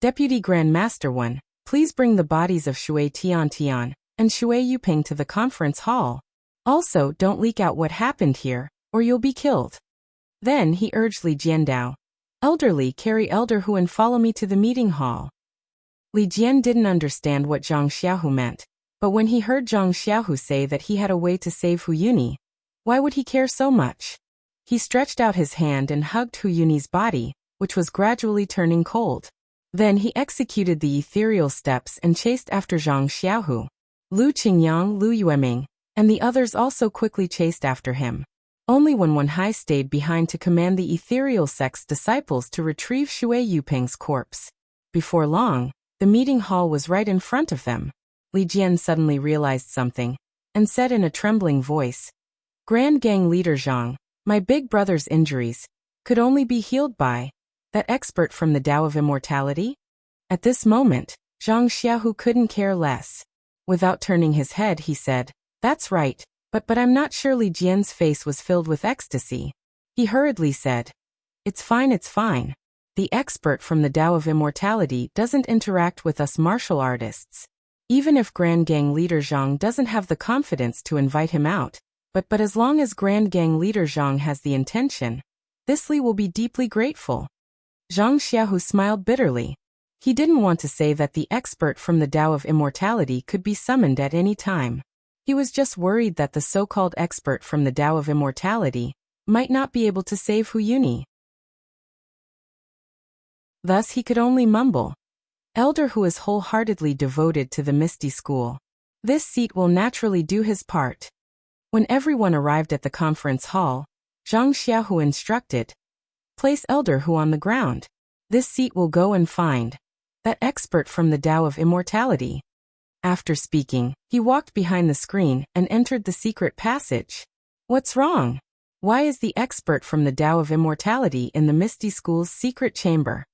Deputy Grand Master 1, please bring the bodies of Shui Tian and Shui Yuping to the conference hall. Also, don't leak out what happened here, or you'll be killed. Then he urged Li Jiandao, Elderly, carry Elder Hu and follow me to the meeting hall. Li Jian didn't understand what Zhang Xiaohu meant, but when he heard Zhang Xiaohu say that he had a way to save Hu Yuni, Why would he care so much? He stretched out his hand and hugged Hu Yuni's body, which was gradually turning cold. Then he executed the ethereal steps and chased after Zhang Xiaohu. Lu Qingyang, Lu Yueming, and the others also quickly chased after him. Only Wen Wenhai stayed behind to command the ethereal sect's disciples to retrieve Shui Yuping's corpse. Before long, the meeting hall was right in front of them. Li Jian suddenly realized something, and said in a trembling voice, "Grand Gang Leader Zhang, my big brother's injuries could only be healed by that expert from the Tao of Immortality?" At this moment, Zhang Xiaohu couldn't care less. Without turning his head, he said, "That's right, but I'm not sure." Li Jian's face was filled with ecstasy. He hurriedly said, It's fine. The expert from the Tao of Immortality doesn't interact with us martial artists. Even if Grand Gang Leader Zhang doesn't have the confidence to invite him out, but as long as Grand Gang Leader Zhang has the intention, this Li will be deeply grateful." Zhang Xiaohu smiled bitterly. He didn't want to say that the expert from the Tao of Immortality could be summoned at any time. He was just worried that the so-called expert from the Tao of Immortality might not be able to save Hu Yuni. Thus he could only mumble, "Elder who is wholeheartedly devoted to the Misty School. This seat will naturally do his part." When everyone arrived at the conference hall, Zhang Xiaohu instructed, "Place Elder Hu on the ground. This seat will go and find that expert from the Tao of Immortality." After speaking, he walked behind the screen and entered the secret passage. What's wrong? Why is the expert from the Tao of Immortality in the Misty School's secret chamber?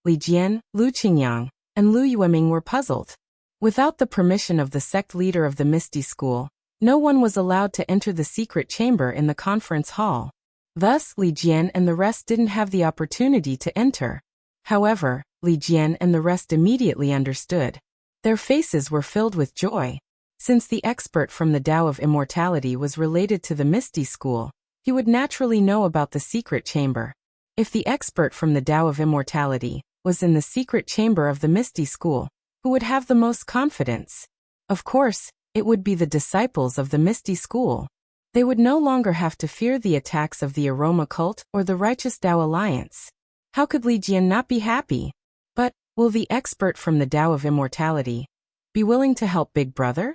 Li Jian, Lu Qingyang, and Lu Yueming were puzzled. Without the permission of the sect leader of the Misty School, no one was allowed to enter the secret chamber in the conference hall. Thus, Li Jian and the rest didn't have the opportunity to enter. However, Li Jian and the rest immediately understood. Their faces were filled with joy. Since the expert from the Tao of Immortality was related to the Misty School, he would naturally know about the secret chamber. If the expert from the Tao of Immortality was in the secret chamber of the Misty School, who would have the most confidence? Of course, it would be the disciples of the Misty School. They would no longer have to fear the attacks of the Aroma Cult or the Righteous Tao Alliance. How could Li Jian not be happy? But, will the expert from the Tao of Immortality be willing to help Big Brother?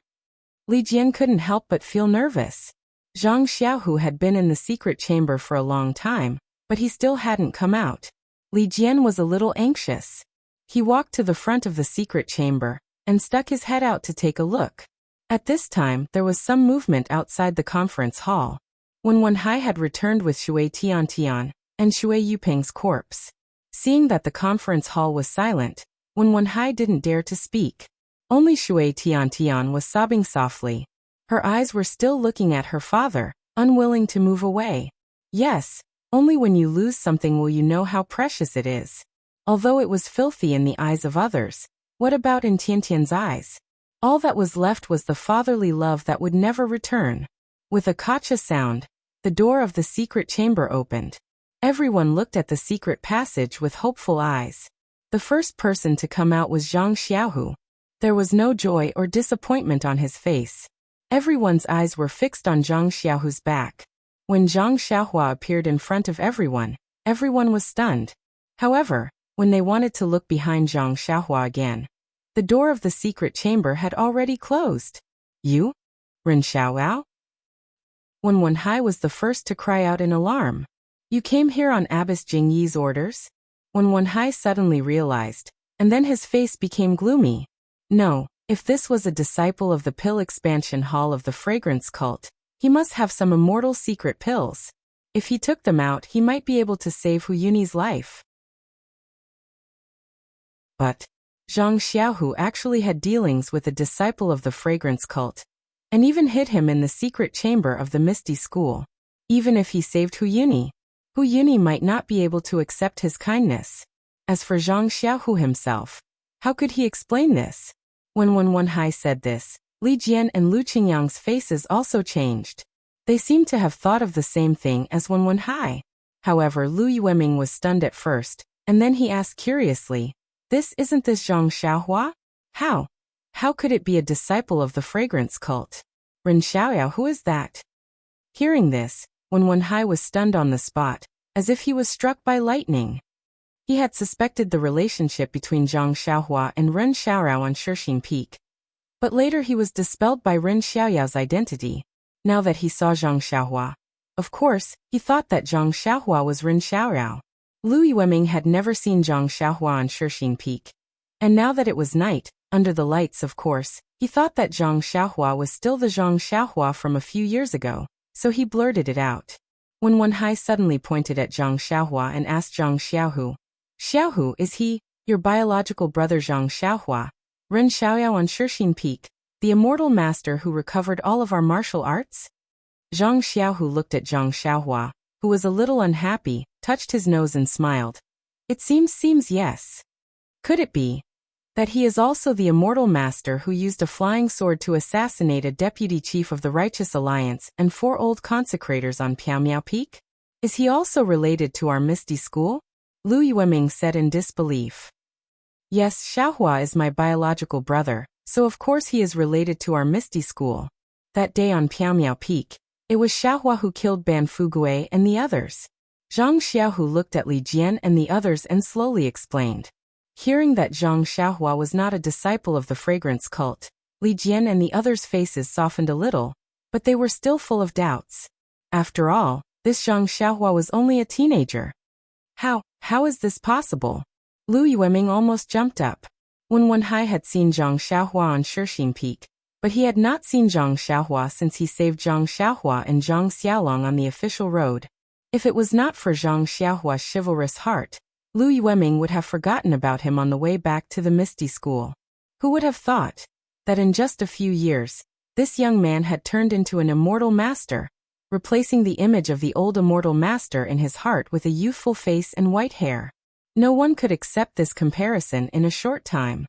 Li Jian couldn't help but feel nervous. Zhang Xiaohu had been in the secret chamber for a long time, but he still hadn't come out. Li Jian was a little anxious. He walked to the front of the secret chamber and stuck his head out to take a look. At this time, there was some movement outside the conference hall. Wen Wenhai had returned with Shui Tiantian and Shui Yuping's corpse. Seeing that the conference hall was silent, Wen Wenhai didn't dare to speak. Only Shui Tiantian was sobbing softly. Her eyes were still looking at her father, unwilling to move away. Yes, only when you lose something will you know how precious it is. Although it was filthy in the eyes of others, what about in Tiantian's eyes? All that was left was the fatherly love that would never return. With a kacha sound, the door of the secret chamber opened. Everyone looked at the secret passage with hopeful eyes. The first person to come out was Zhang Xiaohu. There was no joy or disappointment on his face. Everyone's eyes were fixed on Zhang Xiaohu's back. When Zhang Xiaohua appeared in front of everyone was stunned. However, when they wanted to look behind Zhang Xiaohua again, the door of the secret chamber had already closed. "You? Ren Xiaoao?" Wen Wenhai was the first to cry out in alarm. "You came here on Abbess Jingyi's orders?" Wen Wenhai suddenly realized, and then his face became gloomy. No, if this was a disciple of the pill expansion hall of the fragrance cult, he must have some immortal secret pills. If he took them out, he might be able to save Hu Yuni's life. But Zhang Xiaohu actually had dealings with a disciple of the fragrance cult, and even hid him in the secret chamber of the Misty School. Even if he saved Hu Yuni might not be able to accept his kindness. As for Zhang Xiaohu himself, how could he explain this? When Wen Wenhai said this, Li Jian and Lu Qingyang's faces also changed. They seemed to have thought of the same thing as Wen Wenhai. However, Lu Yueming was stunned at first, and then he asked curiously, Isn't this Zhang Xiaohua? How? How could it be a disciple of the fragrance cult? Ren Xiaoyao, who is that? Hearing this, Wenwenhai was stunned on the spot, as if he was struck by lightning. He had suspected the relationship between Zhang Xiaohua and Ren Xiaorao on Shishing Peak. But later he was dispelled by Ren Xiaoyao's identity, now that he saw Zhang Xiaohua. Of course, he thought that Zhang Xiaohua was Ren Xiaorao. Lu Yueming had never seen Zhang Xiaohua on Shishing Peak. And now that it was night, under the lights of course, he thought that Zhang Xiaohua was still the Zhang Xiaohua from a few years ago, so he blurted it out. Wenwenhai suddenly pointed at Zhang Xiaohua and asked Zhang Xiaohu, "Xiaohu, is he, your biological brother Zhang Xiaohua, Ren Xiaoyao on Shishing Peak, the immortal master who recovered all of our martial arts?" Zhang Xiaohu looked at Zhang Xiaohua, who was a little unhappy, touched his nose and smiled. "It seems yes. Could it be that he is also the immortal master who used a flying sword to assassinate a deputy chief of the Righteous Alliance and 4 old consecrators on Piaomiao Peak? Is he also related to our Misty School?" Lu Yueming said in disbelief. "Yes, Xiaohua is my biological brother, so of course he is related to our Misty School. That day on Piaomiao Peak, it was Xiaohua who killed Ban Fugui and the others." Zhang Xiaohu looked at Li Jian and the others and slowly explained. Hearing that Zhang Xiaohua was not a disciple of the fragrance cult, Li Jian and the others' faces softened a little, but they were still full of doubts. After all, this Zhang Xiaohua was only a teenager. How is this possible? Lu Yueming almost jumped up. Wenwenhai had seen Zhang Xiaohua on Shishing Peak, but he had not seen Zhang Xiaohua since he saved Zhang Xiaohua and Zhang Xiaolong on the official road. If it was not for Zhang Xiaohua's chivalrous heart, Lu Yueming would have forgotten about him on the way back to the Misty School. Who would have thought that in just a few years, this young man had turned into an immortal master, replacing the image of the old immortal master in his heart with a youthful face and white hair. No one could accept this comparison in a short time.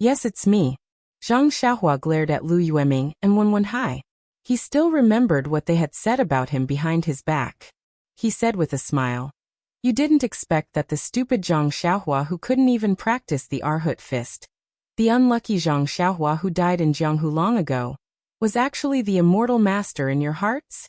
"Yes, it's me." Zhang Xiaohua glared at Lu Yueming and Wenwenhai. He still remembered what they had said about him behind his back. He said with a smile, "You didn't expect that the stupid Zhang Xiaohua who couldn't even practice the Arhut fist, the unlucky Zhang Xiaohua who died in Jianghu long ago, was actually the immortal master in your hearts?"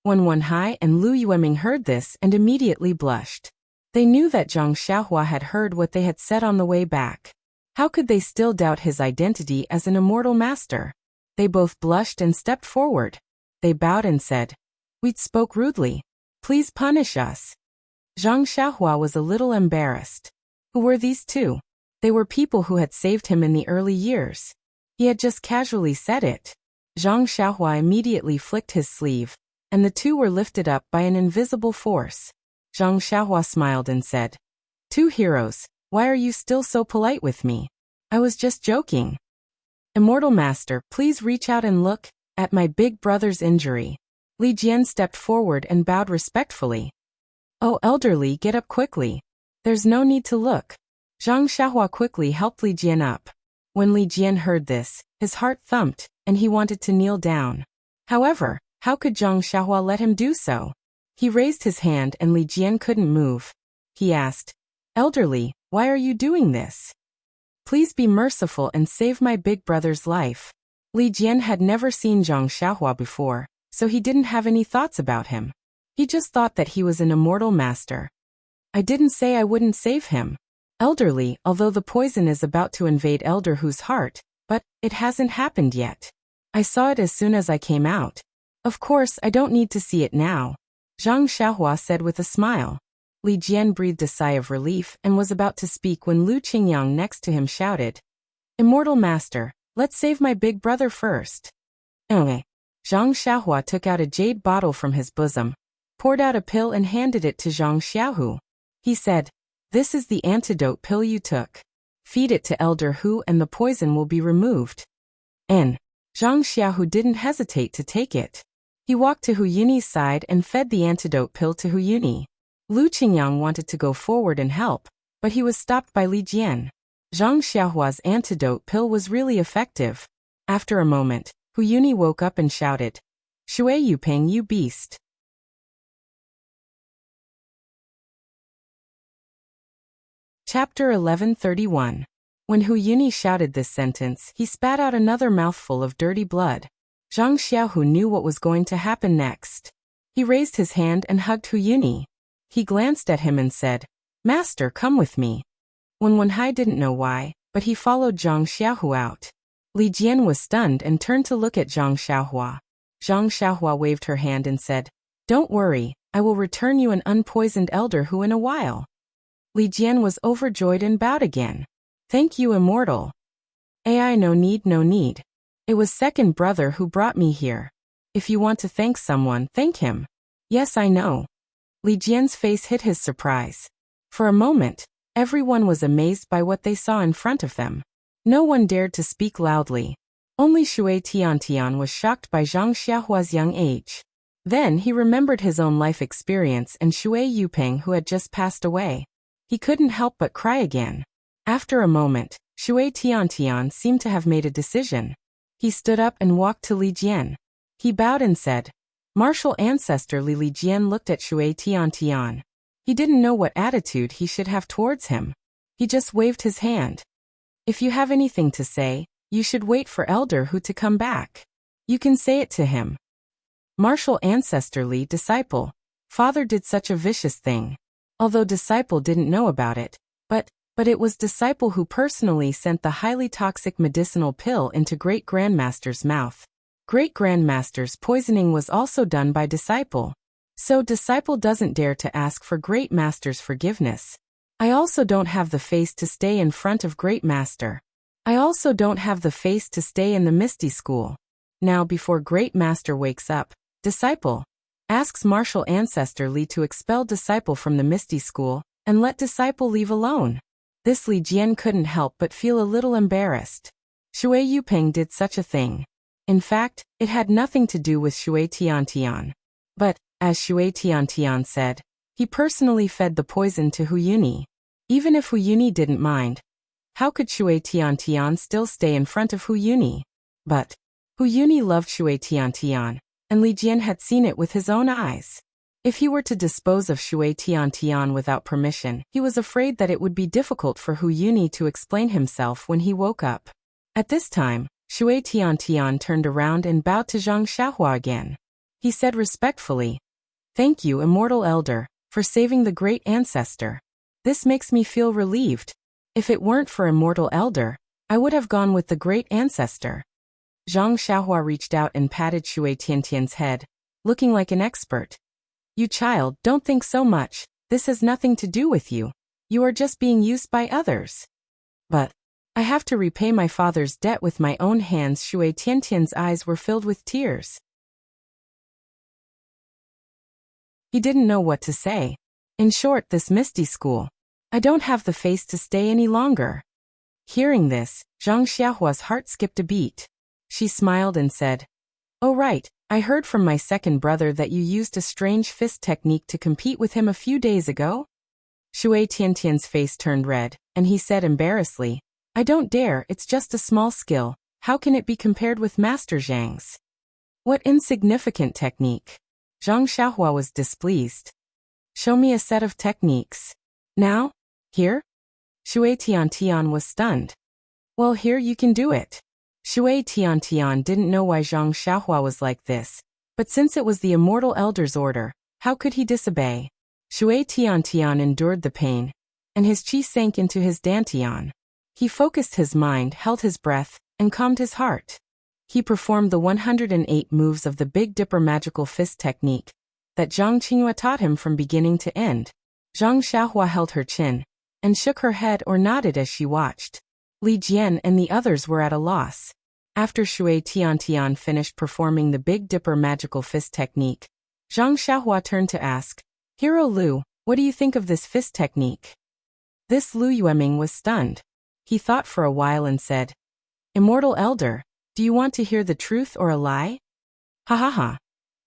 Wenwenhai and Lu Yueming heard this and immediately blushed. They knew that Zhang Xiaohua had heard what they had said on the way back. How could they still doubt his identity as an immortal master? They both blushed and stepped forward. They bowed and said, "We spoke rudely. Please punish us." Zhang Xiaohua was a little embarrassed. Who were these two? They were people who had saved him in the early years. He had just casually said it. Zhang Xiaohua immediately flicked his sleeve, and the two were lifted up by an invisible force. Zhang Xiaohua smiled and said, "Two heroes, why are you still so polite with me? I was just joking. Immortal Master, please reach out and look at my big brother's injury." Li Jian stepped forward and bowed respectfully. "Oh, elderly, get up quickly. There's no need to look." Zhang Xiaohua quickly helped Li Jian up. When Li Jian heard this, his heart thumped, and he wanted to kneel down. However, how could Zhang Xiaohua let him do so? He raised his hand and Li Jian couldn't move. He asked, "Elderly, why are you doing this? Please be merciful and save my big brother's life." Li Jian had never seen Zhang Xiaohua before, so he didn't have any thoughts about him. He just thought that he was an immortal master. "I didn't say I wouldn't save him. Elderly, although the poison is about to invade Elder Hu's heart, but it hasn't happened yet. I saw it as soon as I came out. Of course, I don't need to see it now," Zhang Xiaohua said with a smile. Li Jian breathed a sigh of relief and was about to speak when Lu Qingyang next to him shouted, "Immortal Master, let's save my big brother first." Okay. Zhang Xiaohua took out a jade bottle from his bosom, poured out a pill and handed it to Zhang Xiaohu. He said, "This is the antidote pill you took. Feed it to Elder Hu and the poison will be removed." And Zhang Xiaohu didn't hesitate to take it. He walked to Hu Yuni's side and fed the antidote pill to Hu Yuni. Lu Qingyang wanted to go forward and help, but he was stopped by Li Jian. Zhang Xiaohua's antidote pill was really effective. After a moment, Hu Yuni woke up and shouted, "Shui Yuping, you beast." Chapter 1131. When Hu Yuni shouted this sentence, he spat out another mouthful of dirty blood. Zhang Xiaohu knew what was going to happen next. He raised his hand and hugged Hu Yuni. He glanced at him and said, "Master, come with me." Wen Wenhai didn't know why, but he followed Zhang Xiaohu out. Li Jian was stunned and turned to look at Zhang Xiaohua. Zhang Xiaohua waved her hand and said, "Don't worry, I will return you an unpoisoned elder Hu in a while." Li Jian was overjoyed and bowed again. "Thank you, immortal." "Ai, no need, no need. It was second brother who brought me here. If you want to thank someone, thank him." "Yes, I know." Li Jian's face hid his surprise. For a moment, everyone was amazed by what they saw in front of them. No one dared to speak loudly. Only Shui Tiantian was shocked by Zhang Xiaohua's young age. Then he remembered his own life experience and Shui Yupeng who had just passed away. He couldn't help but cry again. After a moment, Shui Tiantian seemed to have made a decision. He stood up and walked to Li Jian. He bowed and said, "Martial ancestor." Li Jian looked at Shui Tiantian. He didn't know what attitude he should have towards him. He just waved his hand. "If you have anything to say, you should wait for Elder Hu to come back. You can say it to him." Martial ancestor Li, disciple. Father did such a vicious thing. Although disciple didn't know about it, but it was disciple who personally sent the highly toxic medicinal pill into Great Grandmaster's mouth. Great Grandmaster's poisoning was also done by disciple. So disciple doesn't dare to ask for Great Master's forgiveness. I also don't have the face to stay in front of Great Master. I also don't have the face to stay in the Misty School. Now before Great Master wakes up, disciple asks martial ancestor Li to expel disciple from the Misty School and let disciple leave alone. This Li Jian couldn't help but feel a little embarrassed. Shui Yupeng did such a thing. In fact, it had nothing to do with Shui Tiantian. But, as Shui Tiantian said, he personally fed the poison to Hu Yuni. Even if Hu Yuni didn't mind, how could Shui Tiantian still stay in front of Hu Yuni? But Hu Yuni loved Shui Tiantian, and Li Jian had seen it with his own eyes. If he were to dispose of Shui Tiantian without permission, he was afraid that it would be difficult for Hu Yuni to explain himself when he woke up. At this time, Shui Tiantian turned around and bowed to Zhang Xiaohua again. He said respectfully, "Thank you, immortal elder, for saving the great ancestor. This makes me feel relieved. If it weren't for immortal elder, I would have gone with the great ancestor." Zhang Xiaohua reached out and patted Shui Tiantian's head, looking like an expert. "You child, don't think so much. This has nothing to do with you. You are just being used by others." "But I have to repay my father's debt with my own hands." Shui Tiantian's eyes were filled with tears. He didn't know what to say. In short, this Misty School. I don't have the face to stay any longer. Hearing this, Zhang Xiaohua's heart skipped a beat. She smiled and said, "Oh right, I heard from my second brother that you used a strange fist technique to compete with him a few days ago?" Shui Tiantian's face turned red, and he said embarrassedly, "I don't dare, it's just a small skill. How can it be compared with Master Zhang's?" "What insignificant technique?" Zhang Xiaohua was displeased. "Show me a set of techniques. Now? Here?" Shui Tiantian was stunned. "Well, here you can do it." Shui Tiantian didn't know why Zhang Xiaohua was like this, but since it was the immortal elder's order, how could he disobey? Shui Tiantian endured the pain, and his chi sank into his dantian. He focused his mind, held his breath, and calmed his heart. He performed the 108 moves of the Big Dipper magical fist technique that Zhang Qinghua taught him from beginning to end. Zhang Xiaohua held her chin and shook her head or nodded as she watched. Li Jian and the others were at a loss. After Shui Tiantian finished performing the Big Dipper magical fist technique, Zhang Xiaohua turned to ask, "Hero Lu, what do you think of this fist technique?" This Lu Yueming was stunned. He thought for a while and said, "Immortal Elder, do you want to hear the truth or a lie?" "Ha ha ha."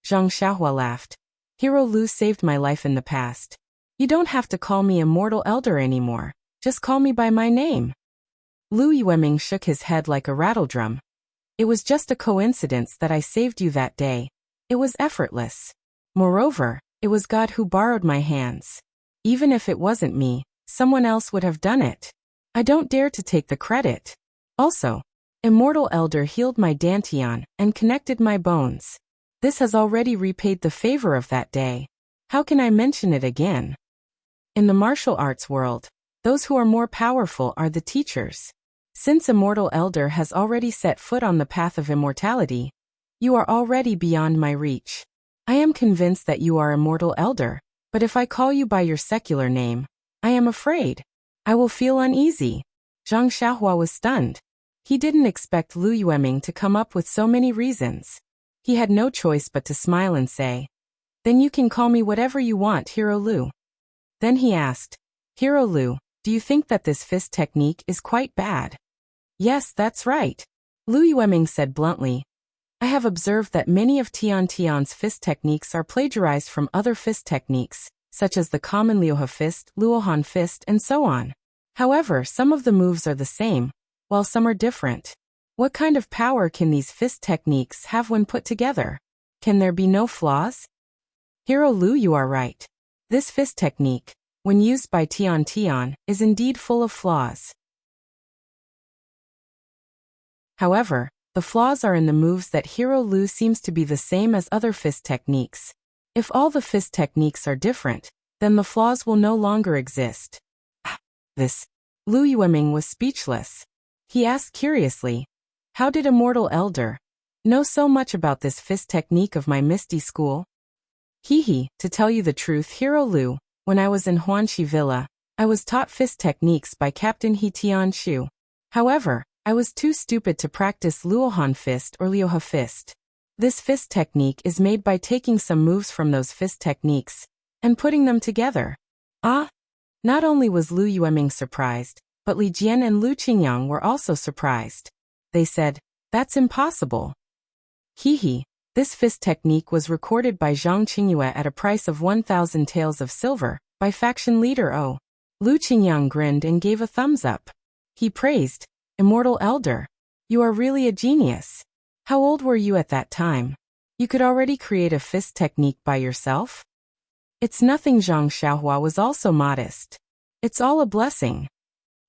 Zhang Xiaohua laughed. "Hero Lu saved my life in the past. You don't have to call me Immortal Elder anymore. Just call me by my name." Lu Yueming shook his head like a rattledrum. "It was just a coincidence that I saved you that day. It was effortless. Moreover, it was God who borrowed my hands. Even if it wasn't me, someone else would have done it. I don't dare to take the credit. Also, Immortal Elder healed my dantian and connected my bones. This has already repaid the favor of that day. How can I mention it again? In the martial arts world, those who are more powerful are the teachers. Since Immortal Elder has already set foot on the path of immortality, you are already beyond my reach. I am convinced that you are Immortal Elder, but if I call you by your secular name, I am afraid. I will feel uneasy. Zhang Xiaohua was stunned. He didn't expect Lu Yueming to come up with so many reasons. He had no choice but to smile and say, "Then you can call me whatever you want, Hero Lu." Then he asked, "Hero Lu, do you think that this fist technique is quite bad?" "Yes, that's right," Lu Yueming said bluntly. "I have observed that many of Tian's fist techniques are plagiarized from other fist techniques, such as the common Liuhe fist, Luohan fist, and so on. However, some of the moves are the same, while some are different. What kind of power can these fist techniques have when put together? Can there be no flaws?" "Hero Lu, you are right. This fist technique, when used by Tian, is indeed full of flaws. However, the flaws are in the moves that Hero Lu seems to be the same as other fist techniques. If all the fist techniques are different, then the flaws will no longer exist." This. Lu Yueming was speechless. He asked curiously, "How did Immortal Elder know so much about this fist technique of my misty school?" To tell you the truth, Hero Lu, when I was in Huanxi Villa, I was taught fist techniques by Captain He Tianshu. However, I was too stupid to practice Luohan fist or Liuhe fist. This fist technique is made by taking some moves from those fist techniques and putting them together." Ah! Not only was Lu Yueming surprised, but Li Jian and Lu Qingyang were also surprised. They said, "That's impossible." This fist technique was recorded by Zhang Qingyue at a price of 1,000 taels of silver, by faction leader O. Lu Qingyang grinned and gave a thumbs up. He praised, "Immortal Elder, you are really a genius. How old were you at that time? You could already create a fist technique by yourself?" "It's nothing." Zhang Xiaohua was also modest. "It's all a blessing."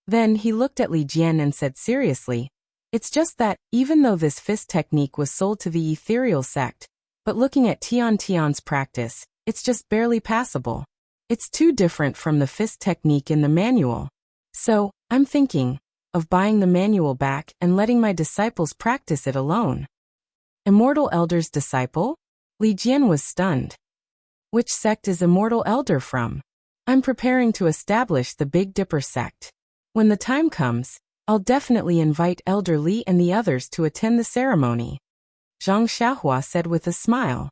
Then he looked at Li Jian and said seriously, "It's just that, even though this fist technique was sold to the ethereal sect, but looking at Tian's practice, it's just barely passable. It's too different from the fist technique in the manual. So, I'm thinking of buying the manual back and letting my disciples practice it alone." Immortal Elder's disciple? Li Jian was stunned. "Which sect is Immortal Elder from?" "I'm preparing to establish the Big Dipper sect. When the time comes, I'll definitely invite Elder Li and the others to attend the ceremony," Zhang Xiaohua said with a smile.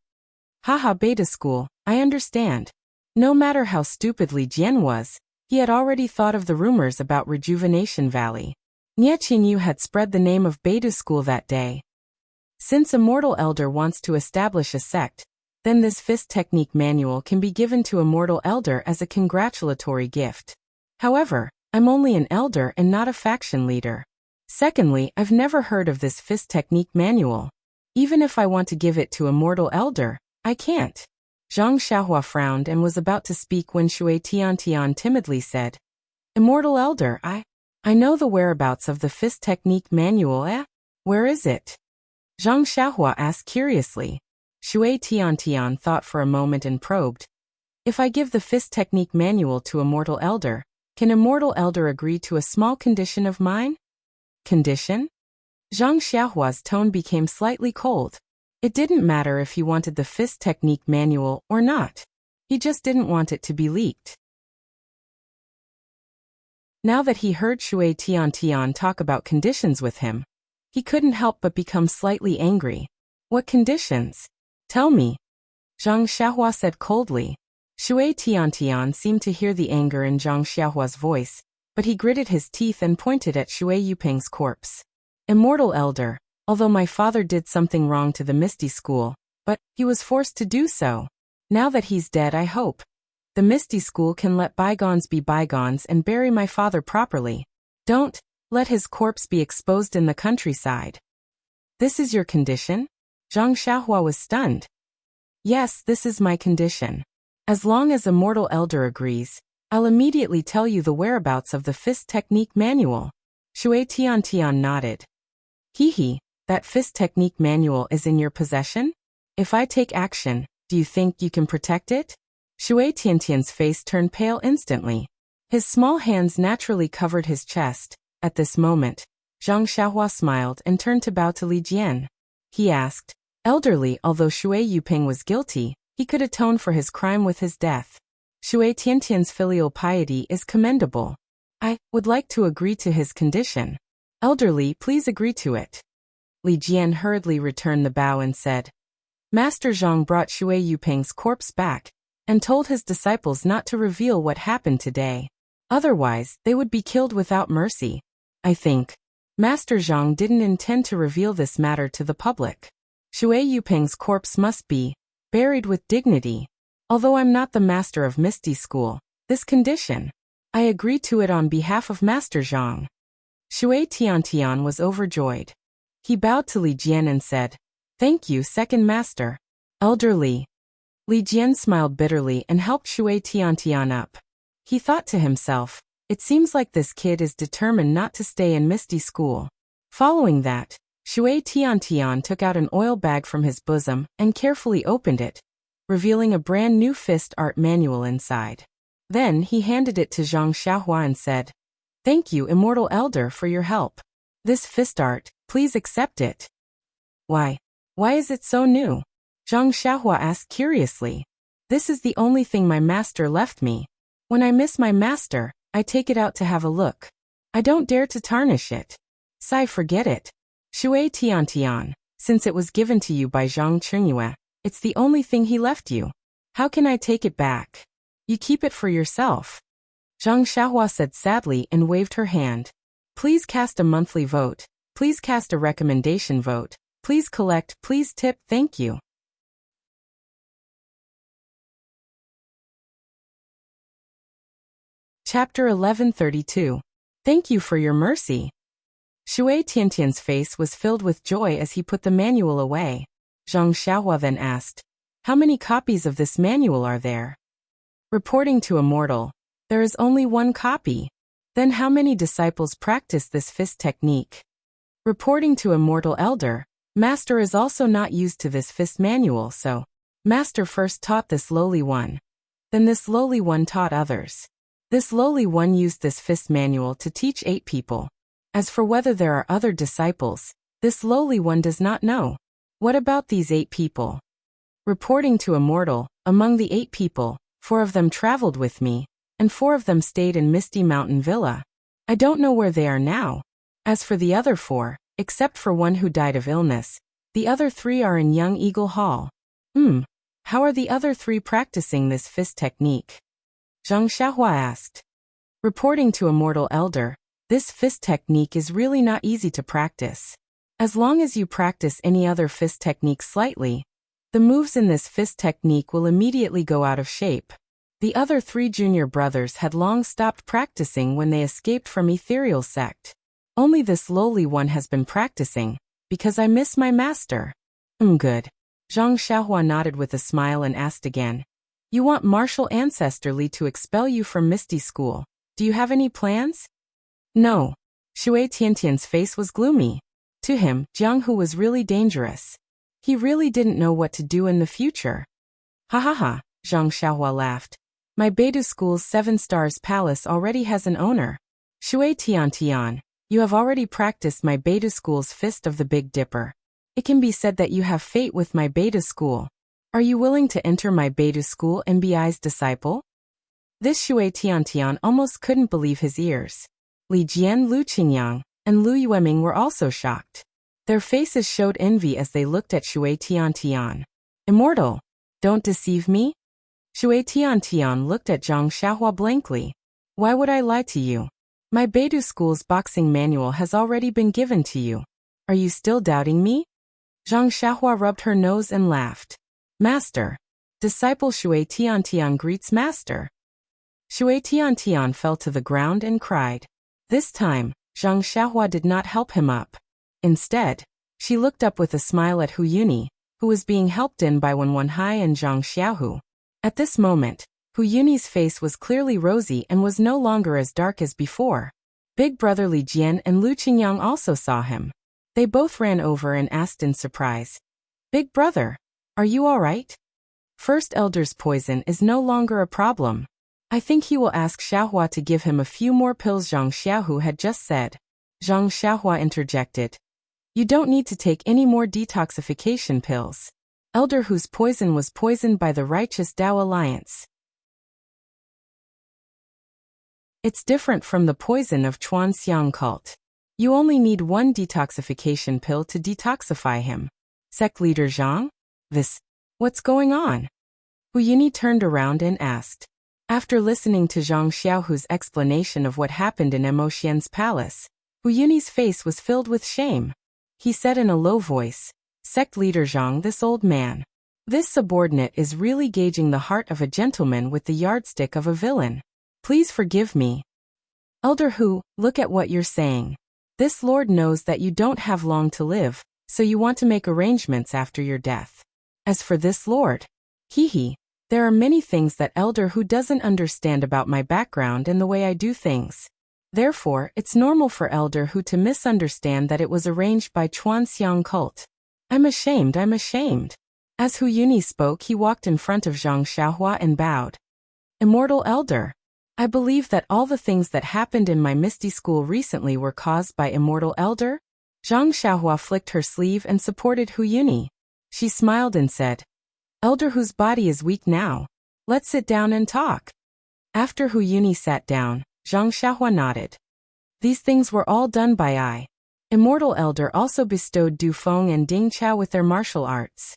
"Haha, beta school, I understand." No matter how stupid Li Jian was, he had already thought of the rumors about Rejuvenation Valley. Nie Qinyu had spread the name of beta school that day. Since Immortal Elder wants to establish a sect, then this fist technique manual can be given to Immortal Elder as a congratulatory gift. However, I'm only an elder and not a faction leader. Secondly, I've never heard of this fist technique manual. Even if I want to give it to Immortal Elder, I can't." Zhang Xiaohua frowned and was about to speak when Shui Tian timidly said, "Immortal Elder, I know the whereabouts of the fist technique manual, eh? Where is it?" Zhang Xiaohua asked curiously. Shui Tian thought for a moment and probed, "If I give the fist technique manual to Immortal Elder, can Immortal Elder agree to a small condition of mine?" "Condition?" Zhang Xiaohua's tone became slightly cold. It didn't matter if he wanted the fist technique manual or not. He just didn't want it to be leaked. Now that he heard Shui Tian talk about conditions with him, he couldn't help but become slightly angry. "What conditions? Tell me," Zhang Xiaohua said coldly. Shui Tian seemed to hear the anger in Zhang Xiaohua's voice, but he gritted his teeth and pointed at Shui Yuping's corpse. "Immortal Elder, although my father did something wrong to the Misty School, but he was forced to do so. Now that he's dead, I hope the Misty School can let bygones be bygones and bury my father properly. Don't let his corpse be exposed in the countryside." "This is your condition?" Zhang Xiaohua was stunned. "Yes, this is my condition. As long as Immortal Elder agrees, I'll immediately tell you the whereabouts of the fist technique manual." Shui Tian nodded. Hee, that fist technique manual is in your possession? If I take action, do you think you can protect it? Shui Tiantian's face turned pale instantly. His small hands naturally covered his chest. At this moment, Zhang Xiaohua smiled and turned to bow to Li Jian. He asked, elderly, although Shui Yuping was guilty, he could atone for his crime with his death. Shui Tiantian's filial piety is commendable. I would like to agree to his condition. Elderly, please agree to it. Li Jian hurriedly returned the bow and said, Master Zhang brought Shui Yuping's corpse back and told his disciples not to reveal what happened today. Otherwise, they would be killed without mercy. I think Master Zhang didn't intend to reveal this matter to the public. Shui Yuping's corpse must be buried with dignity. Although I'm not the master of Misty School, this condition, I agree to it on behalf of Master Zhang. Shui Tiantian was overjoyed. He bowed to Li Jian and said, Thank you, second master. Elder Li. Li Jian smiled bitterly and helped Shui Tiantian up. He thought to himself, it seems like this kid is determined not to stay in Misty School. Following that, Shui Tiantian took out an oil bag from his bosom and carefully opened it, revealing a brand new fist art manual inside. Then he handed it to Zhang Xiaohua and said, Thank you, Immortal Elder, for your help. This fist art, please accept it. Why is it so new? Zhang Xiaohua asked curiously. This is the only thing my master left me. When I miss my master, I take it out to have a look. I don't dare to tarnish it. Sai, forget it. Shui Tiantian, since it was given to you by Zhang Qingyue, it's the only thing he left you. How can I take it back? You keep it for yourself. Zhang Xiaohua said sadly and waved her hand. Please cast a monthly vote. Please cast a recommendation vote. Please collect, please tip, thank you. Chapter 1132. Thank you for your mercy. Shui Tiantian's face was filled with joy as he put the manual away. Zhang Xiaohua then asked, How many copies of this manual are there? Reporting to Immortal, there is only one copy. Then how many disciples practice this fist technique? Reporting to Immortal Elder, Master is also not used to this fist manual, so Master first taught this lowly one. Then this lowly one taught others. This lowly one used this fist manual to teach 8 people. As for whether there are other disciples, this lowly one does not know. What about these 8 people? Reporting to Immortal, among the 8 people, 4 of them traveled with me, and 4 of them stayed in Misty Mountain Villa. I don't know where they are now. As for the other 4, except for one who died of illness, the other 3 are in Young Eagle Hall. How are the other 3 practicing this fist technique? Zhang Xiaohua asked. Reporting to Immortal Elder, this fist technique is really not easy to practice. As long as you practice any other fist technique slightly, the moves in this fist technique will immediately go out of shape. The other 3 junior brothers had long stopped practicing when they escaped from Ethereal Sect. Only this lowly one has been practicing, because I miss my master. Good. Zhang Xiaohua nodded with a smile and asked again. You want Martial Ancestor Li to expel you from Misty School. Do you have any plans? No. Shui Tiantian's face was gloomy. To him, Jiang Hu was really dangerous. He really didn't know what to do in the future. Ha ha ha, Zhang Xiaohua laughed. My Beidou School's 7 Stars Palace already has an owner. Shui Tiantian, you have already practiced my Beidou School's Fist of the Big Dipper. It can be said that you have fate with my Beidou School. Are you willing to enter my Beidou School and be I's disciple? This Shui Tiantian almost couldn't believe his ears. Li Jian, Lu Qingyang, and Lu Yueming were also shocked. Their faces showed envy as they looked at Shui Tiantian. Immortal, don't deceive me? Shui Tiantian looked at Zhang Xiaohua blankly. Why would I lie to you? My Beidou School's boxing manual has already been given to you. Are you still doubting me? Zhang Xiaohua rubbed her nose and laughed. Master. Disciple Shui Tiantian greets Master. Shui Tiantian fell to the ground and cried. This time, Zhang Xiaohua did not help him up. Instead, she looked up with a smile at Hu Yuni, who was being helped in by Wen Wenhai and Zhang Xiaohu. At this moment, Hu Yuni's face was clearly rosy and was no longer as dark as before. Big brother Li Jian and Lu Qingyang also saw him. They both ran over and asked in surprise, "Big brother, are you all right?" First Elder's poison is no longer a problem. I think he will ask Xiaohua to give him a few more pills, Zhang Xiaohu had just said. Zhang Xiaohua interjected, "You don't need to take any more detoxification pills. Elder whose poison was poisoned by the righteous Tao Alliance. It's different from the poison of Chuanxiang cult. You only need one detoxification pill to detoxify him." Sect leader Zhang? What's going on? Hu Yuni turned around and asked. After listening to Zhang Xiaohu's explanation of what happened in Mo Xian's palace, Hu Yuni's face was filled with shame. He said in a low voice, "Sect leader Zhang, this old man. This subordinate is really gauging the heart of a gentleman with the yardstick of a villain. Please forgive me." Elder Hu, look at what you're saying. This lord knows that you don't have long to live, so you want to make arrangements after your death. As for this lord, there are many things that Elder Hu doesn't understand about my background and the way I do things. Therefore, it's normal for Elder Hu to misunderstand that it was arranged by Chuanxiang cult. I'm ashamed. As Hu Yuni spoke, he walked in front of Zhang Xiaohua and bowed. Immortal Elder, I believe that all the things that happened in my Misty School recently were caused by Immortal Elder. Zhang Xiaohua flicked her sleeve and supported Hu Yuni. She smiled and said, "Elder whose body is weak now. Let's sit down and talk." After Hu Yuni sat down, Zhang Xiaohua nodded. "These things were all done by I. Immortal Elder also bestowed Du Feng and Ding Chao with their martial arts.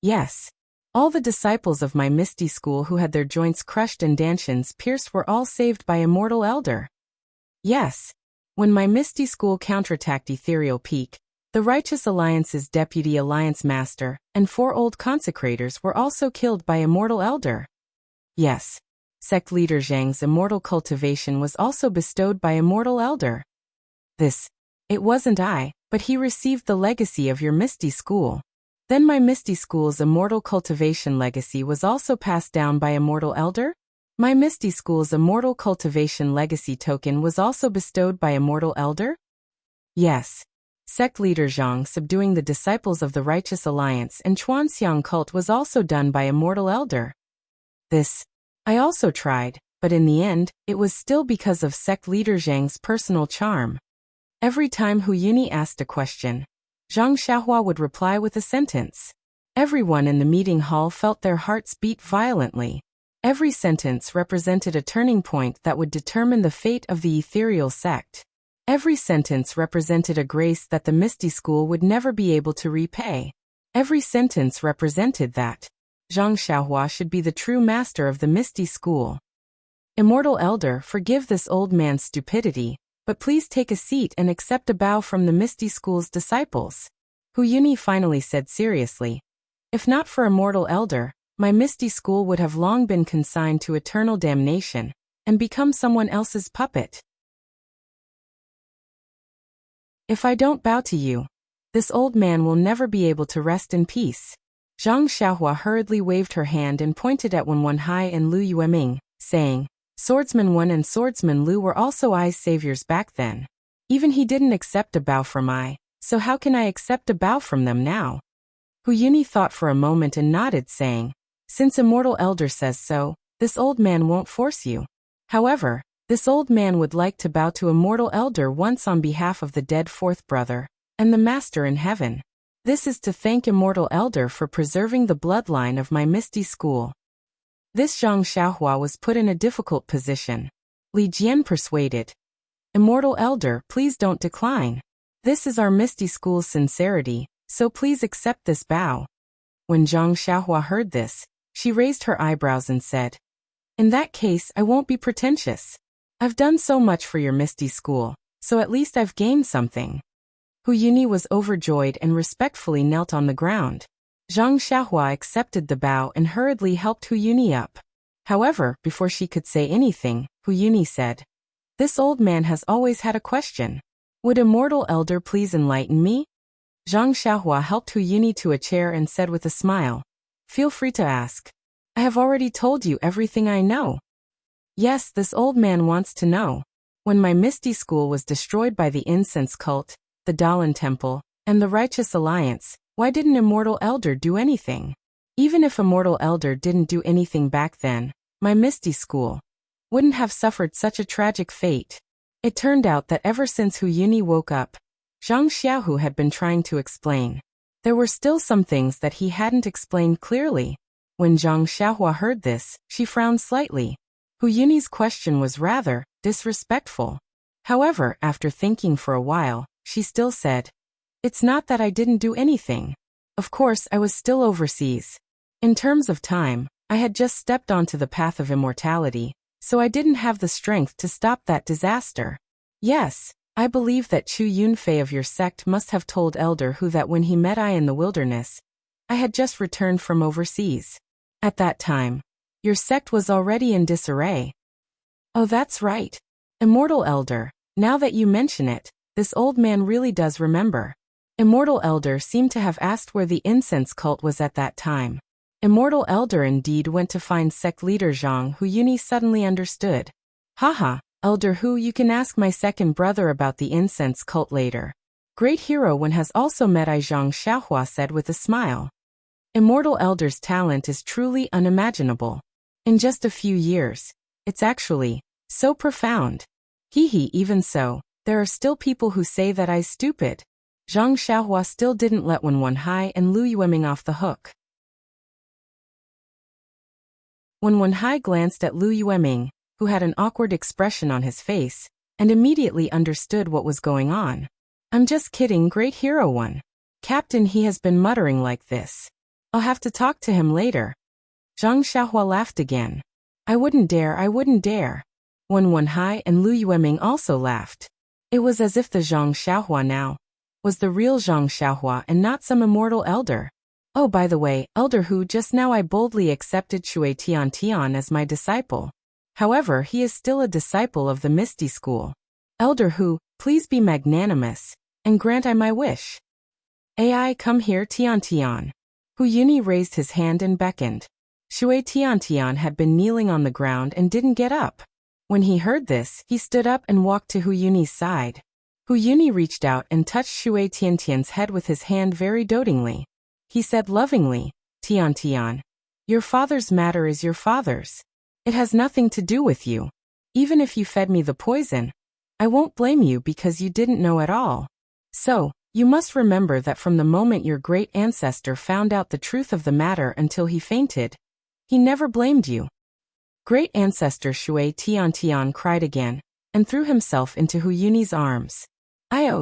Yes. All the disciples of my Misty School who had their joints crushed and dantians pierced were all saved by Immortal Elder. Yes. When my Misty School counterattacked Ethereal Peak, the Righteous Alliance's Deputy Alliance Master and 4 old consecrators were also killed by Immortal Elder. Yes. Sect leader Zhang's immortal cultivation was also bestowed by Immortal Elder. It wasn't I, but he received the legacy of your Misty School. Then my Misty School's immortal cultivation legacy was also passed down by Immortal Elder? My Misty School's immortal cultivation legacy token was also bestowed by Immortal Elder? Yes. Sect leader Zhang subduing the disciples of the Righteous Alliance and Chuanxiang cult was also done by Immortal Elder. I also tried, but in the end, it was still because of sect leader Zhang's personal charm. Every time Hu Yuni asked a question, Zhang Xiaohua would reply with a sentence. Everyone in the meeting hall felt their hearts beat violently. Every sentence represented a turning point that would determine the fate of the ethereal sect. Every sentence represented a grace that the Misty School would never be able to repay. Every sentence represented that Zhang Xiaohua should be the true master of the Misty School. Immortal Elder, forgive this old man's stupidity, but please take a seat and accept a bow from the Misty School's disciples. Hu Yuni finally said seriously, "If not for Immortal Elder, my Misty School would have long been consigned to eternal damnation and become someone else's puppet. If I don't bow to you, this old man will never be able to rest in peace." Zhang Xiaohua hurriedly waved her hand and pointed at Wen Wenhai and Lu Yueming, saying, "Swordsman Wen and Swordsman Lu were also I's saviors back then. Even he didn't accept a bow from I, so how can I accept a bow from them now?" Hu Yuni thought for a moment and nodded, saying, "Since Immortal Elder says so, this old man won't force you. However, this old man would like to bow to Immortal Elder once on behalf of the dead 4th brother and the Master in heaven. This is to thank Immortal Elder for preserving the bloodline of my Misty School." This Zhang Xiaohua was put in a difficult position. Li Jian persuaded, "Immortal Elder, please don't decline. This is our Misty School's sincerity, so please accept this bow." When Zhang Xiaohua heard this, she raised her eyebrows and said, "In that case, I won't be pretentious. I've done so much for your Misty School, so at least I've gained something." Hu Yuni was overjoyed and respectfully knelt on the ground. Zhang Xiaohua accepted the bow and hurriedly helped Hu Yuni up. However, before she could say anything, Hu Yuni said, "This old man has always had a question. Would Immortal Elder please enlighten me?" Zhang Xiaohua helped Hu Yuni to a chair and said with a smile, "Feel free to ask. I have already told you everything I know." "Yes, this old man wants to know. When my Misty School was destroyed by the incense cult, the Dalan Temple, And the Righteous Alliance, why didn't Immortal Elder do anything? Even if Immortal Elder didn't do anything back then, my Misty School wouldn't have suffered such a tragic fate. It turned out that ever since Hu Yuni woke up, Zhang Xiaohu had been trying to explain. There were still some things that he hadn't explained clearly. When Zhang Xiaohua heard this, she frowned slightly. Hu Yuni's question was rather disrespectful. However, after thinking for a while, she still said, "It's not that I didn't do anything. Of course, I was still overseas. In terms of time, I had just stepped onto the path of immortality, so I didn't have the strength to stop that disaster. Yes, I believe that Chu Yunfei of your sect must have told Elder Hu that when he met I in the wilderness, I had just returned from overseas. At that time, your sect was already in disarray." "Oh, that's right. Immortal Elder, now that you mention it, this old man really does remember." Immortal Elder seemed to have asked where the incense cult was at that time. Immortal Elder indeed went to find sect leader Zhang, who Yuni suddenly understood. "Haha, Elder Hu, you can ask my second brother about the incense cult later. Great hero one has also met I," Zhang Xiaohua said with a smile. Immortal Elder's talent is truly unimaginable. In just a few years, it's actually so profound. Even so, there are still people who say that I's stupid. Zhang Xiaohua still didn't let Wen Hai and Lu Yueming off the hook. When Wen Hai glanced at Lu Yueming, who had an awkward expression on his face, and immediately understood what was going on. "I'm just kidding, great hero one. Captain, he has been muttering like this. I'll have to talk to him later." Zhang Xiaohua laughed again. I wouldn't dare. When Wen Hai and Lu Yueming also laughed. It was as if the Zhang Xiaohua now was the real Zhang Xiaohua and not some immortal elder. "Oh, by the way, Elder Hu, just now I boldly accepted Shui Tian as my disciple. However, he is still a disciple of the Misty School. Elder Hu, please be magnanimous, and grant I my wish." "Ai, come here, Tian. Hu Yuni raised his hand and beckoned. Shui Tian had been kneeling on the ground and didn't get up. When he heard this, he stood up and walked to Hu Yuni's side. Hu Yuni reached out and touched Shui Tian's head with his hand very dotingly. He said lovingly, Tian, your father's matter is your father's. It has nothing to do with you. Even if you fed me the poison, I won't blame you because you didn't know at all. So, you must remember that from the moment your great ancestor found out the truth of the matter until he fainted, he never blamed you." Great ancestor Shui Tian cried again, and threw himself into Hu Yuni's arms.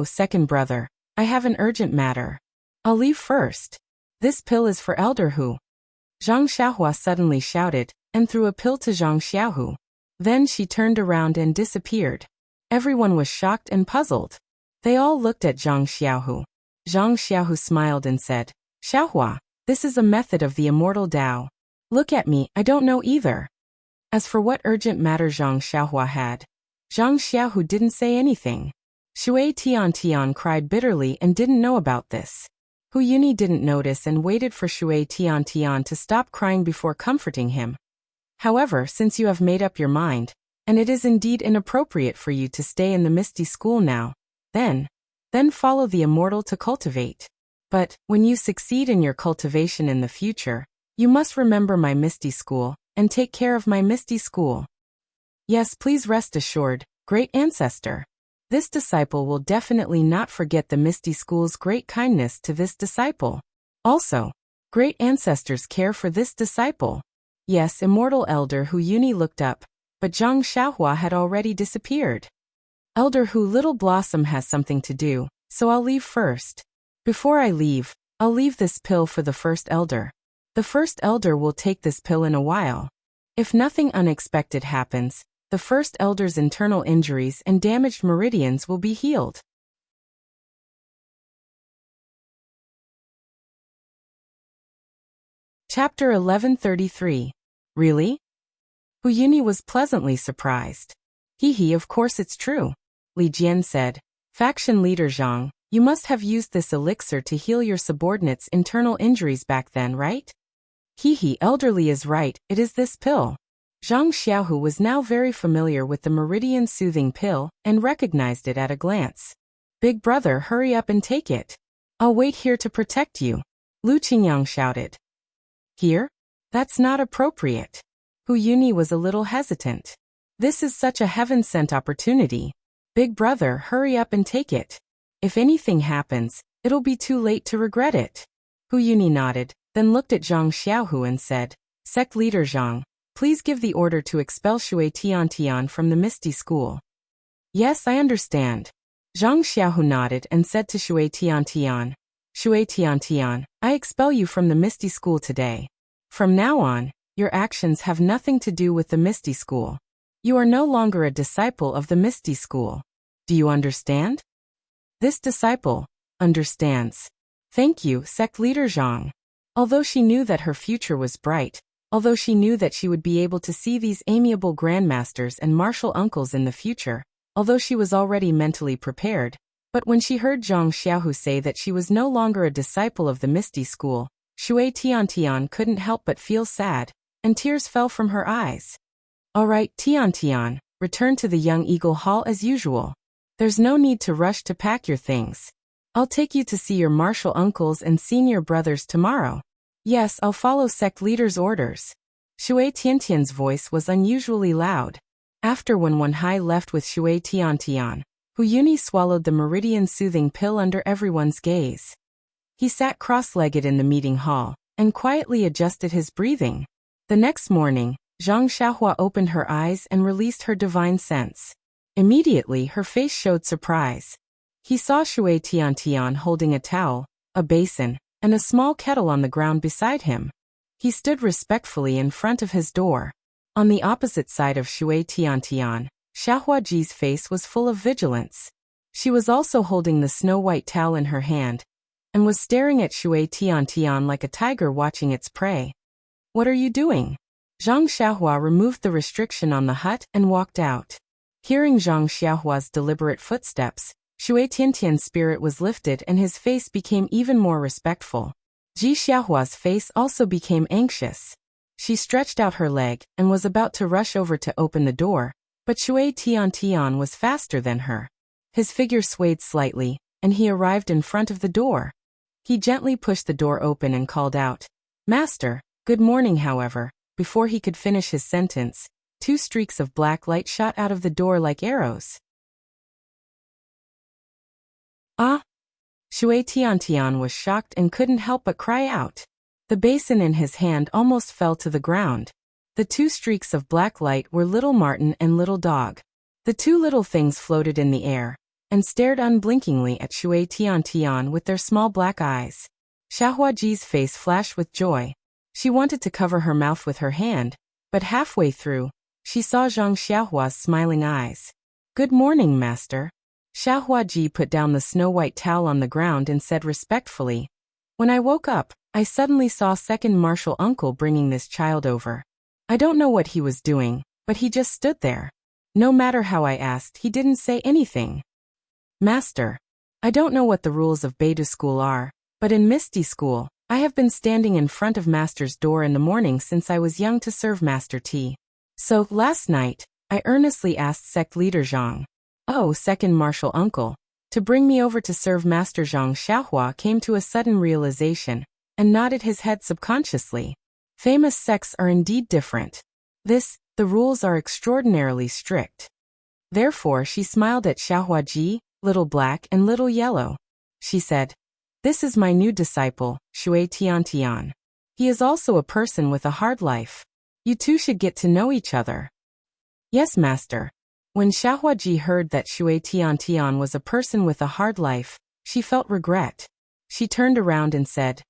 Second brother, I have an urgent matter. I'll leave first. This pill is for Elder Hu." Zhang Xiaohua suddenly shouted, and threw a pill to Zhang Xiaohu. Then she turned around and disappeared. Everyone was shocked and puzzled. They all looked at Zhang Xiaohu. Zhang Xiaohu smiled and said, "Xiaohua, this is a method of the immortal Tao. Look at me, I don't know either." As for what urgent matter Zhang Xiaohua had, Zhang Xiaohu didn't say anything. Shui Tian cried bitterly and didn't know about this. Hu Yuni didn't notice and waited for Shui Tian to stop crying before comforting him. "However, since you have made up your mind, and it is indeed inappropriate for you to stay in the Misty School now, then follow the immortal to cultivate. But, when you succeed in your cultivation in the future, you must remember my Misty School, and take care of my Misty School." "Yes, please rest assured, great ancestor. This disciple will definitely not forget the Misty School's great kindness to this disciple. Also, great ancestors care for this disciple." Yes, immortal Elder Hu Yuni looked up, but Zhang Xiaohua had already disappeared. "Elder Hu, Little Blossom has something to do, so I'll leave first. Before I leave, I'll leave this pill for the first elder. The first elder will take this pill in a while. If nothing unexpected happens, the first elder's internal injuries and damaged meridians will be healed." Chapter 1133. Really? Hu Yuni was pleasantly surprised. Of course it's true. Li Jian said. "Faction leader Zhang, you must have used this elixir to heal your subordinates' internal injuries back then, right?" Elderly is right, it is this pill." Zhang Xiaohu was now very familiar with the meridian soothing pill and recognized it at a glance. "Big brother, hurry up and take it." I'll wait here to protect you, Lu Qingyang shouted. Here? That's not appropriate. Hu Yuni was a little hesitant. This is such a heaven-sent opportunity. Big brother, hurry up and take it. If anything happens, it'll be too late to regret it. Hu Yuni nodded, then looked at Zhang Xiaohu and said, Sect Leader Zhang, please give the order to expel Shui Tiantian from the Misty School. Yes, I understand. Zhang Xiaohu nodded and said to Shui Tiantian, Shui Tiantian, I expel you from the Misty School today. From now on, your actions have nothing to do with the Misty School. You are no longer a disciple of the Misty School. Do you understand? This disciple understands. Thank you, Sect Leader Zhang. Although she knew that her future was bright, although she knew that she would be able to see these amiable grandmasters and martial uncles in the future, although she was already mentally prepared, but when she heard Zhang Xiaohu say that she was no longer a disciple of the Misty School, Shui Tiantian couldn't help but feel sad, and tears fell from her eyes. All right, Tiantian, return to the Young Eagle Hall as usual. There's no need to rush to pack your things. I'll take you to see your martial uncles and senior brothers tomorrow. Yes, I'll follow sect leader's orders. Shui Tiantian's voice was unusually loud. After when Wenhai left with Shui Tiantian, Hu Yuni swallowed the meridian soothing pill under everyone's gaze. He sat cross-legged in the meeting hall, and quietly adjusted his breathing. The next morning, Zhang Xiaohua opened her eyes and released her divine sense. Immediately her face showed surprise. He saw Shui Tiantian holding a towel, a basin, and a small kettle on the ground beside him. He stood respectfully in front of his door. On the opposite side of Shui Tiantian, Xiaohuaji's face was full of vigilance. She was also holding the snow-white towel in her hand, and was staring at Shui Tiantian like a tiger watching its prey. What are you doing? Zhang Xiaohua removed the restriction on the hut and walked out. Hearing Zhang Xiaohua's deliberate footsteps, Shui Tiantian's spirit was lifted and his face became even more respectful. Ji Xiaohua's face also became anxious. She stretched out her leg and was about to rush over to open the door, but Shui Tiantian was faster than her. His figure swayed slightly, and he arrived in front of the door. He gently pushed the door open and called out, Master, good morning. However, before he could finish his sentence, 2 streaks of black light shot out of the door like arrows. Ah! Shui Tiantian was shocked and couldn't help but cry out. The basin in his hand almost fell to the ground. The 2 streaks of black light were Little Martin and Little Dog. The 2 little things floated in the air, and stared unblinkingly at Shui Tiantian with their small black eyes. Xiaohuaji's face flashed with joy. She wanted to cover her mouth with her hand, but halfway through, she saw Zhang Xiaohua's smiling eyes. Good morning, Master. Xiaohuaji put down the snow-white towel on the ground and said respectfully, When I woke up, I suddenly saw second martial uncle bringing this child over. I don't know what he was doing, but he just stood there. No matter how I asked, he didn't say anything. Master, I don't know what the rules of Beidou School are, but in Misty School, I have been standing in front of Master's door in the morning since I was young to serve Master tea. So, last night, I earnestly asked Sect Leader Zhang, second martial uncle, to bring me over to serve Master. Zhang Xiaohua came to a sudden realization, and nodded his head subconsciously. Famous sects are indeed different. The rules are extraordinarily strict. Therefore she smiled at Xiaohuaji, Little Black and Little Yellow. She said, This is my new disciple, Shui Tiantian. He is also a person with a hard life. You two should get to know each other. Yes, Master. When Xiaohuaji heard that Shui Tiantian was a person with a hard life, she felt regret. She turned around and said,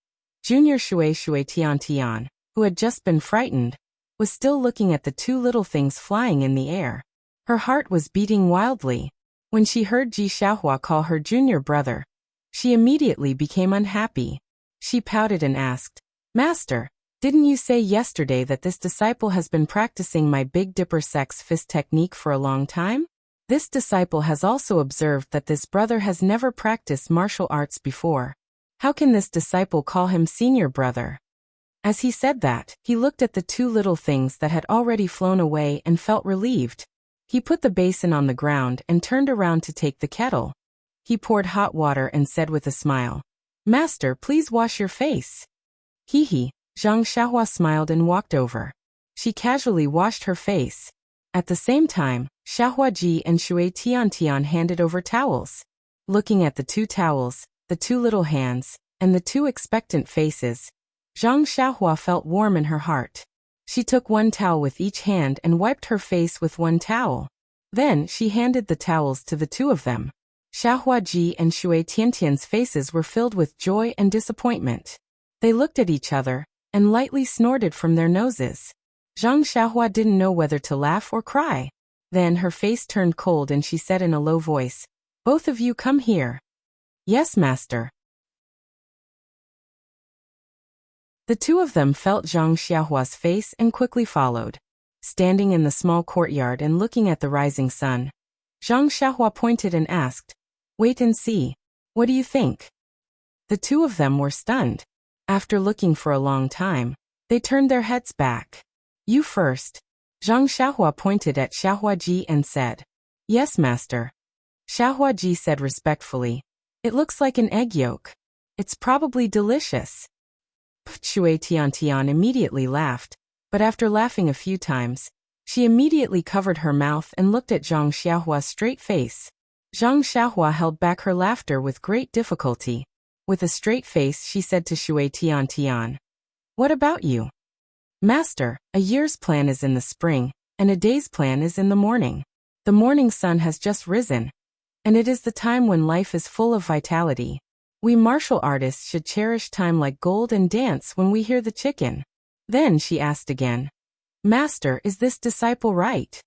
Junior Shui Tiantian, who had just been frightened, was still looking at the 2 little things flying in the air. Her heart was beating wildly. When she heard Ji Xiaohua call her junior brother, she immediately became unhappy. She pouted and asked, Master, didn't you say yesterday that this disciple has been practicing my Big Dipper Sex Fist technique for a long time? This disciple has also observed that this brother has never practiced martial arts before. How can this disciple call him senior brother? As he said that, he looked at the 2 little things that had already flown away and felt relieved. He put the basin on the ground and turned around to take the kettle. He poured hot water and said with a smile, Master, please wash your face. Hee hee. Zhang Xiaohua smiled and walked over. She casually washed her face. At the same time, Xiaohua Ji and Shui Tian handed over towels. Looking at the two towels, the two little hands, and the two expectant faces, Zhang Xiaohua felt warm in her heart. She took one towel with each hand and wiped her face with one towel. Then she handed the towels to the two of them. Xiaohua Ji and Shui Tiantian's faces were filled with joy and disappointment. They looked at each other and lightly snorted from their noses. Zhang Xiaohua didn't know whether to laugh or cry. Then her face turned cold and she said in a low voice, "Both of you come here." "Yes, master." The two of them felt Zhang Xiaohua's face and quickly followed. Standing in the small courtyard and looking at the rising sun, Zhang Xiaohua pointed and asked, "Wait and see. What do you think?" The two of them were stunned. After looking for a long time, they turned their heads back. "You first." Zhang Xiaohua pointed at Xiaohua Ji and said, "Yes, master." Xiaohua Ji said respectfully, "It looks like an egg yolk. It's probably delicious." Shui Tian immediately laughed, but after laughing a few times, she immediately covered her mouth and looked at Zhang Xiaohua's straight face. Zhang Xiaohua held back her laughter with great difficulty. With a straight face she said to Shui Tian, "What about you?" "Master, a year's plan is in the spring, and a day's plan is in the morning. The morning sun has just risen, and it is the time when life is full of vitality. We martial artists should cherish time like gold and dance when we hear the chicken." Then she asked again, "Master, is this disciple right?"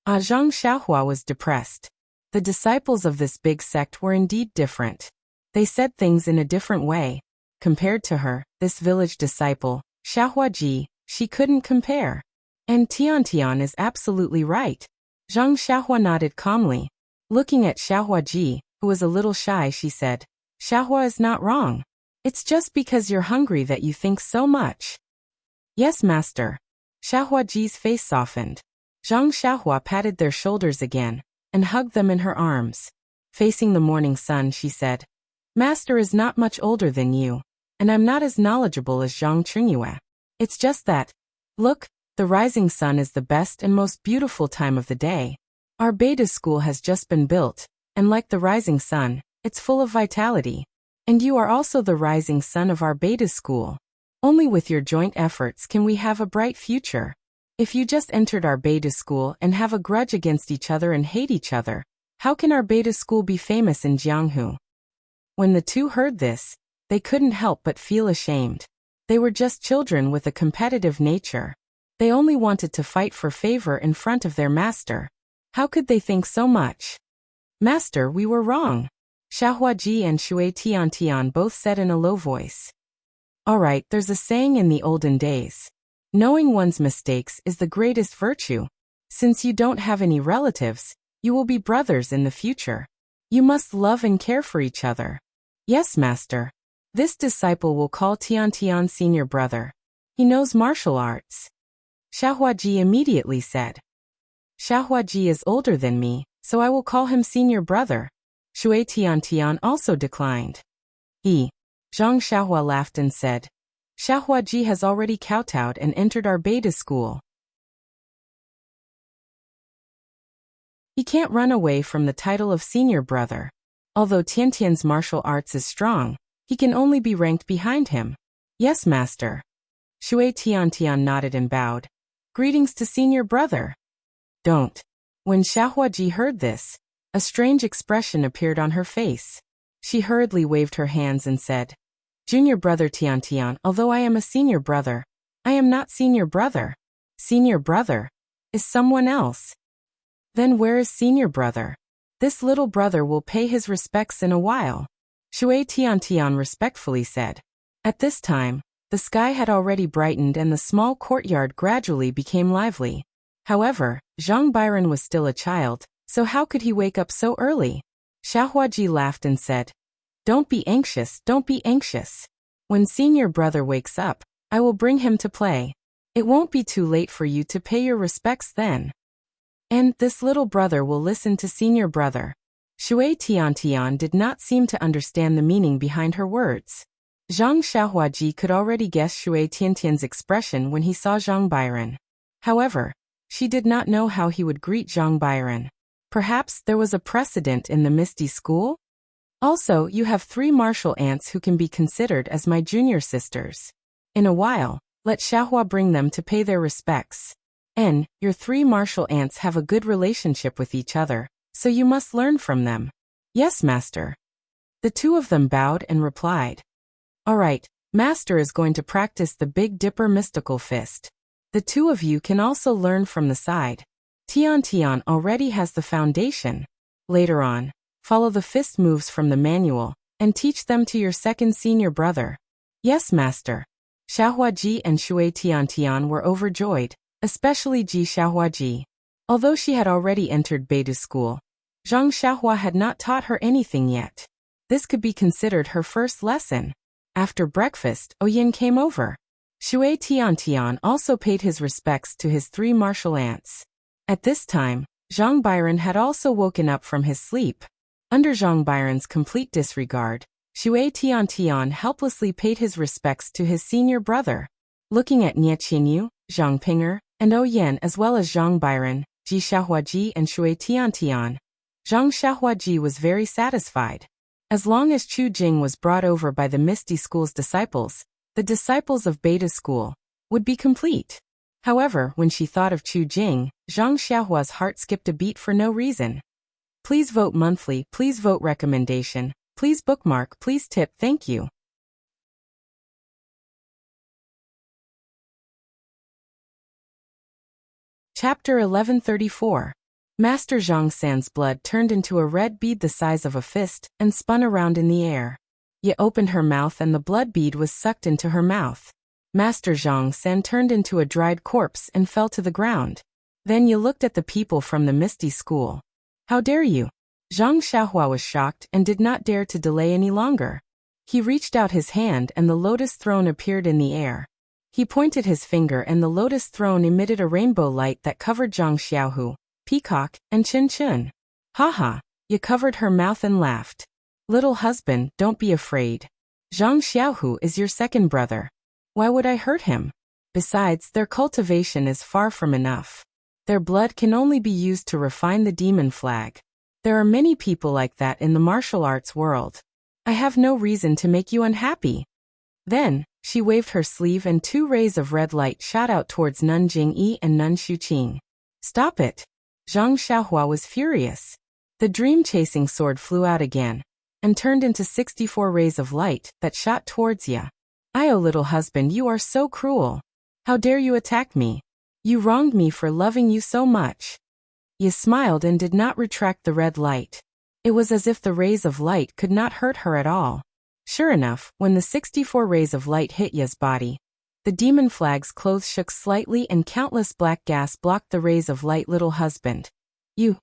Zhang Xiaohua was depressed. The disciples of this big sect were indeed different. They said things in a different way. Compared to her, this village disciple, Xiaohua Ji, she couldn't compare. And Tian is absolutely right. Zhang Xiaohua nodded calmly. Looking at Xiaohua Ji, who was a little shy, she said, "Xiaohua is not wrong. It's just because you're hungry that you think so much." "Yes, master." Xiaohua Ji's face softened. Zhang Xiaohua patted their shoulders again and hugged them in her arms. Facing the morning sun, she said, "Master is not much older than you, and I'm not as knowledgeable as Zhang Qingyue. It's just that, look, the rising sun is the best and most beautiful time of the day. Our beta school has just been built, and like the rising sun, it's full of vitality. And you are also the rising sun of our beta school. Only with your joint efforts can we have a bright future. If you just entered our beta school and have a grudge against each other and hate each other, how can our beta school be famous in Jianghu?" When the two heard this, they couldn't help but feel ashamed. They were just children with a competitive nature. They only wanted to fight for favor in front of their master. How could they think so much? "Master, we were wrong," Xiaohua Ji and Shui Tian both said in a low voice. "All right, there's a saying in the olden days. Knowing one's mistakes is the greatest virtue. Since you don't have any relatives, you will be brothers in the future. You must love and care for each other." "Yes, master. This disciple will call Tian senior brother. He knows martial arts." Xiaohua Ji immediately said. "Xiaohua Ji is older than me, so I will call him senior brother." Shui Tian also declined. Zhang Xiaohua laughed and said, "Xiaohua Ji has already kowtowed and entered our beta school. He can't run away from the title of senior brother. Although Tiantian's martial arts is strong, he can only be ranked behind him." "Yes, master." Shui Tian nodded and bowed. "Greetings to senior brother." "Don't." When Xiaohua Ji heard this, a strange expression appeared on her face. She hurriedly waved her hands and said, "Junior brother Tian, although I am a senior brother, I am not senior brother. Senior brother is someone else." "Then where is senior brother? This little brother will pay his respects in a while," Shui Tian respectfully said. At this time, the sky had already brightened and the small courtyard gradually became lively. However, Zhang Byron was still a child, so how could he wake up so early? Xiaohua Ji laughed and said, "Don't be anxious, don't be anxious. When senior brother wakes up, I will bring him to play. It won't be too late for you to pay your respects then. And this little brother will listen to senior brother." Shui Tiantian did not seem to understand the meaning behind her words. Zhang Xiaohuaji could already guess Shui Tiantian's expression when he saw Zhang Bairan. However, she did not know how he would greet Zhang Bairan. Perhaps there was a precedent in the Misty School? Also, you have 3 martial aunts who can be considered as my junior sisters. In a while, let Xiaohua bring them to pay their respects. Your 3 martial aunts have a good relationship with each other, so you must learn from them. Yes, master. The 2 of them bowed and replied. All right, master is going to practice the Big Dipper mystical fist. The 2 of you can also learn from the side. Tian already has the foundation. Later on, follow the fist moves from the manual, and teach them to your second senior brother. Yes, master. Xiaohuaji and Shui Tian were overjoyed, especially Ji Xiaohuaji. Although she had already entered Beidou school, Zhang Xiaohua had not taught her anything yet. This could be considered her first lesson. After breakfast, Oyin came over. Shui Tian also paid his respects to his 3 martial aunts. At this time, Zhang Bairan had also woken up from his sleep. Under Zhang Bairan's complete disregard, Shui Tian helplessly paid his respects to his senior brother. Looking at Nie Qinyu, Zhang Pinger, and Oyen as well as Zhang Bairan, Ji Xiaohuaji and Shui Tian, Zhang Xiaohuaji was very satisfied. As long as Chu Jing was brought over by the Misty School's disciples, the disciples of Beta School would be complete. However, when she thought of Chu Jing, Zhang Xiaohua's heart skipped a beat for no reason. Please vote monthly, please vote recommendation, please bookmark, please tip, thank you. Chapter 1134. Master Zhang San's blood turned into a red bead the size of a fist and spun around in the air. Ye opened her mouth and the blood bead was sucked into her mouth. Master Zhang San turned into a dried corpse and fell to the ground. Then Ye looked at the people from the Misty School. How dare you? Zhang Xiaohua was shocked and did not dare to delay any longer. He reached out his hand and the lotus throne appeared in the air. He pointed his finger and the lotus throne emitted a rainbow light that covered Zhang Xiaohu, Peacock, and Chin Chun. Ha! Ye covered her mouth and laughed. Little husband, don't be afraid. Zhang Xiaohu is your second brother. Why would I hurt him? Besides, their cultivation is far from enough. Their blood can only be used to refine the demon flag. There are many people like that in the martial arts world. I have no reason to make you unhappy. Then, she waved her sleeve and 2 rays of red light shot out towards Nun Jingyi and Nun Xuqing. Stop it! Zhang Xiaohua was furious. The dream-chasing sword flew out again, and turned into 64 rays of light that shot towards Ya. Oh little husband, you are so cruel. How dare you attack me? You wronged me for loving you so much. Ye smiled and did not retract the red light. It was as if the rays of light could not hurt her at all. Sure enough, when the 64 rays of light hit Ya's body, the demon flag's clothes shook slightly and countless black gas blocked the rays of light. Little husband. Do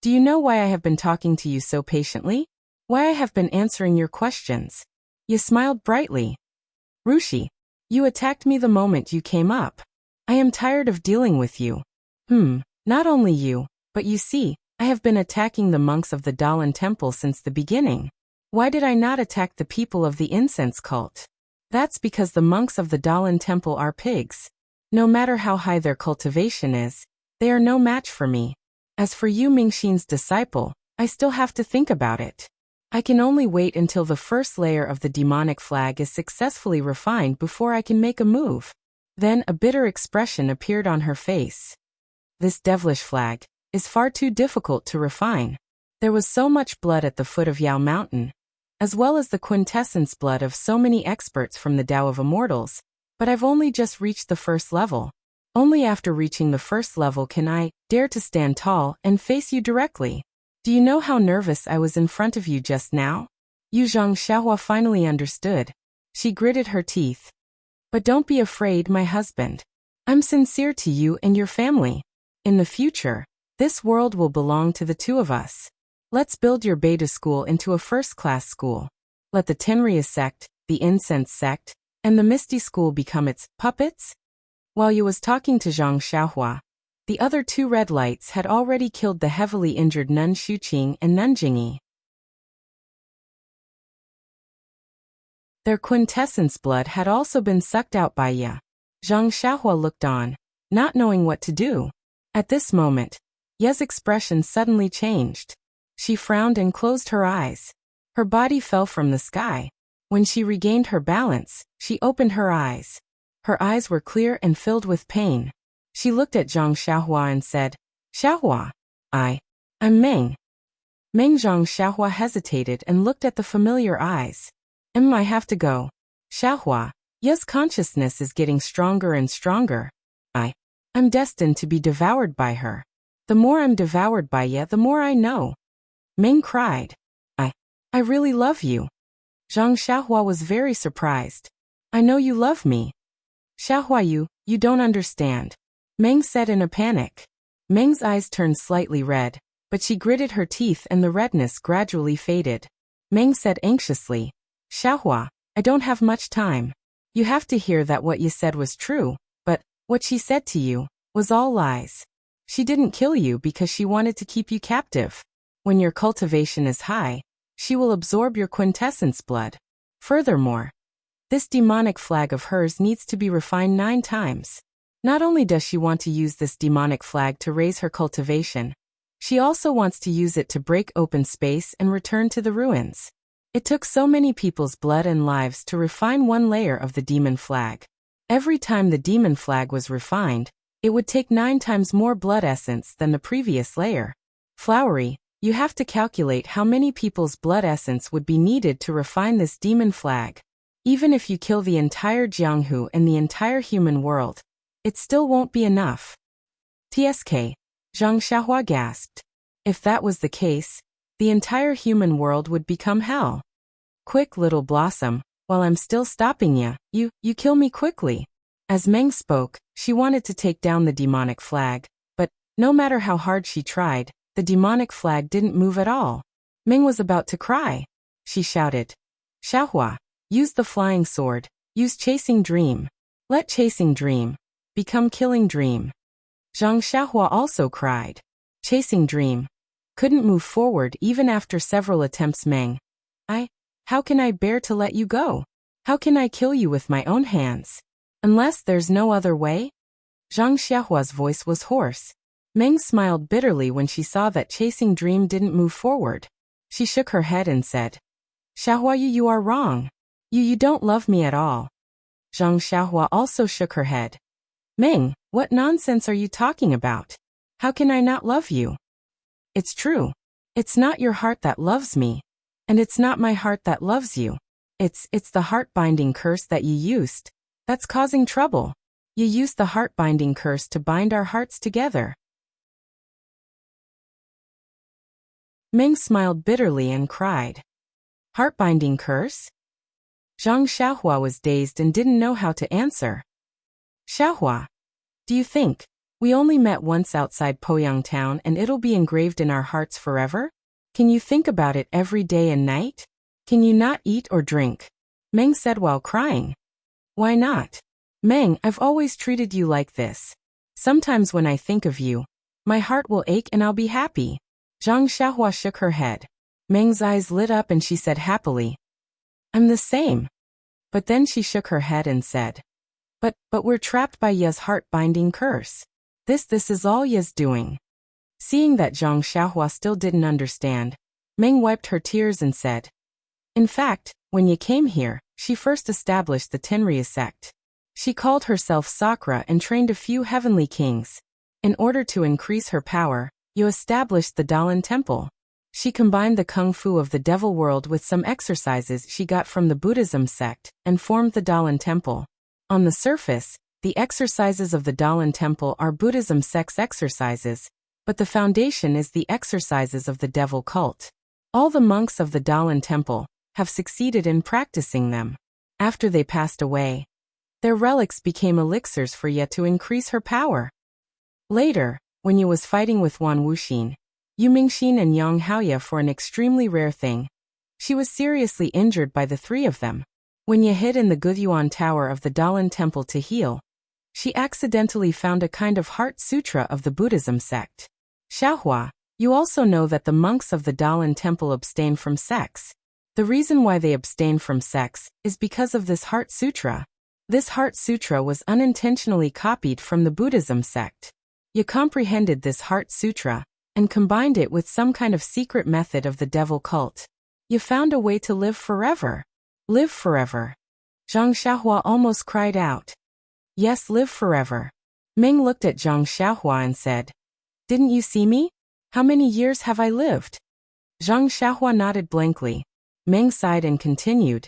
you know why I have been talking to you so patiently? Why I have been answering your questions? Ye smiled brightly. Rushi, you attacked me the moment you came up. I am tired of dealing with you. Not only you, but you see, I have been attacking the monks of the Dalan Temple since the beginning. Why did I not attack the people of the incense cult? That's because the monks of the Dalan Temple are pigs. No matter how high their cultivation is, they are no match for me. As for you Mingxin's disciple, I still have to think about it. I can only wait until the first layer of the demonic flag is successfully refined before I can make a move. Then a bitter expression appeared on her face. This devilish flag is far too difficult to refine. There was so much blood at the foot of Yao Mountain, as well as the quintessence blood of so many experts from the Tao of Immortals, but I've only just reached the first level. Only after reaching the first level can I dare to stand tall and face you directly. Do you know how nervous I was in front of you just now? Zhang Xiaohua finally understood. She gritted her teeth. But don't be afraid, my husband. I'm sincere to you and your family. In the future, this world will belong to the 2 of us. Let's build your Beta school into a first-class school. Let the Tenria sect, the Incense sect, and the Misty school become its puppets? While Yu was talking to Zhang Xiaohua, The other two red lights had already killed the heavily injured Nun Xuqing and Nun Jingyi. Their quintessence blood had also been sucked out by Ye. Zhang Xiaohua looked on, not knowing what to do. At this moment, Ye's expression suddenly changed. She frowned and closed her eyes. Her body fell from the sky. When she regained her balance, she opened her eyes. Her eyes were clear and filled with pain. She looked at Zhang Xiaohua and said, "Xiaohua, I'm Meng." Zhang Xiaohua hesitated and looked at the familiar eyes. I have to go. Xiaohua, Ye's consciousness is getting stronger and stronger. I'm destined to be devoured by her. The more I'm devoured by Ye, the more I know. Meng cried. I really love you. Zhang Xiaohua was very surprised. I know you love me. Xiaohua, you don't understand. Meng said in a panic. Meng's eyes turned slightly red, but she gritted her teeth and the redness gradually faded. Meng said anxiously, Xiaohua, I don't have much time. You have to hear that what you said was true, but what she said to you was all lies. She didn't kill you because she wanted to keep you captive. When your cultivation is high, she will absorb your quintessence blood. Furthermore, this demonic flag of hers needs to be refined 9 times. Not only does she want to use this demonic flag to raise her cultivation, she also wants to use it to break open space and return to the ruins. It took so many people's blood and lives to refine 1 layer of the demon flag. Every time the demon flag was refined, it would take 9 times more blood essence than the previous layer. Flowery, you have to calculate how many people's blood essence would be needed to refine this demon flag. Even if you kill the entire Jianghu and the entire human world, it still won't be enough. TSK, Zhang Xiaohua gasped. If that was the case, the entire human world would become hell. Quick, little blossom, while I'm still stopping you kill me quickly. As Meng spoke, she wanted to take down the demonic flag, but no matter how hard she tried, the demonic flag didn't move at all. Meng was about to cry. She shouted, Xiaohua, use the flying sword, use chasing dream. Let chasing dream become killing dream. Zhang Xiaohua also cried. Chasing dream couldn't move forward even after several attempts. Meng, how can I bear to let you go? How can I kill you with my own hands? Unless there's no other way? Zhang Xiaohua's voice was hoarse. Meng smiled bitterly when she saw that chasing dream didn't move forward. She shook her head and said, Xiaohua, you are wrong. You don't love me at all. Zhang Xiaohua also shook her head. Meng, what nonsense are you talking about? How can I not love you? It's true. It's not your heart that loves me. And it's not my heart that loves you. It's the heart-binding curse that you used that's causing trouble. You used the heart-binding curse to bind our hearts together. Meng smiled bitterly and cried. Heart-binding curse? Zhang Xiaohua was dazed and didn't know how to answer. Xiaohua, do you think we only met once outside Poyang town and it'll be engraved in our hearts forever? Can you think about it every day and night? Can you not eat or drink? Meng said while crying. Why not? Meng, I've always treated you like this. Sometimes when I think of you, my heart will ache and I'll be happy. Zhang Xiaohua shook her head. Meng's eyes lit up and she said happily, I'm the same. But then she shook her head and said, But we're trapped by Ye's heart-binding curse. This is all Ye's doing. Seeing that Zhang Xiaohua still didn't understand, Meng wiped her tears and said, In fact, when Ye came here, she first established the Tenrya sect. She called herself Sakra and trained a few heavenly kings. In order to increase her power, Ye established the Dalan temple. She combined the kung fu of the devil world with some exercises she got from the Buddhism sect and formed the Dalan temple. On the surface, the exercises of the Dalan temple are Buddhism sect's exercises, but the foundation is the exercises of the devil cult. All the monks of the Dalan temple have succeeded in practicing them. After they passed away, their relics became elixirs for Ye to increase her power. Later, when Ye was fighting with Wan Wuxin, Yu Mingxin and Yang Haoye for an extremely rare thing, she was seriously injured by the 3 of them. When Ye hid in the Guyuan tower of the Dalan temple to heal, she accidentally found a kind of heart sutra of the Buddhism sect. Xiaohua, you also know that the monks of the Dalan temple abstain from sex. The reason why they abstain from sex is because of this heart sutra. This heart sutra was unintentionally copied from the Buddhism sect. You comprehended this heart sutra and combined it with some kind of secret method of the devil cult. You found a way to live forever. Live forever. Zhang Xiaohua almost cried out. Yes, live forever. Meng looked at Zhang Xiaohua and said, Didn't you see me? How many years have I lived? Zhang Xiaohua nodded blankly. Meng sighed and continued.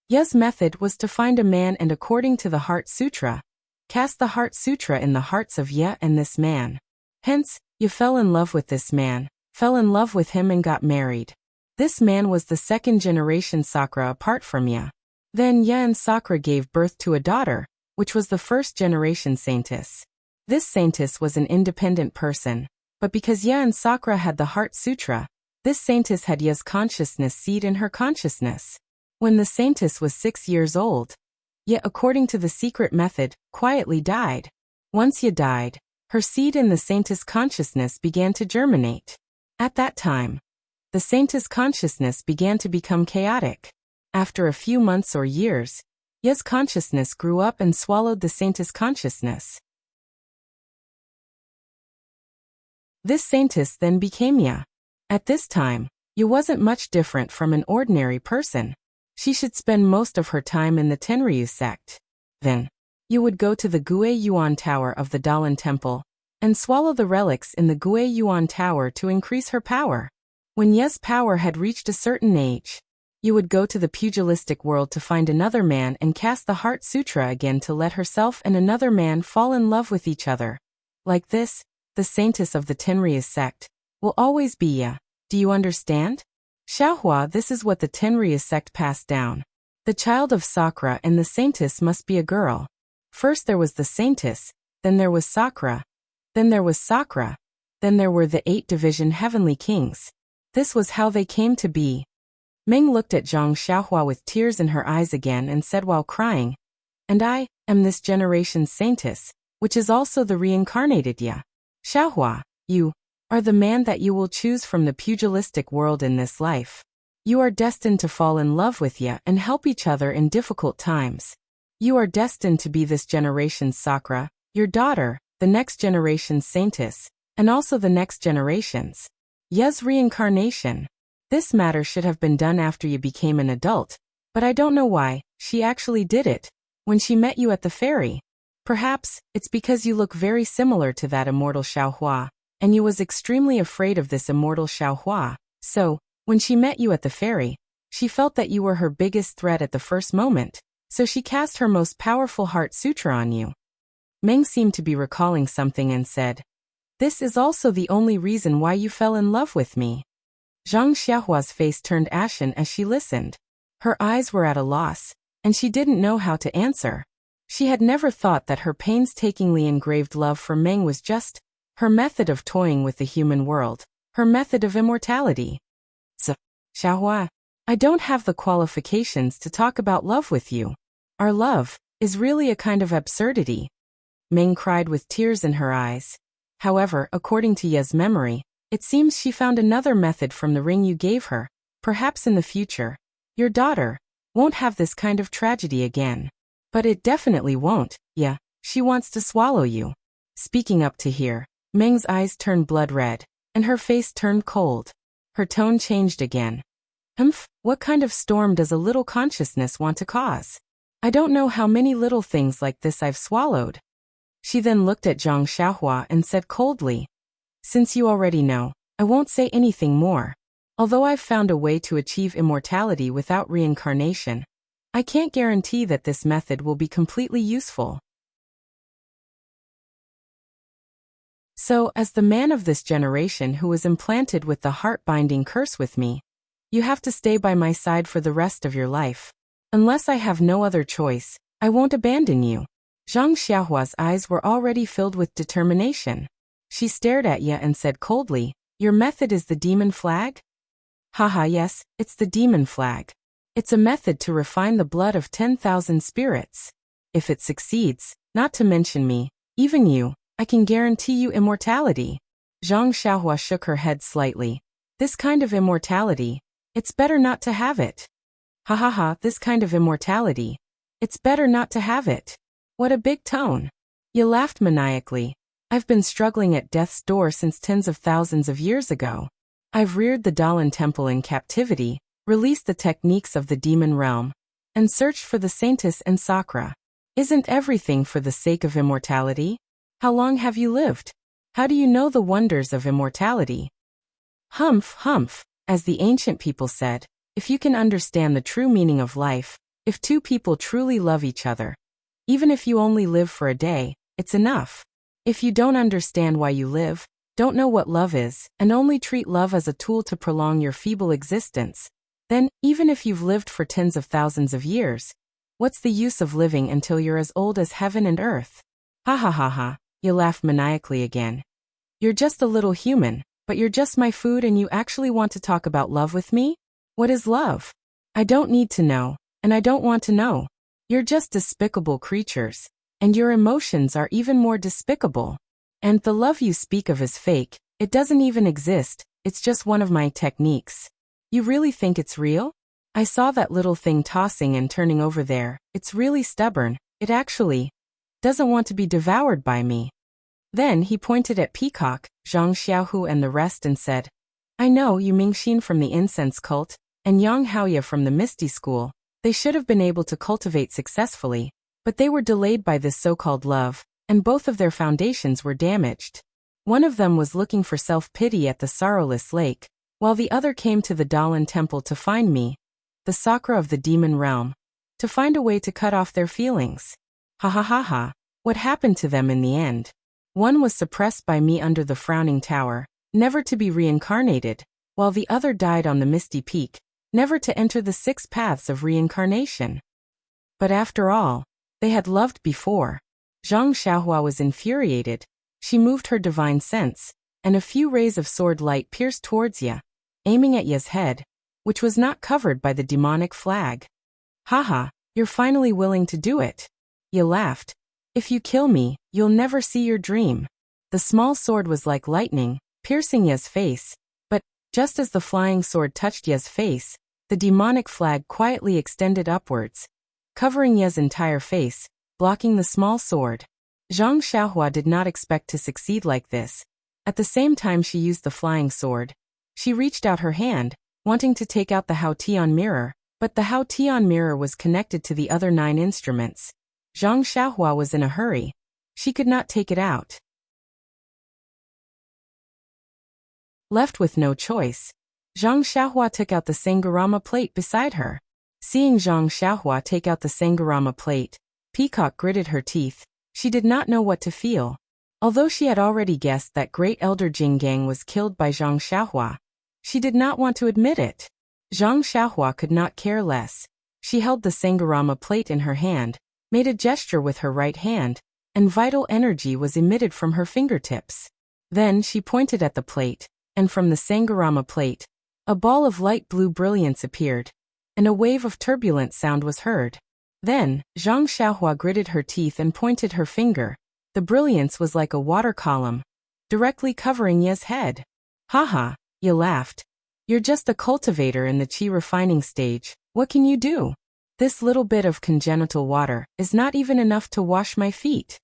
Ye's method was to find a man and according to the Heart Sutra, cast the Heart Sutra in the hearts of Ye and this man. Hence, Ye fell in love with this man, fell in love with him and got married. This man was the second generation Sakra apart from Ye. Then Ye and Sakra gave birth to a daughter, which was the first generation saintess. This saintess was an independent person, but because Ye and Sakra had the Heart Sutra, this saintess had Ye's consciousness seed in her consciousness. When the saintess was 6 years old, Ye, according to the secret method, quietly died. Once Ye died, her seed in the saintess consciousness began to germinate. At that time, the saintess consciousness began to become chaotic. After a few months or years, Ye's consciousness grew up and swallowed the saintess consciousness. This saintess then became Ye. At this time, Ye wasn't much different from an ordinary person. She should spend most of her time in the Tenryu sect. Then, Ye would go to the Gue Yuan Tower of the Dalan Temple and swallow the relics in the Gue Yuan Tower to increase her power. When Ye's power had reached a certain age, Ye would go to the pugilistic world to find another man and cast the Heart Sutra again to let herself and another man fall in love with each other. Like this, the saintess of the Tenryu sect will always be Ye. Do you understand? Xiaohua, this is what the Tenryu sect passed down. The child of Sakra and the saintess must be a girl. First there was the saintess, then there was Sakra, then there was Sakra, then there were the 8 division heavenly kings. This was how they came to be. Meng looked at Zhang Xiaohua with tears in her eyes again and said while crying, And I am this generation's saintess, which is also the reincarnated Ye. Xiaohua, you are the man that you will choose from the pugilistic world in this life. You are destined to fall in love with Ye and help each other in difficult times. You are destined to be this generation's Sakra, your daughter, the next generation's saintess, and also the next generation's Ye's reincarnation. This matter should have been done after you became an adult, but I don't know why. She actually did it when she met you at the ferry. Perhaps it's because you look very similar to that immortal Xiaohua, and you was extremely afraid of this immortal Xiaohua. So, when she met you at the ferry, she felt that you were her biggest threat at the first moment, so she cast her most powerful Heart Sutra on you. Meng seemed to be recalling something and said, This is also the only reason why you fell in love with me. Zhang Xiaohua's face turned ashen as she listened. Her eyes were at a loss, and she didn't know how to answer. She had never thought that her painstakingly engraved love for Meng was just her method of toying with the human world, her method of immortality. So, Xiaohua, I don't have the qualifications to talk about love with you. Our love is really a kind of absurdity. Meng cried with tears in her eyes. However, according to Ye's memory, it seems she found another method from the ring you gave her. Perhaps in the future, your daughter won't have this kind of tragedy again. But it definitely won't. Yeah, she wants to swallow you. Speaking up to here, Meng's eyes turned blood red, and her face turned cold. Her tone changed again. What kind of storm does a little consciousness want to cause? I don't know how many little things like this I've swallowed. She then looked at Zhang Xiaohua and said coldly, Since you already know, I won't say anything more. Although I've found a way to achieve immortality without reincarnation, I can't guarantee that this method will be completely useful. So, as the man of this generation who was implanted with the heart-binding curse with me, you have to stay by my side for the rest of your life. Unless I have no other choice, I won't abandon you. Zhang Xiaohua's eyes were already filled with determination. She stared at Ye and said coldly, Your method is the demon flag? Haha, yes, it's the demon flag. It's a method to refine the blood of 10,000 spirits. If it succeeds, Not to mention me, even you, I can guarantee you immortality. Zhang Xiaohua shook her head slightly. This kind of immortality, it's better not to have it. Ha ha ha, this kind of immortality. It's better not to have it. What a big tone. You laughed maniacally. I've been struggling at death's door since tens of thousands of years ago. I've reared the Dalan temple in captivity, released the techniques of the demon realm, and searched for the Saintess and Sakra. Isn't everything for the sake of immortality? How long have you lived? How do you know the wonders of immortality? Humph, humph, as the ancient people said, if you can understand the true meaning of life, if two people truly love each other, even if you only live for a day, it's enough. If you don't understand why you live, don't know what love is, and only treat love as a tool to prolong your feeble existence, then, even if you've lived for tens of thousands of years, what's the use of living until you're as old as heaven and earth? Ha ha ha ha, you laughed maniacally again. You're just a little human, but you're just my food and you actually want to talk about love with me? What is love? I don't need to know, and I don't want to know. You're just despicable creatures, and your emotions are even more despicable. And the love you speak of is fake, it doesn't even exist, it's just one of my techniques. You really think it's real? I saw that little thing tossing and turning over there, it's really stubborn, it actually doesn't want to be devoured by me. Then he pointed at Peacock, Zhang Xiaohu and the rest and said, I know you Mingxin from the incense cult, and Yang Haoya from the Misty School, they should have been able to cultivate successfully, but they were delayed by this so-called love, and both of their foundations were damaged. One of them was looking for self-pity at the Sorrowless Lake, while the other came to the Dalan Temple to find me, the Sakra of the demon realm, to find a way to cut off their feelings. Ha ha ha ha, what happened to them in the end? One was suppressed by me under the Frowning Tower, never to be reincarnated, while the other died on the Misty Peak, never to enter the 6 paths of reincarnation. But after all, they had loved before. Zhang Xiaohua was infuriated. She moved her divine sense, and a few rays of sword light pierced towards Ye, aiming at Ye's head, which was not covered by the demonic flag. Haha, you're finally willing to do it. Ye laughed. If you kill me, you'll never see your dream. The small sword was like lightning, piercing Ye's face, but, just as the flying sword touched Ye's face, the demonic flag quietly extended upwards, covering Ye's entire face, blocking the small sword. Zhang Xiaohua did not expect to succeed like this. At the same time she used the flying sword, she reached out her hand, wanting to take out the Hao Tian mirror, but the Hao Tian mirror was connected to the other 9 instruments. Zhang Xiaohua was in a hurry. She could not take it out. Left with no choice, Zhang Xiaohua took out the Sangharama plate beside her. Seeing Zhang Xiaohua take out the Sangharama plate, Peacock gritted her teeth. She did not know what to feel. Although she had already guessed that Great Elder Jing Gang was killed by Zhang Xiaohua, she did not want to admit it. Zhang Xiaohua could not care less. She held the Sangharama plate in her hand, made a gesture with her right hand, and vital energy was emitted from her fingertips. Then she pointed at the plate, and from the Sangharama plate, a ball of light blue brilliance appeared, and a wave of turbulent sound was heard. Then, Zhang Xiaohua gritted her teeth and pointed her finger. The brilliance was like a water column, directly covering Ye's head. Haha, Ye laughed. You're just a cultivator in the qi refining stage, what can you do? This little bit of congenital water is not even enough to wash my feet.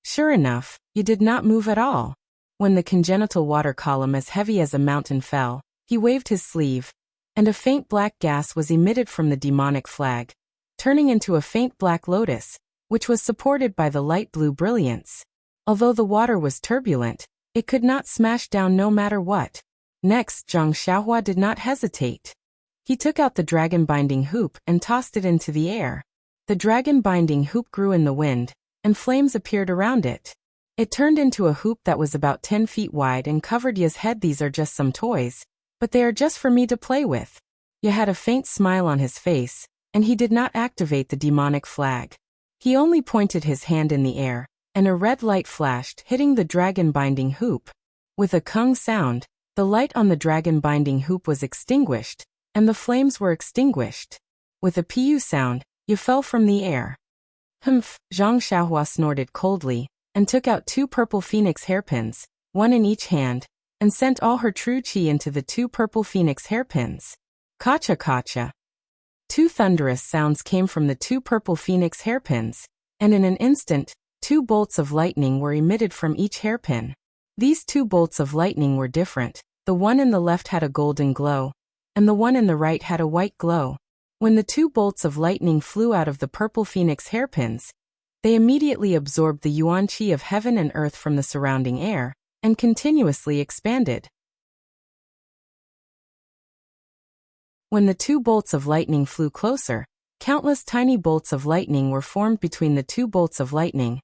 Sure enough, Ye did not move at all. When the congenital water column as heavy as a mountain fell, he waved his sleeve, and a faint black gas was emitted from the demonic flag, turning into a faint black lotus, which was supported by the light blue brilliance. Although the water was turbulent, it could not smash down no matter what. Next, Zhang Xiaohua did not hesitate. He took out the dragon binding hoop and tossed it into the air. The dragon binding hoop grew in the wind, and flames appeared around it. It turned into a hoop that was about 10 feet wide and covered Ye's head. These are just some toys, but they are just for me to play with. Ye had a faint smile on his face, and he did not activate the demonic flag. He only pointed his hand in the air, and a red light flashed, hitting the dragon binding hoop. With a kung sound, the light on the dragon binding hoop was extinguished, and the flames were extinguished. With a pu sound, Ye fell from the air. Humph, Zhang Xiaohua snorted coldly, and took out 2 purple phoenix hairpins, one in each hand, and sent all her true qi into the 2 purple phoenix hairpins. Kacha kacha. 2 thunderous sounds came from the 2 purple phoenix hairpins, and in an instant, 2 bolts of lightning were emitted from each hairpin. These 2 bolts of lightning were different. The one in the left had a golden glow, and the one in the right had a white glow. When the 2 bolts of lightning flew out of the purple phoenix hairpins, they immediately absorbed the yuan qi of heaven and earth from the surrounding air, and continuously expanded. When the 2 bolts of lightning flew closer, countless tiny bolts of lightning were formed between the 2 bolts of lightning,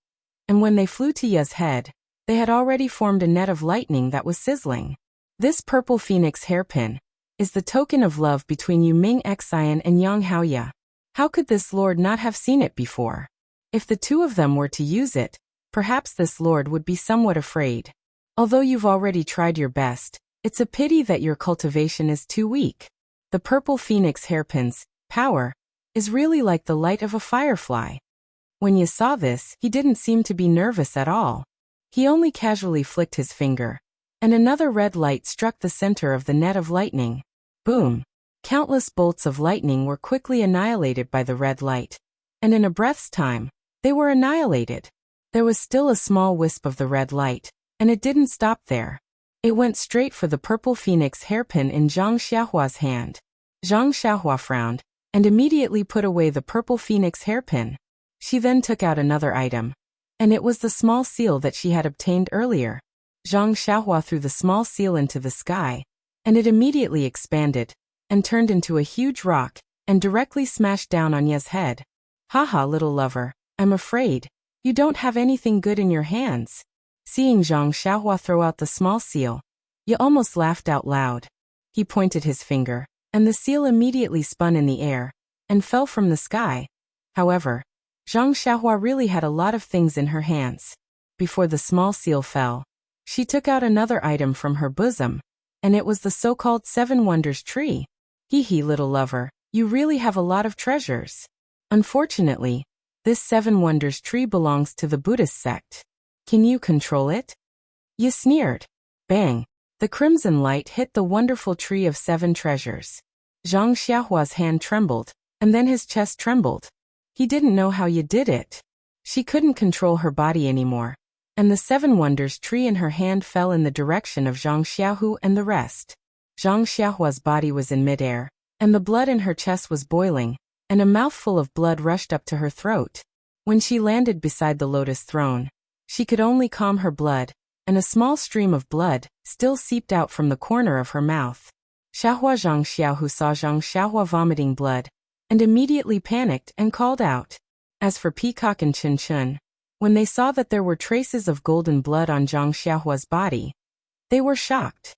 and when they flew to Ye's head, they had already formed a net of lightning that was sizzling. This purple phoenix hairpin is the token of love between Yu Ming Xian and Yang Haoya. How could this lord not have seen it before? If the 2 of them were to use it, perhaps this lord would be somewhat afraid. Although you've already tried your best, it's a pity that your cultivation is too weak. The purple phoenix hairpin's power is really like the light of a firefly. When Ye saw this, he didn't seem to be nervous at all. He only casually flicked his finger, and another red light struck the center of the net of lightning. Boom! Countless bolts of lightning were quickly annihilated by the red light, and in a breath's time, they were annihilated. There was still a small wisp of the red light, and it didn't stop there. It went straight for the purple phoenix hairpin in Zhang Xiaohua's hand. Zhang Xiaohua frowned, and immediately put away the purple phoenix hairpin. She then took out another item, and it was the small seal that she had obtained earlier. Zhang Xiaohua threw the small seal into the sky, and it immediately expanded, and turned into a huge rock, and directly smashed down on Ye's head. Haha, little lover, I'm afraid you don't have anything good in your hands. Seeing Zhang Xiaohua throw out the small seal, Ye almost laughed out loud. He pointed his finger, and the seal immediately spun in the air, and fell from the sky. However, Zhang Xiaohua really had a lot of things in her hands. Before the small seal fell, she took out another item from her bosom, and it was the so-called 7 Wonders tree. Hee hee, little lover, you really have a lot of treasures. Unfortunately, this 7 Wonders tree belongs to the Buddhist sect. Can you control it? Ye sneered. Bang! The crimson light hit the wonderful tree of 7 treasures. Zhang Xiaohua's hand trembled, and then his chest trembled. He didn't know how Ye did it. She couldn't control her body anymore, and the 7 Wonders tree in her hand fell in the direction of Zhang Xiaohu and the rest. Zhang Xiaohua's body was in midair, and the blood in her chest was boiling, and a mouthful of blood rushed up to her throat. When she landed beside the lotus throne, she could only calm her blood, and a small stream of blood still seeped out from the corner of her mouth. Xiaohua Zhang Xiaohu saw Zhang Xiaohua vomiting blood, and immediately panicked and called out. As for Peacock and Chun Chun, when they saw that there were traces of golden blood on Zhang Xiaohua's body, they were shocked.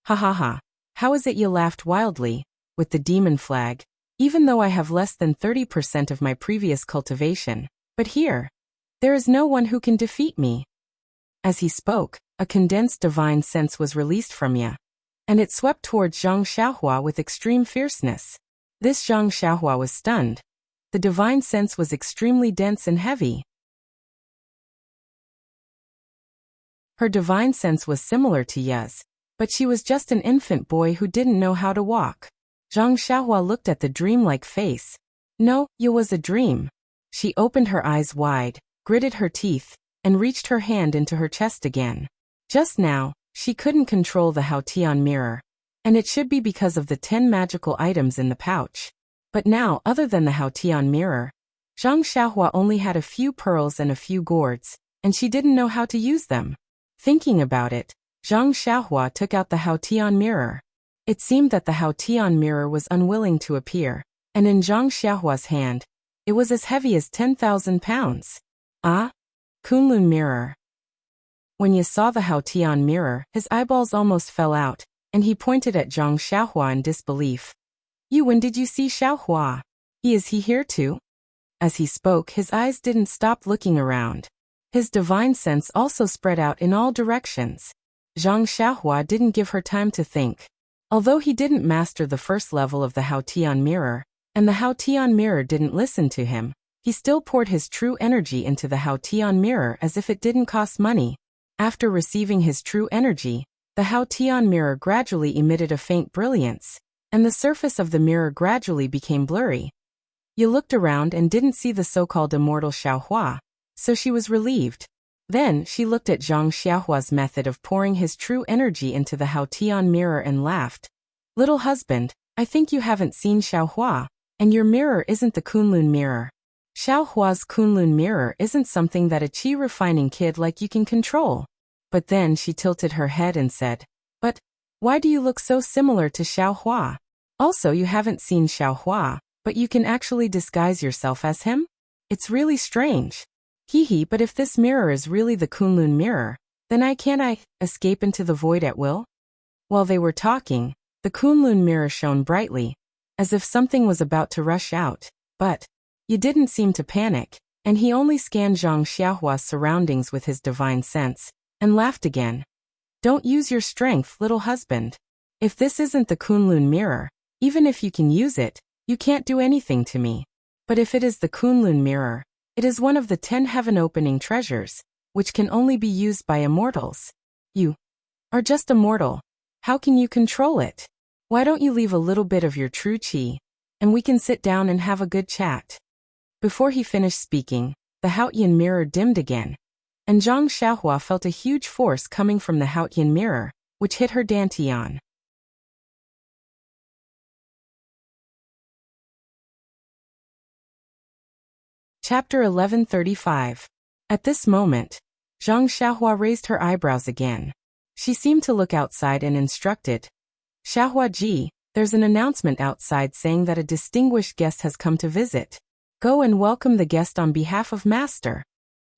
Ha ha ha, how is it you laughed wildly, with the demon flag, even though I have less than 30% of my previous cultivation, but here, there is no one who can defeat me. As he spoke, a condensed divine sense was released from Ye, and it swept towards Zhang Xiaohua with extreme fierceness. This Zhang Xiaohua was stunned. The divine sense was extremely dense and heavy. Her divine sense was similar to Ye's, but she was just an infant boy who didn't know how to walk. Zhang Xiaohua looked at the dreamlike face. No, Ye was a dream. She opened her eyes wide, gritted her teeth, and reached her hand into her chest again. Just now, she couldn't control the Haotian mirror, and it should be because of the 10 magical items in the pouch. But now, other than the Haotian mirror, Zhang Xiaohua only had a few pearls and a few gourds, and she didn't know how to use them. Thinking about it, Zhang Xiaohua took out the Haotian mirror. It seemed that the Haotian mirror was unwilling to appear, and in Zhang Xiaohua's hand, it was as heavy as 10,000 pounds. Ah? Kunlun mirror. When Ye saw the Haotian mirror, his eyeballs almost fell out, and he pointed at Zhang Xiaohua in disbelief. When did you see Xiaohua? Is he here too? As he spoke, his eyes didn't stop looking around. His divine sense also spread out in all directions. Zhang Xiaohua didn't give her time to think. Although he didn't master the first level of the Haotian mirror, and the Haotian mirror didn't listen to him, He still poured his true energy into the Haotian mirror as if it didn't cost money. After receiving his true energy, the Haotian mirror gradually emitted a faint brilliance, and the surface of the mirror gradually became blurry. You looked around and didn't see the so-called immortal Xiaohua, so she was relieved. Then she looked at Zhang Xiaohua's method of pouring his true energy into the Haotian mirror and laughed. Little husband, I think you haven't seen Xiaohua, and your mirror isn't the Kunlun mirror. Xiaohua's Kunlun mirror isn't something that a qi-refining kid like you can control. But then she tilted her head and said, but why do you look so similar to Xiaohua? Also, you haven't seen Xiaohua, but you can actually disguise yourself as him? It's really strange. Hee, but if this mirror is really the Kunlun mirror, then can't I escape into the void at will? While they were talking, the Kunlun mirror shone brightly, as if something was about to rush out, but you didn't seem to panic, and he only scanned Zhang Xiaohua's surroundings with his divine sense, and laughed again. Don't use your strength, little husband. If this isn't the Kunlun mirror, even if you can use it, you can't do anything to me. But if it is the Kunlun mirror, it is one of the 10 heaven-opening treasures, which can only be used by immortals. You are just a mortal. How can you control it? Why don't you leave a little bit of your true qi, and we can sit down and have a good chat? Before he finished speaking, the Haotian mirror dimmed again, and Zhang Xiaohua felt a huge force coming from the Haotian mirror, which hit her dantian. Chapter 1135. At this moment, Zhang Xiaohua raised her eyebrows again. She seemed to look outside and instructed, Xiaohua ji, there's an announcement outside saying that a distinguished guest has come to visit. Go and welcome the guest on behalf of Master.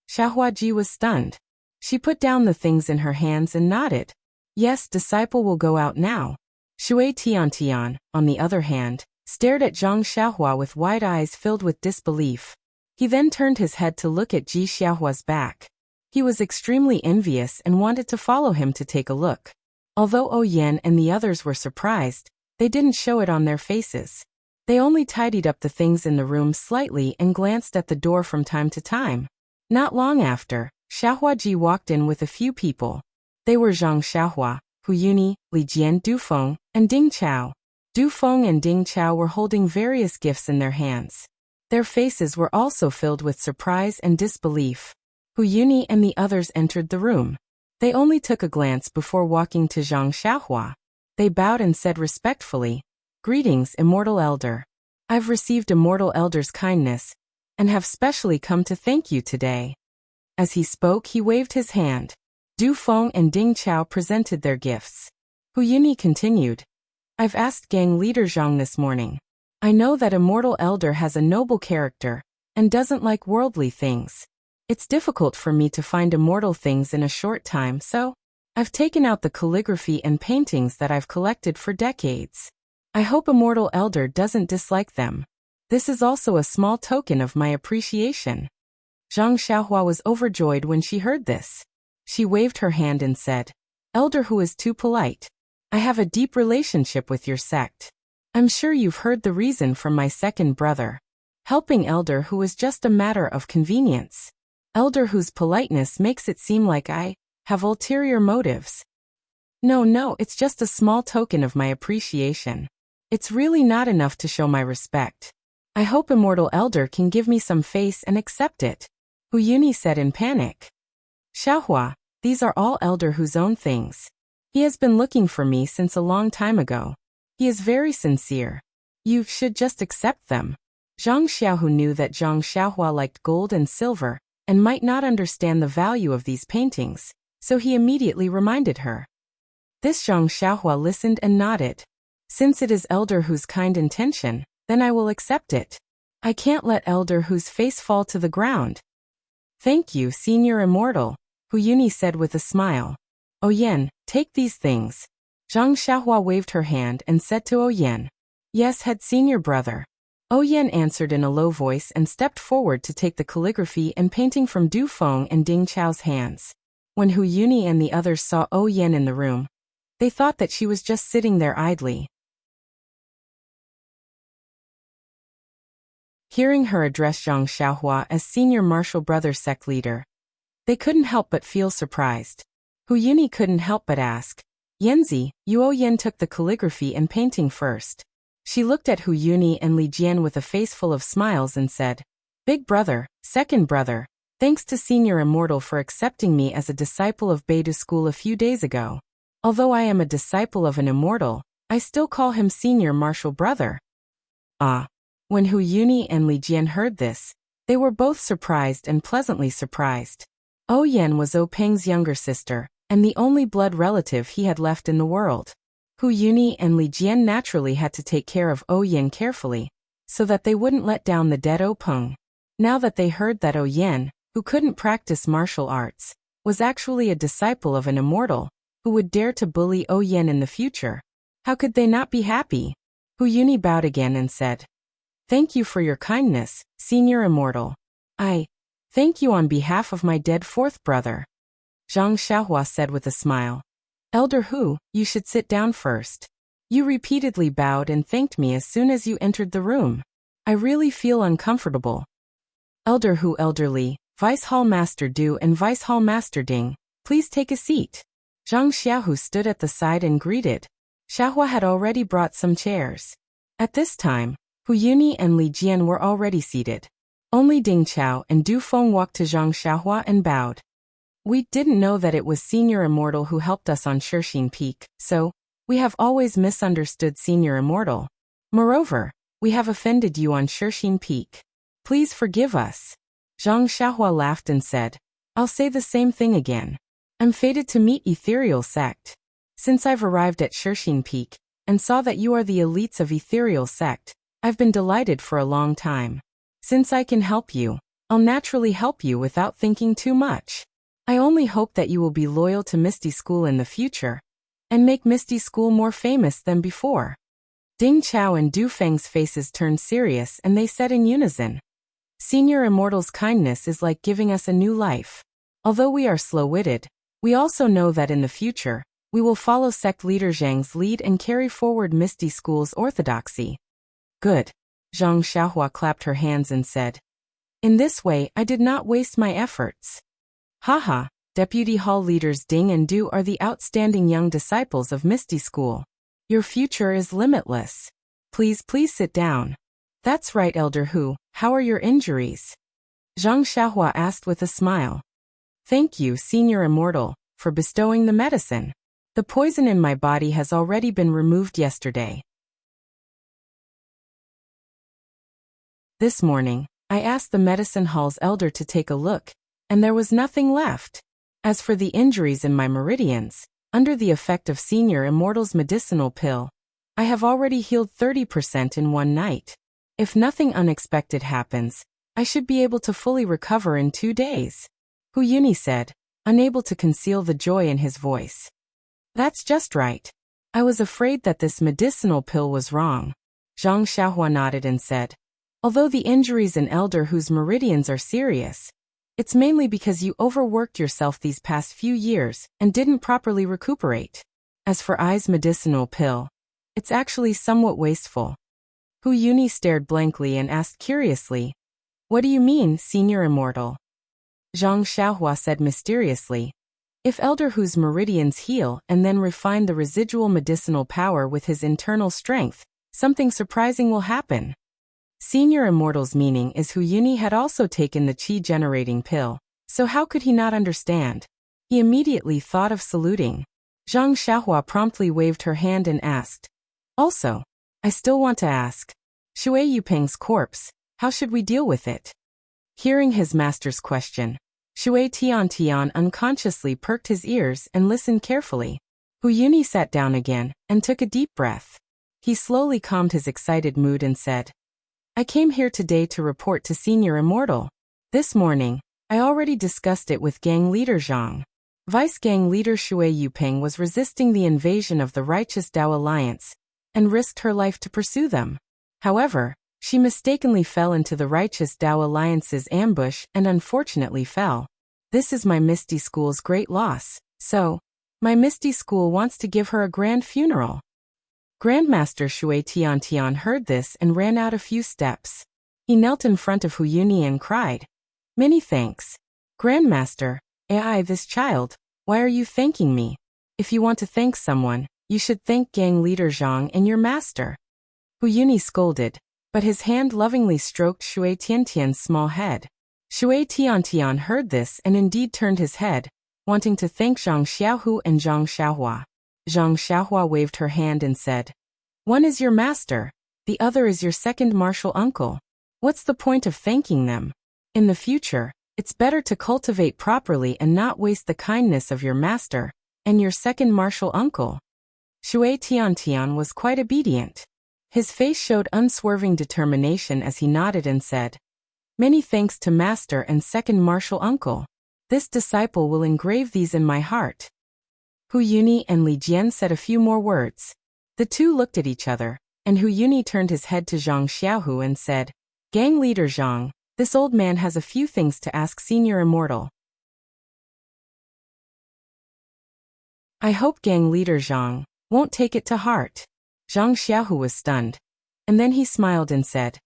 Xiaohua ji was stunned. She put down the things in her hands and nodded. Yes, disciple will go out now. Shui Tiantian, on the other hand, stared at Zhang Xiaohua with wide eyes filled with disbelief. He then turned his head to look at Ji Xiaohua's back. He was extremely envious and wanted to follow him to take a look. Although Oyen and the others were surprised, they didn't show it on their faces. They only tidied up the things in the room slightly and glanced at the door from time to time. Not long after, Xiaohua Ji walked in with a few people. They were Zhang Xiaohua, Hu Yuni, Li Jian Dufeng, and Ding Chao. Dufeng and Ding Chao were holding various gifts in their hands. Their faces were also filled with surprise and disbelief. Hu Yuni and the others entered the room. They only took a glance before walking to Zhang Xiaohua. They bowed and said respectfully, Greetings, Immortal Elder. I've received Immortal Elder's kindness, and have specially come to thank you today. As he spoke, he waved his hand. Du Feng and Ding Chao presented their gifts. Hu Yuni continued, I've asked gang leader Zhang this morning. I know that Immortal Elder has a noble character, and doesn't like worldly things. It's difficult for me to find immortal things in a short time, so I've taken out the calligraphy and paintings that I've collected for decades. I hope Immortal Elder doesn't dislike them. This is also a small token of my appreciation. Zhang Xiaohua was overjoyed when she heard this. She waved her hand and said, Elder who is too polite. I have a deep relationship with your sect. I'm sure you've heard the reason from my second brother. Helping Elder who is just a matter of convenience. Elder whose politeness makes it seem like I have ulterior motives. No, it's just a small token of my appreciation. It's really not enough to show my respect. I hope Immortal Elder can give me some face and accept it. Hu Yuni said in panic. Xiaohua, these are all Elder Hu's own things. He has been looking for me since a long time ago. He is very sincere. You should just accept them. Zhang Xiaohu knew that Zhang Xiaohua liked gold and silver, and might not understand the value of these paintings, so he immediately reminded her. This Zhang Xiaohua listened and nodded. Since it is Elder Hu's kind intention, then I will accept it. I can't let Elder Hu's face fall to the ground. Thank you, Senior Immortal, Hu Yuni said with a smile. Oyen, take these things. Zhang Xiaohua waved her hand and said to Oyen. Yes, head senior brother. Oyen answered in a low voice and stepped forward to take the calligraphy and painting from Du Feng and Ding Chao's hands. When Hu Yuni and the others saw Oyen in the room, they thought that she was just sitting there idly. Hearing her address Zhang Xiaohua as senior martial brother sect leader, they couldn't help but feel surprised. Hu Yuni couldn't help but ask, Yanzi, Yuo Yen took the calligraphy and painting first. She looked at Hu Yuni and Li Jian with a face full of smiles and said, Big brother, second brother, thanks to Senior Immortal for accepting me as a disciple of Beidou School a few days ago. Although I am a disciple of an immortal, I still call him Senior Martial Brother. Ah. When Hu Yuni and Li Jian heard this, they were both surprised and pleasantly surprised. O Yen was O Peng's younger sister, and the only blood relative he had left in the world. Hu Yuni and Li Jian naturally had to take care of O Yen carefully, so that they wouldn't let down the dead O Peng. Now that they heard that O Yen, who couldn't practice martial arts, was actually a disciple of an immortal, who would dare to bully O Yen in the future, how could they not be happy? Hu Yuni bowed again and said, Thank you for your kindness, Senior Immortal. I thank you on behalf of my dead fourth brother. Zhang Xiaohua said with a smile. Elder Hu, you should sit down first. You repeatedly bowed and thanked me as soon as you entered the room. I really feel uncomfortable. Elder Hu, Elderly, Vice Hall Master Du and Vice Hall Master Ding, please take a seat. Zhang Xiaohu stood at the side and greeted. Xiaohua had already brought some chairs. At this time, Hu Yuni and Li Jian were already seated. Only Ding Chao and Du Feng walked to Zhang Xiaohua and bowed. We didn't know that it was Senior Immortal who helped us on Shixin Peak, so we have always misunderstood Senior Immortal. Moreover, we have offended you on Shixin Peak. Please forgive us. Zhang Xiaohua laughed and said, I'll say the same thing again. I'm fated to meet Ethereal Sect. Since I've arrived at Shixin Peak and saw that you are the elites of Ethereal Sect, I've been delighted for a long time. Since I can help you, I'll naturally help you without thinking too much. I only hope that you will be loyal to Misty School in the future, and make Misty School more famous than before. Ding Chao and Du Feng's faces turned serious and they said in unison, Senior Immortal's kindness is like giving us a new life. Although we are slow-witted, we also know that in the future, we will follow Sect Leader Zhang's lead and carry forward Misty School's orthodoxy. Good. Zhang Xiaohua clapped her hands and said, In this way I did not waste my efforts. Haha, Deputy Hall Leaders Ding and Du are the outstanding young disciples of Misty School. Your future is limitless. Please sit down. That's right, Elder Hu, how are your injuries? Zhang Xiaohua asked with a smile. Thank you, Senior Immortal, for bestowing the medicine. The poison in my body has already been removed yesterday. This morning, I asked the medicine hall's elder to take a look, and there was nothing left. As for the injuries in my meridians, under the effect of Senior Immortal's medicinal pill, I have already healed 30% in one night. If nothing unexpected happens, I should be able to fully recover in 2 days. Hu Yuni said, unable to conceal the joy in his voice. That's just right. I was afraid that this medicinal pill was wrong. Zhang Xiaohua nodded and said, Although the injuries in Elder Hu's meridians are serious, it's mainly because you overworked yourself these past few years and didn't properly recuperate. As for I's medicinal pill, it's actually somewhat wasteful. Hu Yuni stared blankly and asked curiously, What do you mean, Senior Immortal? Zhang Xiaohua said mysteriously, If Elder Hu's meridians heal and then refine the residual medicinal power with his internal strength, something surprising will happen. Senior Immortal's meaning is Hu Yuni had also taken the qi-generating pill, so how could he not understand? He immediately thought of saluting. Zhang Xiaohua promptly waved her hand and asked, Also, I still want to ask, Shui Yupeng's corpse, how should we deal with it? Hearing his master's question, Shui Tian unconsciously perked his ears and listened carefully. Hu Yuni sat down again and took a deep breath. He slowly calmed his excited mood and said, I came here today to report to Senior Immortal. This morning, I already discussed it with Gang Leader Zhang. Vice Gang Leader Shui Yupeng was resisting the invasion of the Righteous Dao Alliance and risked her life to pursue them. However, she mistakenly fell into the Righteous Dao Alliance's ambush and unfortunately fell. This is my Misty School's great loss, so my Misty School wants to give her a grand funeral. Grandmaster Shui Tian heard this and ran out a few steps. He knelt in front of Hu Yuni and cried, "Many thanks. Grandmaster, this child, why are you thanking me? If you want to thank someone, you should thank gang leader Zhang and your master." Hu Yuni scolded, but his hand lovingly stroked Shui Tiantian's small head. Shui Tiantian heard this and indeed turned his head, wanting to thank Zhang Xiaohu and Zhang Xiaohua. Zhang Xiaohua waved her hand and said, "One is your master, the other is your second martial uncle. What's the point of thanking them? In the future, it's better to cultivate properly and not waste the kindness of your master and your second martial uncle." Shui Tiantian was quite obedient. His face showed unswerving determination as he nodded and said, "Many thanks to master and second martial uncle. This disciple will engrave these in my heart." Hu Yuni and Li Jian said a few more words. The two looked at each other, and Hu Yuni turned his head to Zhang Xiaohu and said, "Gang leader Zhang, this old man has a few things to ask Senior Immortal." "I hope gang leader Zhang won't take it to heart." Zhang Xiaohu was stunned. And then he smiled and said,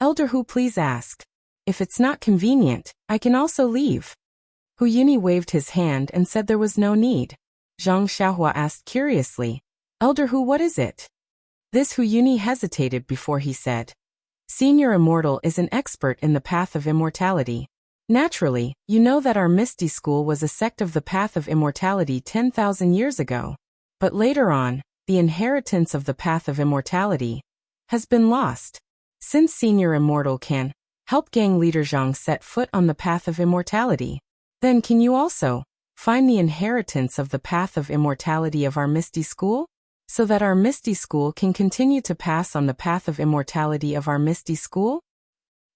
"Elder Hu, please ask. If it's not convenient, I can also leave." Hu Yuni waved his hand and said there was no need. Zhang Xiaohua asked curiously, "Elder Hu, what is it?" This Hu Yuni hesitated before he said, "Senior Immortal is an expert in the path of immortality. Naturally, you know that our Misty School was a sect of the path of immortality 10,000 years ago. But later on, the inheritance of the path of immortality has been lost. Since Senior Immortal can help gang leader Zhang set foot on the path of immortality, then can you also find the inheritance of the path of immortality of our Misty School, so that our Misty School can continue to pass on the path of immortality of our Misty School?"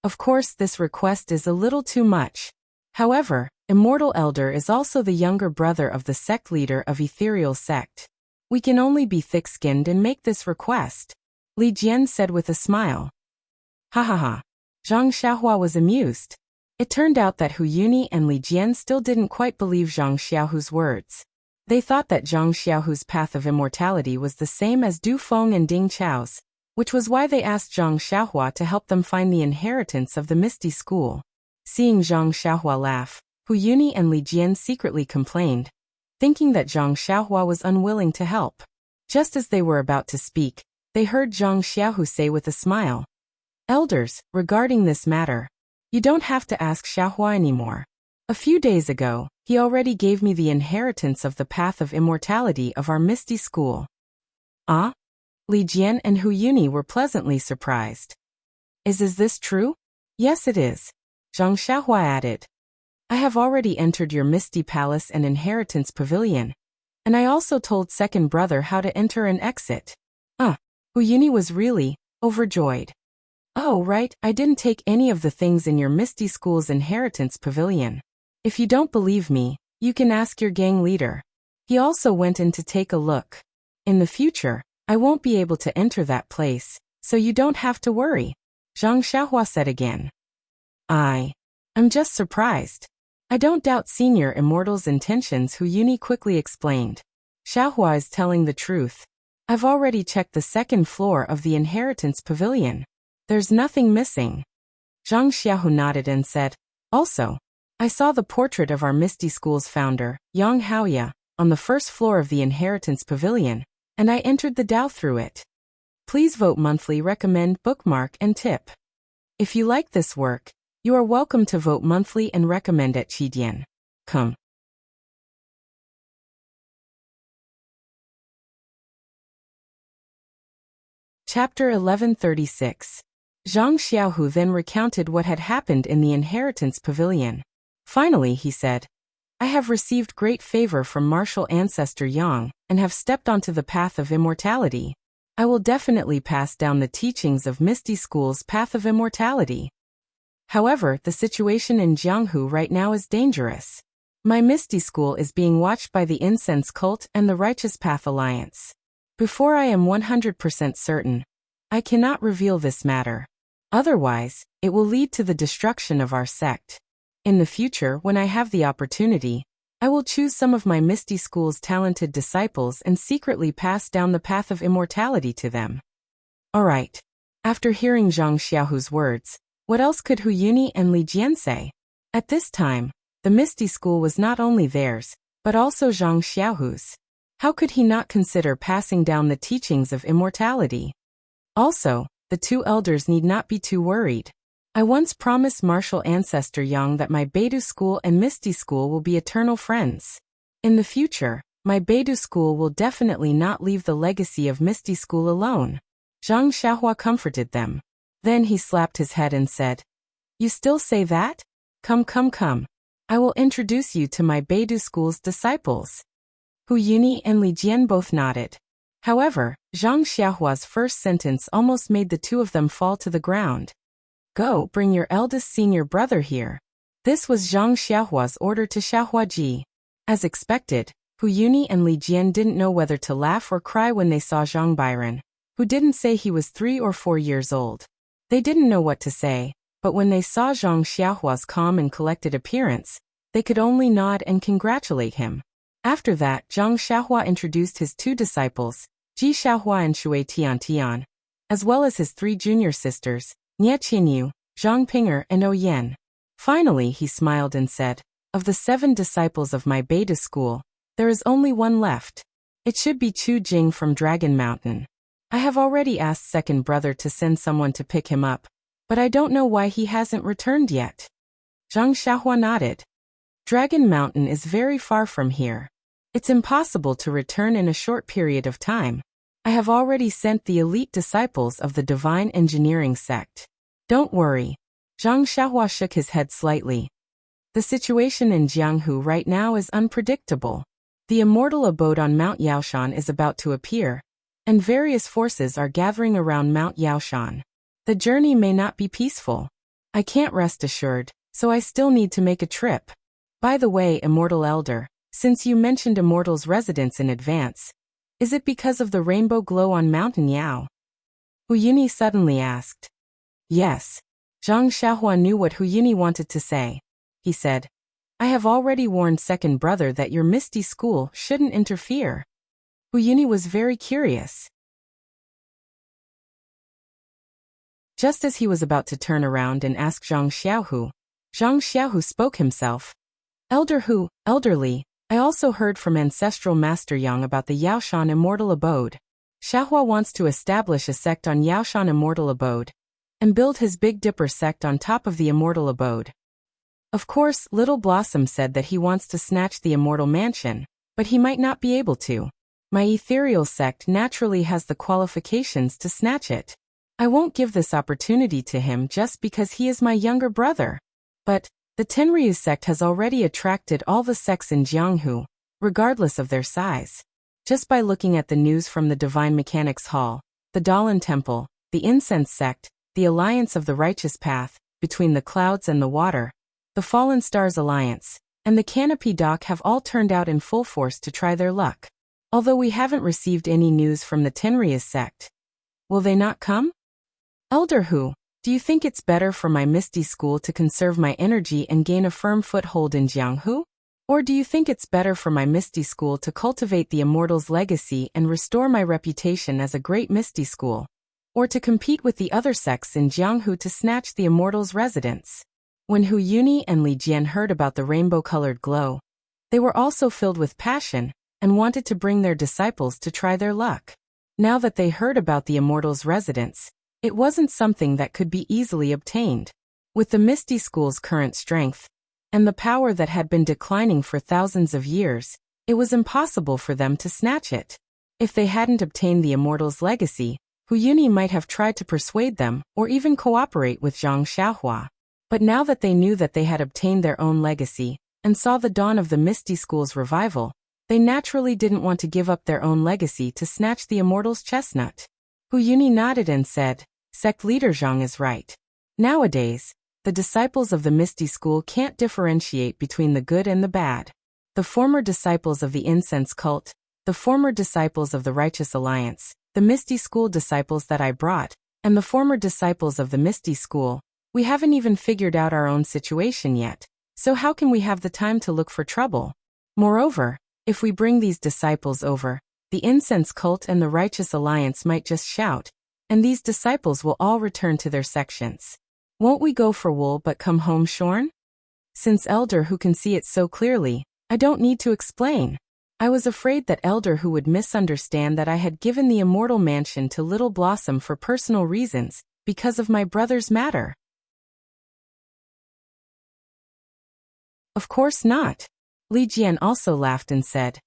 Of course, this request is a little too much. However, Immortal Elder is also the younger brother of the sect leader of Ethereal Sect. We can only be thick-skinned and make this request, Li Jian said with a smile. Ha ha ha. Zhang Xiaohua was amused. It turned out that Hu Yuni and Li Jian still didn't quite believe Zhang Xiaohu's words. They thought that Zhang Xiaohu's path of immortality was the same as Du Feng and Ding Chao's, which was why they asked Zhang Xiaohua to help them find the inheritance of the Misty School. Seeing Zhang Xiaohua laugh, Hu Yuni and Li Jian secretly complained, thinking that Zhang Xiaohua was unwilling to help. Just as they were about to speak, they heard Zhang Xiaohu say with a smile, "Elders, regarding this matter, you don't have to ask Xiaohua anymore. A few days ago, he already gave me the inheritance of the path of immortality of our Misty School." Ah? Li Jian and Hu Yuni were pleasantly surprised. Is this true?" "Yes, it is," Zhang Xiaohua added. "I have already entered your Misty Palace and Inheritance Pavilion, and I also told second brother how to enter and exit." Hu Yuni was really overjoyed. "Oh, right, I didn't take any of the things in your Misty School's Inheritance Pavilion. If you don't believe me, you can ask your gang leader. He also went in to take a look. In the future, I won't be able to enter that place, so you don't have to worry," Zhang Xiaohua said again. I'm just surprised. I don't doubt Senior Immortal's intentions, Hu Yuni quickly explained. "Xiaohua is telling the truth. I've already checked the second floor of the Inheritance Pavilion. There's nothing missing." Zhang Xiaohu nodded and said, "Also, I saw the portrait of our Misty School's founder, Yang Haoya, on the first floor of the Inheritance Pavilion, and I entered the Dao through it. Please vote monthly, recommend, bookmark, and tip. If you like this work, you are welcome to vote monthly and recommend at Qidian. Come. Chapter 1136. Zhang Xiaohu then recounted what had happened in the Inheritance Pavilion. Finally, he said, "I have received great favor from martial ancestor Yang, and have stepped onto the path of immortality. I will definitely pass down the teachings of Misty School's path of immortality. However, the situation in Jianghu right now is dangerous. My Misty School is being watched by the Incense Cult and the Righteous Path Alliance. Before I am 100% certain, I cannot reveal this matter. Otherwise, it will lead to the destruction of our sect. In the future, when I have the opportunity, I will choose some of my Misty School's talented disciples and secretly pass down the path of immortality to them." Alright. After hearing Zhang Xiaohu's words, What else could Hu Yuni and Li Jian say? At this time, the Misty School was not only theirs, but also Zhang Xiaohu's. How could he not consider passing down the teachings of immortality? Also, the two elders need not be too worried. I once promised martial ancestor Yang that my Beidou School and Misty School will be eternal friends. In the future, my Beidou School will definitely not leave the legacy of Misty School alone. Zhang Xiaohua comforted them. Then he slapped his head and said, "You still say that? Come. I will introduce you to my Beidou School's disciples." Hu Yuni and Li Jian both nodded. However, Zhang Xiaohua's first sentence almost made the two of them fall to the ground. "Go bring your eldest senior brother here." This was Zhang Xiaohua's order to Xiaohuaji. As expected, Hu Yuni and Li Jian didn't know whether to laugh or cry when they saw Zhang Biren, who didn't say he was 3 or 4 years old. They didn't know what to say, but when they saw Zhang Xiaohua's calm and collected appearance, they could only nod and congratulate him. After that, Zhang Xiaohua introduced his 2 disciples, Ji Xiaohua and Shui Tian, as well as his 3 junior sisters, Nie Qinyu, Zhang Pinger and O Yan. Finally, he smiled and said, "Of the 7 disciples of my Beidou School, there is only one left. It should be Chu Jing from Dragon Mountain. I have already asked second brother to send someone to pick him up, but I don't know why he hasn't returned yet." Zhang Xiaohua nodded. "Dragon Mountain is very far from here. It's impossible to return in a short period of time. I have already sent the elite disciples of the Divine Engineering sect. Don't worry." Zhang Xiaohua shook his head slightly. "The situation in Jianghu right now is unpredictable. The immortal abode on Mount Yaoshan is about to appear, and various forces are gathering around Mount Yaoshan. The journey may not be peaceful. I can't rest assured, so I still need to make a trip. By the way, Immortal Elder, since you mentioned Immortal's residence in advance, is it because of the rainbow glow on Mountain Yao?" Hu Yuni suddenly asked. "Yes." Zhang Xiaohua knew what Hu Yuni wanted to say. He said, "I have already warned second brother that your Misty School shouldn't interfere." Hu Yuni was very curious. Just as he was about to turn around and ask Zhang Xiaohu spoke himself. "Elder Hu, elderly, I also heard from Ancestral Master Yang about the Yaoshan Immortal Abode. Xiaohua wants to establish a sect on Yaoshan Immortal Abode, and build his Big Dipper sect on top of the Immortal Abode. Of course, Little Blossom said that he wants to snatch the Immortal Mansion, but he might not be able to. My ethereal sect naturally has the qualifications to snatch it. I won't give this opportunity to him just because he is my younger brother. But the Tenryu sect has already attracted all the sects in Jianghu, regardless of their size. Just by looking at the news from the Divine Mechanics Hall, the Dalan Temple, the Incense sect, the Alliance of the Righteous Path, Between the Clouds and the Water, the Fallen Stars Alliance, and the Canopy Dock have all turned out in full force to try their luck. Although we haven't received any news from the Tenryu sect. Will they not come? Elder Hu, do you think it's better for my Misty School to conserve my energy and gain a firm foothold in Jianghu? Or do you think it's better for my Misty School to cultivate the Immortal's legacy and restore my reputation as a great Misty School? Or to compete with the other sects in Jianghu to snatch the Immortal's residence? When Hu Yuni and Li Jian heard about the rainbow-colored glow, they were also filled with passion, and wanted to bring their disciples to try their luck. Now that they heard about the Immortal's residence, it wasn't something that could be easily obtained. With the Misty School's current strength, and the power that had been declining for thousands of years, it was impossible for them to snatch it. If they hadn't obtained the Immortal's legacy, Hu Yuni might have tried to persuade them or even cooperate with Zhang Xiaohua. But now that they knew that they had obtained their own legacy, and saw the dawn of the Misty School's revival, they naturally didn't want to give up their own legacy to snatch the Immortal's chestnut. Hu Yuni nodded and said, "Sect leader Zhang is right. Nowadays, the disciples of the Misty School can't differentiate between the good and the bad. The former disciples of the Incense Cult, the former disciples of the Righteous Alliance, the Misty School disciples that I brought, and the former disciples of the Misty School, we haven't even figured out our own situation yet, so how can we have the time to look for trouble? Moreover, if we bring these disciples over, the Incense Cult and the Righteous Alliance might just shout, and these disciples will all return to their sections. Won't we go for wool but come home shorn? Since Elder who can see it so clearly, I don't need to explain. I was afraid that Elder who would misunderstand that I had given the immortal mansion to Little Blossom for personal reasons, because of my brother's matter. Of course not. Li Jian also laughed and said,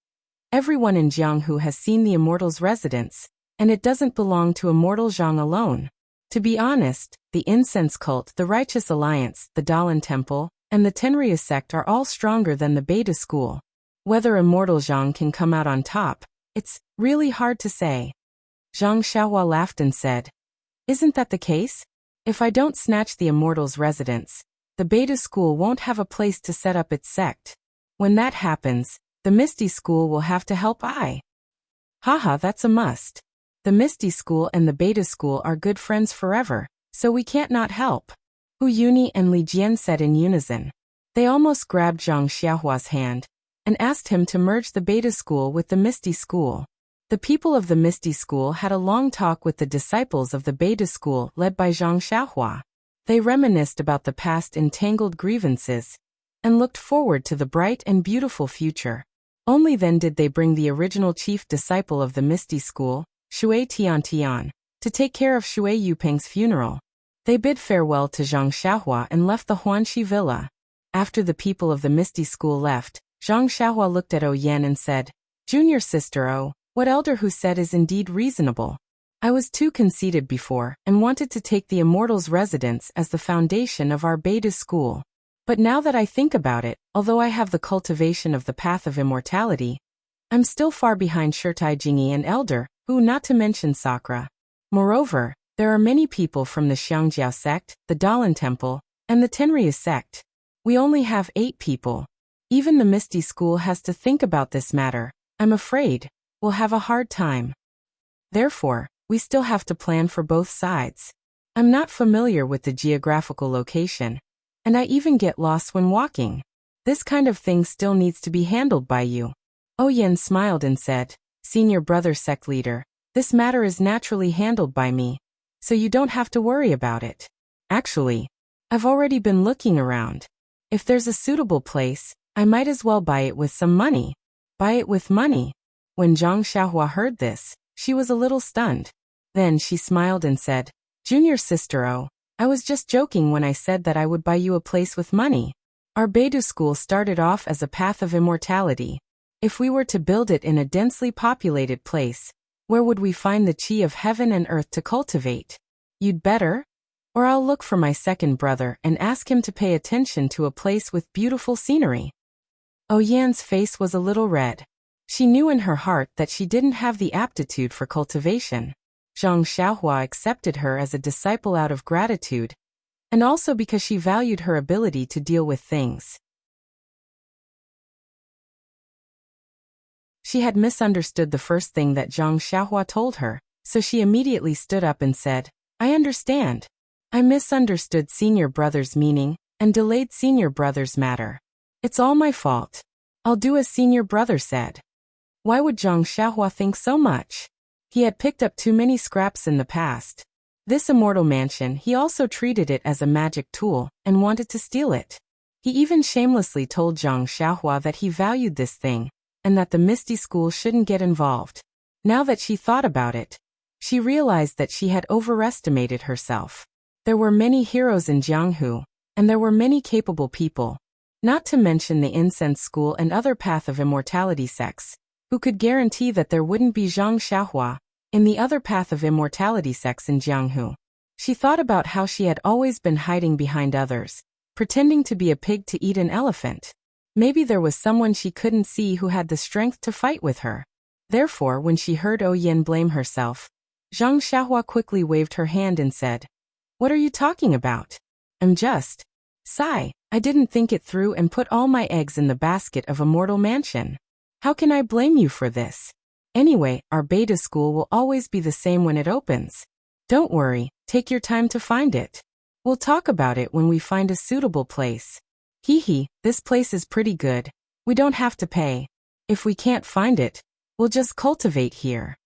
everyone in Jianghu has seen the immortal's residence, and it doesn't belong to immortal Zhang alone. To be honest, the incense cult, the Righteous Alliance, the Dalan Temple, and the Tenrya sect are all stronger than the Beta school. Whether immortal Zhang can come out on top, it's really hard to say. Zhang Xiaohua laughed and said, isn't that the case? If I don't snatch the immortal's residence, the Beta school won't have a place to set up its sect. When that happens, the Misty school will have to help Haha, that's a must. The Misty school and the Beta school are good friends forever, so we can't not help. Hu Yuni and Li Jian said in unison. They almost grabbed Zhang Xiaohua's hand and asked him to merge the Beta school with the Misty school. The people of the Misty school had a long talk with the disciples of the Beta school led by Zhang Xiaohua. They reminisced about the past entangled grievances and looked forward to the bright and beautiful future. Only then did they bring the original chief disciple of the Misty school, Shui Tiantian, to take care of Shui Yupeng's funeral. They bid farewell to Zhang Xiaohua and left the Huanxi villa. After the people of the Misty school left, Zhang Xiaohua looked at Yan and said, Junior sister, what Elder Hu said is indeed reasonable. I was too conceited before and wanted to take the immortal's residence as the foundation of our Beta school. But now that I think about it, although I have the cultivation of the path of immortality, I'm still far behind Shirtai Jingyi and Elder Hu, not to mention Sakura. Moreover, there are many people from the Xiangjiao sect, the Dalan Temple, and the Tenrya sect. We only have 8 people. Even the Misty school has to think about this matter. I'm afraid we'll have a hard time. Therefore, we still have to plan for both sides. I'm not familiar with the geographical location, and I even get lost when walking. This kind of thing still needs to be handled by you. Yan smiled and said, Senior brother sect leader, this matter is naturally handled by me, so you don't have to worry about it. Actually, I've already been looking around. If there's a suitable place, I might as well buy it with some money. Buy it with money. When Zhang Xiaohua heard this, she was a little stunned. Then she smiled and said, Junior sister, I was just joking when I said that I would buy you a place with money. Our Beta school started off as a path of immortality. If we were to build it in a densely populated place, where would we find the chi of heaven and earth to cultivate? You'd better? Or I'll look for my second brother and ask him to pay attention to a place with beautiful scenery. Yan's face was a little red. She knew in her heart that she didn't have the aptitude for cultivation. Zhang Xiaohua accepted her as a disciple out of gratitude, and also because she valued her ability to deal with things. She had misunderstood the first thing that Zhang Xiaohua told her, so she immediately stood up and said, I understand. I misunderstood senior brother's meaning and delayed senior brother's matter. It's all my fault. I'll do as senior brother said. Why would Zhang Xiaohua think so much? He had picked up too many scraps in the past. This immortal mansion, he also treated it as a magic tool and wanted to steal it. He even shamelessly told Zhang Xiaohua that he valued this thing and that the Misty school shouldn't get involved. Now that she thought about it, she realized that she had overestimated herself. There were many heroes in Jianghu, and there were many capable people, not to mention the incense school and other path of immortality sects, who could guarantee that there wouldn't be Zhang Xiaohua in the other path of immortality sects in Jianghu. She thought about how she had always been hiding behind others, pretending to be a pig to eat an elephant. Maybe there was someone she couldn't see who had the strength to fight with her. Therefore, when she heard Yan blame herself, Zhang Xiaohua quickly waved her hand and said, What are you talking about? I'm just. Sigh, I didn't think it through and put all my eggs in the basket of Immortal Mansion. How can I blame you for this? Anyway, our Beta school will always be the same when it opens. Don't worry, take your time to find it. We'll talk about it when we find a suitable place. Hee, this place is pretty good. We don't have to pay. If we can't find it, we'll just cultivate here.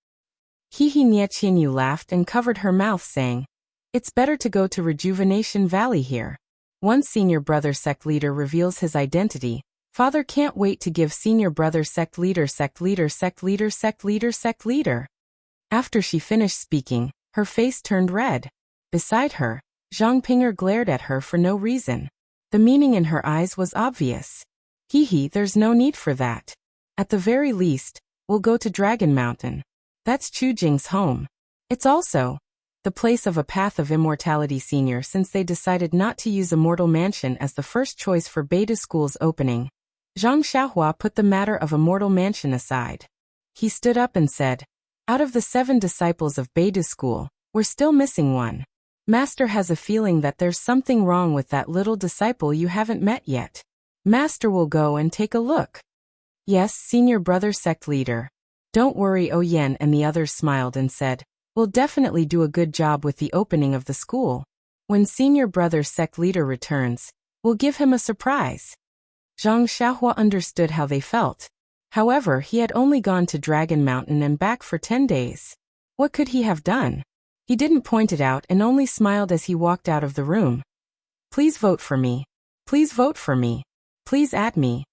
Hee Niechinu laughed and covered her mouth saying, It's better to go to Rejuvenation Valley here. One senior brother sect leader reveals his identity. Father can't wait to give senior brother sect leader. After she finished speaking, her face turned red. Beside her, Zhang Ping'er glared at her for no reason. The meaning in her eyes was obvious. There's no need for that. At the very least, we'll go to Dragon Mountain. That's Chu Jing's home. It's also the place of a Path of Immortality senior since they decided not to use Immortal Mansion as the first choice for Beta School's opening. Zhang Xiaohua put the matter of Immortal Mansion aside. He stood up and said, out of the 7 disciples of Beta School, we're still missing one. Master has a feeling that there's something wrong with that little disciple you haven't met yet. Master will go and take a look. Yes, senior brother sect leader. Don't worry, Oyen and the others smiled and said, we'll definitely do a good job with the opening of the school. When senior brother sect leader returns, we'll give him a surprise. Zhang Xiaohua understood how they felt. However, he had only gone to Dragon Mountain and back for 10 days. What could he have done? He didn't point it out and only smiled as he walked out of the room. Please vote for me. Please vote for me. Please add me.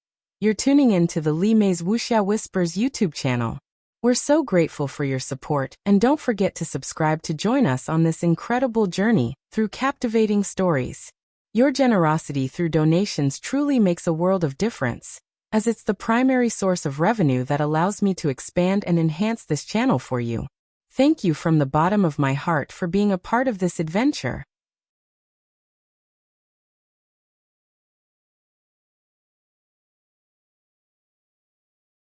You're tuning in to the Li Mei's Wuxia Whispers YouTube channel. We're so grateful for your support, and don't forget to subscribe to join us on this incredible journey through captivating stories. Your generosity through donations truly makes a world of difference, as it's the primary source of revenue that allows me to expand and enhance this channel for you. Thank you from the bottom of my heart for being a part of this adventure.